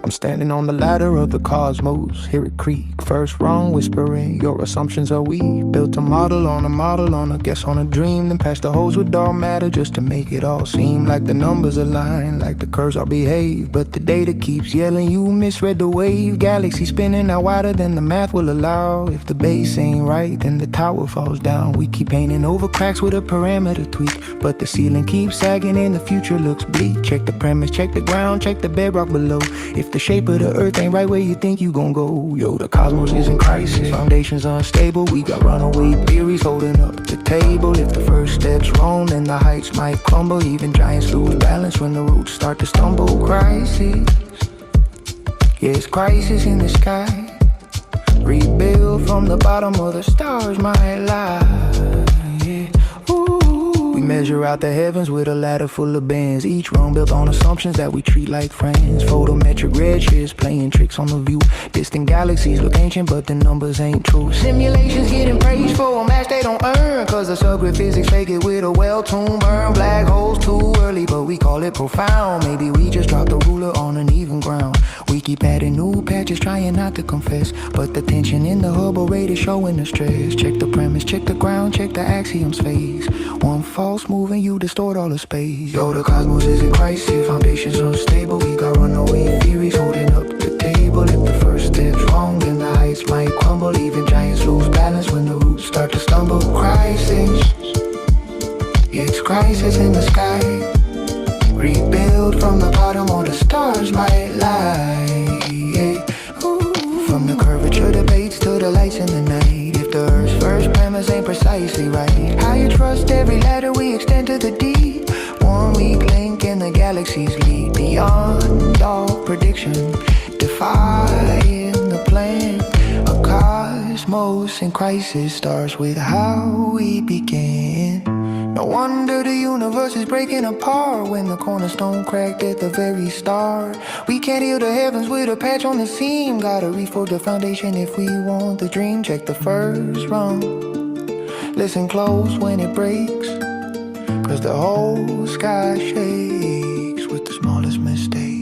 I'm standing on the ladder of the cosmos, hear it creak. First wrong, whispering, your assumptions are weak. Built a model, on a guess on a dream. Then passed the hose with dark matter just to make it all seem like the numbers align, like the curves all behave. But the data keeps yelling, you misread the wave. Galaxy spinning out wider than the math will allow. If the base ain't right, then the tower falls down. We keep painting over cracks with a parameter tweak, but the ceiling keeps sagging and the future looks bleak. Check the premise, check the ground, check the bedrock below. If the shape of the earth ain't right where you think you gon' go, yo, the cosmos is in crisis, foundations unstable. We got runaway theories holding up the table. If the first step's wrong, then the heights might crumble. Even giants lose balance when the roots start to stumble. Crisis, yeah, it's crisis in the sky. Rebuild from the bottom of the stars might lie, yeah. We measure out the heavens with a ladder full of bands. Each rung built on assumptions that we treat like friends. Photometric redshifts playing tricks on the view. Distant galaxies look ancient, but the numbers ain't true. Simulations getting praised for a match they don't earn, cause the subgrid physics fake it with a well-tuned burn. Black holes too early, but we call it profound. Maybe we just dropped the ruler on an even ground. We keep adding new patches, trying not to confess, but the tension in the Hubble rate is showing the stress. Check the premise, check the ground, check the axiom's phase. One false move and you distort all the space. Yo, the cosmos is in crisis, foundations unstable. We got runaway theories holding up the table. If the first step's wrong, then the heights might crumble. Even giants lose balance when the roots start to stumble. Crisis, yeah, it's crisis in the sky. Rebuild from the bottom or the stars might lie, yeah. Ooh. From the curvature debates to the lights in the night. If the earth's first premise ain't precisely right, how you trust every ladder we extend to the deep? One weak link in the galaxy's lead. Beyond all prediction, defying the plan. A cosmos in crisis starts with how we begin. No wonder the universe is breaking apart when the cornerstone cracked at the very start. We can't heal the heavens with a patch on the seam. Gotta reforge the foundation if we want the dream. Check the first rung, listen close when it breaks, cause the whole sky shakes with the smallest mistakes.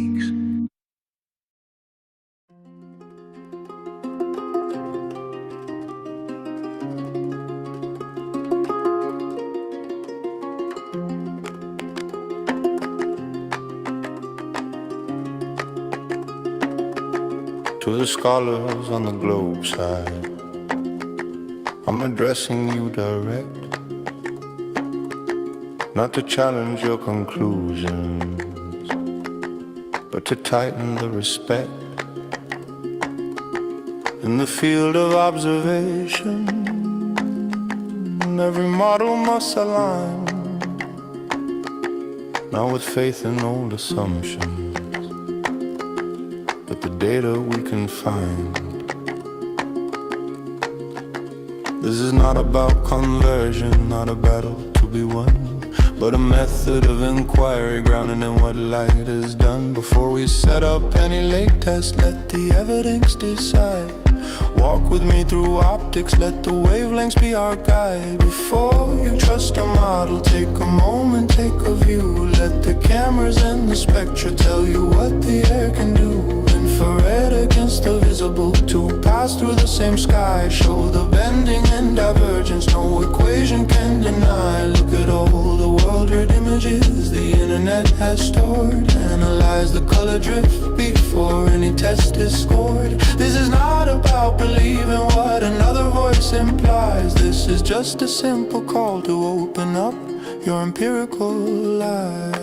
To the scholars on the globe side, I'm addressing you direct. not to challenge your conclusions, but to tighten the respect in the field of observation. Every model must align, not with faith in old assumptions, but the data we can find. This is not about conversion, not a battle to be won, but a method of inquiry grounded in what light has done. Before we set up any late test, let the evidence decide. Walk with me through optics, let the wavelengths be our guide. Before you trust a model, take a moment, take a view. Let the cameras and the spectra tell you what the air can do. Infrared against the visible, to pass through the same sky. Show the bending and divergence, no equation can deny. Look at all the world-read images the internet has stored. Analyze the color drift before any test is scored. This is not about believing what another voice implies. This is just a simple call to open up your empirical life.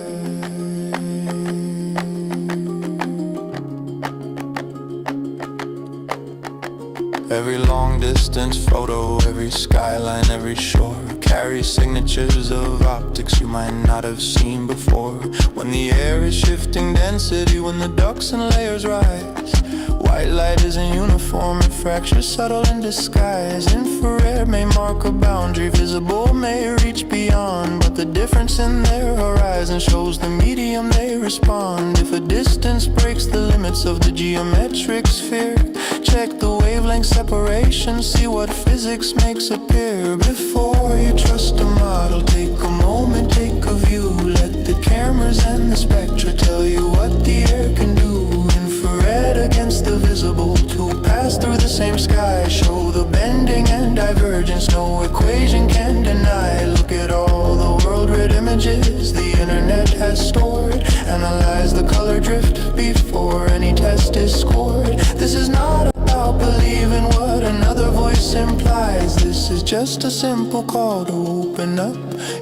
Every long distance photo, every skyline, every shore carries signatures of optics you might not have seen before. When the air is shifting density, when the ducts and layers rise, white light isn't uniform, it fractures subtle in disguise. Infrared may mark a boundary, visible may reach beyond, but the difference in their horizon shows the medium they respond. If a distance breaks the limits of the geometric sphere, check the wavelength separation, see what physics makes appear. Before you trust a model, take a moment, take a view. Let the cameras and the spectra tell you what the air can do. Infrared against the visible, to pass through the same sky. Show the bending and divergence, no equation can deny. Look at all the world-read images the internet has stored. Analyze the color drift before any test is scored. This is not about believing what another voice implies. This is just a simple call to open up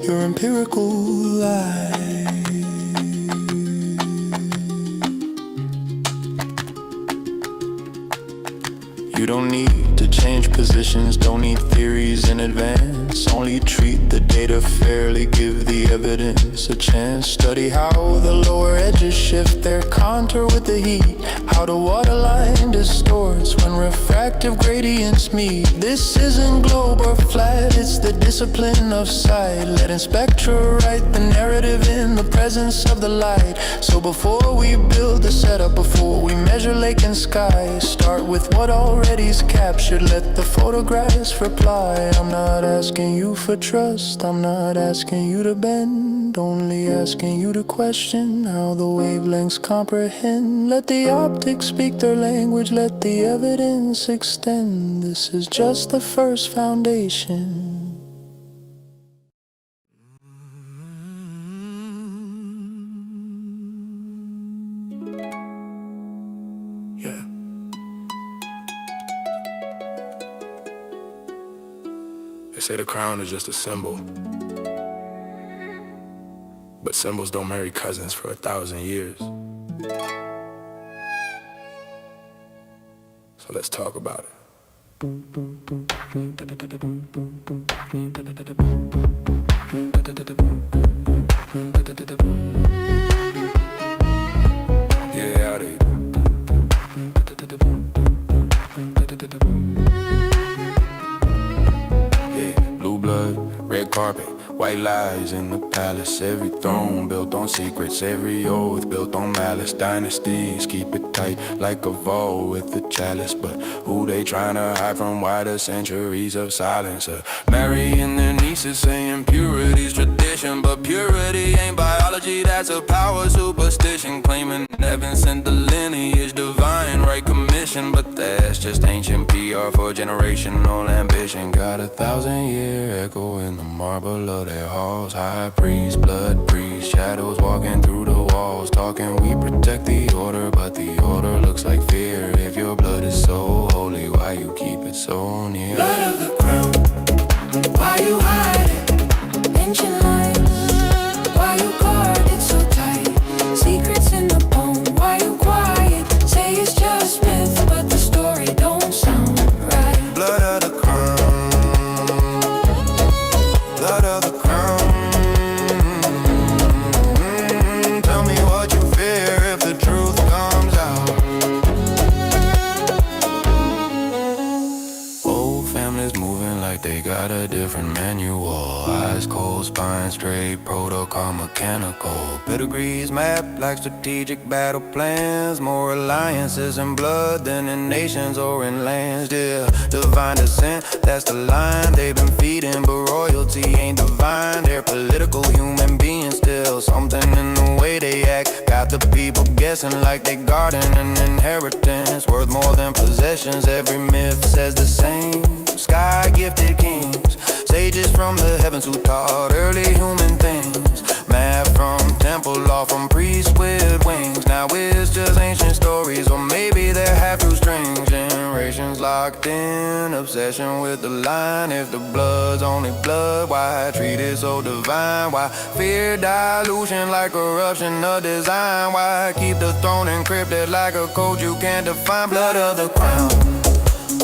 your empirical life. You don't need to change positions, don't need theories in advance. Only treat the data fairly, give the evidence a chance. Study how the lower edges shift their contour with the heat, how the waterline distorts when refractive gradients meet. This isn't globe or flat, it's the discipline of sight. Letting spectra write the narrative in the presence of the light. So before we build the setup, before we measure lake and sky, start with what already's captured, let the photographs reply. I'm not asking you for trust, I'm not asking you to bend, only asking you to question how the wavelengths comprehend. Let the optics speak their language, let the evidence extend. This is just the first foundation. Yeah. They say the crown is just a symbol, but symbols don't marry cousins for 1,000 years. So let's talk about it. Yeah, out of here. Blue blood, red carpet, white lies in the palace. Every throne built on secrets, every oath built on malice. Dynasties keep it tight like a vault with a chalice. But who they tryna hide from? Why the centuries of silence? Marrying their nieces saying purity's tradition, but purity ain't biology, that's a power superstition. Claiming heaven sent the lineage, divine right commission, but that's just ancient PR for generational ambition. Got 1,000-year echo in the marble of their halls. High priest, blood priest, shadows walking through the walls. Talking we protect the order, but the order looks like fear. If your blood is so holy, why you keep it so near? Blood of the crown, why you hide it? Ancient light, got a different manual. Eyes cold, spine straight, protocol mechanical. Pedigrees mapped like strategic battle plans. More alliances in blood than in nations or in lands. Yeah, divine descent, that's the line they've been feeding. But royalty ain't divine, they're political human beings still. Something in the way they act got the people guessing like they guarding an inheritance worth more than possessions. Every myth says the same. Sky gifted kings, sages from the heavens who taught early human things. Math from temple law, from priests with wings. Now it's just ancient stories, or maybe they're half true strings. Generations locked in, obsession with the line. If the blood's only blood, why treat it so divine? Why fear dilution like corruption of design? Why keep the throne encrypted like a code you can't define? Blood of the crown.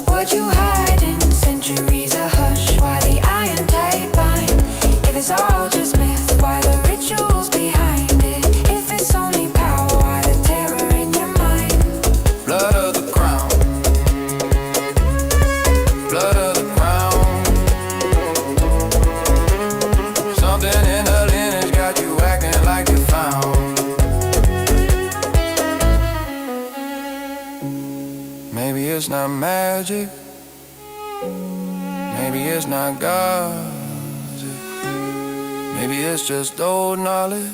What you hiding? Centuries of hush. Why the iron tight bind? If it's all just myth, why the rituals behind it? If it's only power, why the terror in your mind? Blood of the crown. Blood of the crown. Something in the lineage got you acting like you found. Maybe it's not magic. Maybe it's not God. Maybe it's just old knowledge,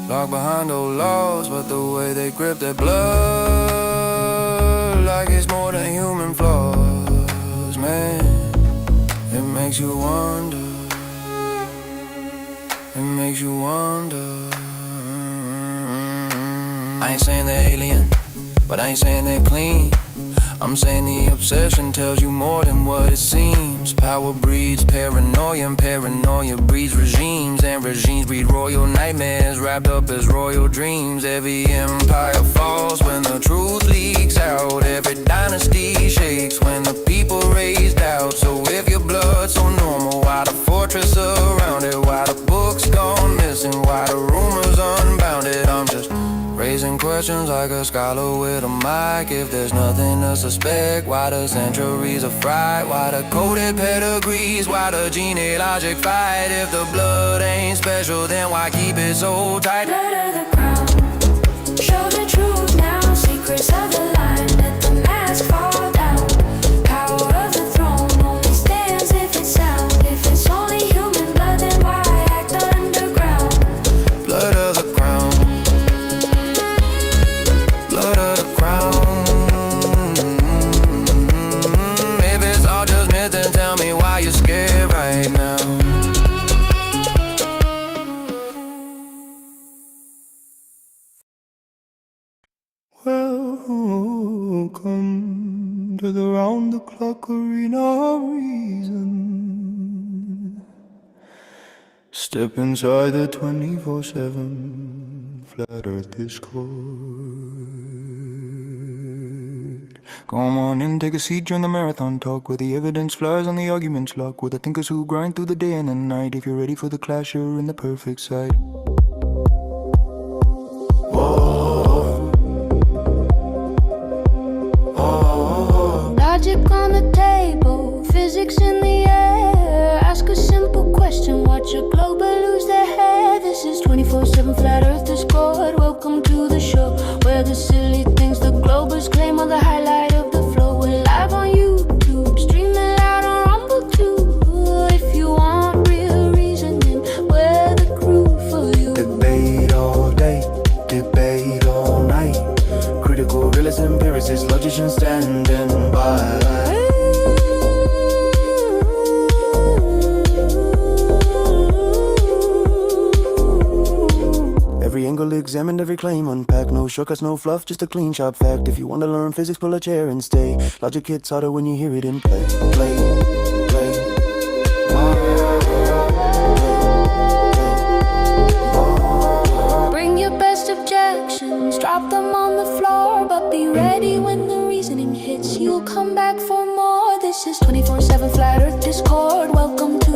locked behind old laws. But the way they grip their blood, like it's more than human flaws, man. It makes you wonder. It makes you wonder. I ain't saying they're alien, but I ain't saying they're clean. I'm saying the obsession tells you more than what it seems. Power breeds paranoia, and paranoia breeds regimes, and regimes breed royal nightmares wrapped up as royal dreams. Every empire falls when the truth leaks out. Every dynasty shakes when the people raise doubt. So if your blood's so normal, why the fortress around it? Why the books gone missing? Why the rumors unbounded? I'm just raising questions like a scholar with a mic. If there's nothing to suspect, why the centuries of fright? Why the coded pedigrees? Why the genealogic fight? If the blood ain't special, then why keep it so tight? Blood of the crown, show the truth now. Secrets of the line, let the mask fall down. Power of the throne only stands if it's sound. If it's only human blood, then why act underground? Blood of the crown. Blood of the crown. If it's all just myth, then tell me why you're scared right now. Welcome to the round-the-clock arena of reason. Step inside the 24/7 flat earth discord. Come on in, take a seat, join the marathon talk, where the evidence flies and the arguments lock, with the thinkers who grind through the day and the night. If you're ready for the clash, you're in the perfect site. Logic on the table, physics in the air. Ask a simple question, watch a globe lose their hair. This is 24/7 flat earth discord. Welcome to the show, where the silly things the globers claim are the highlight of the flow. We're live on YouTube, streaming loud on Rumble too. If you want real reasoning, we're the crew for you. Debate all day, debate all night. Critical realists, empiricists, logicians standing by. Every angle examined, every claim unpacked. No shortcuts, no fluff, just a clean sharp fact. If you want to learn physics, pull a chair and stay. Logic hits harder when you hear it in play. Play, play. Bring your best objections, drop them on the floor, but be ready when the reasoning hits. You'll come back for more. This is 24/7 flat earth discord. Welcome to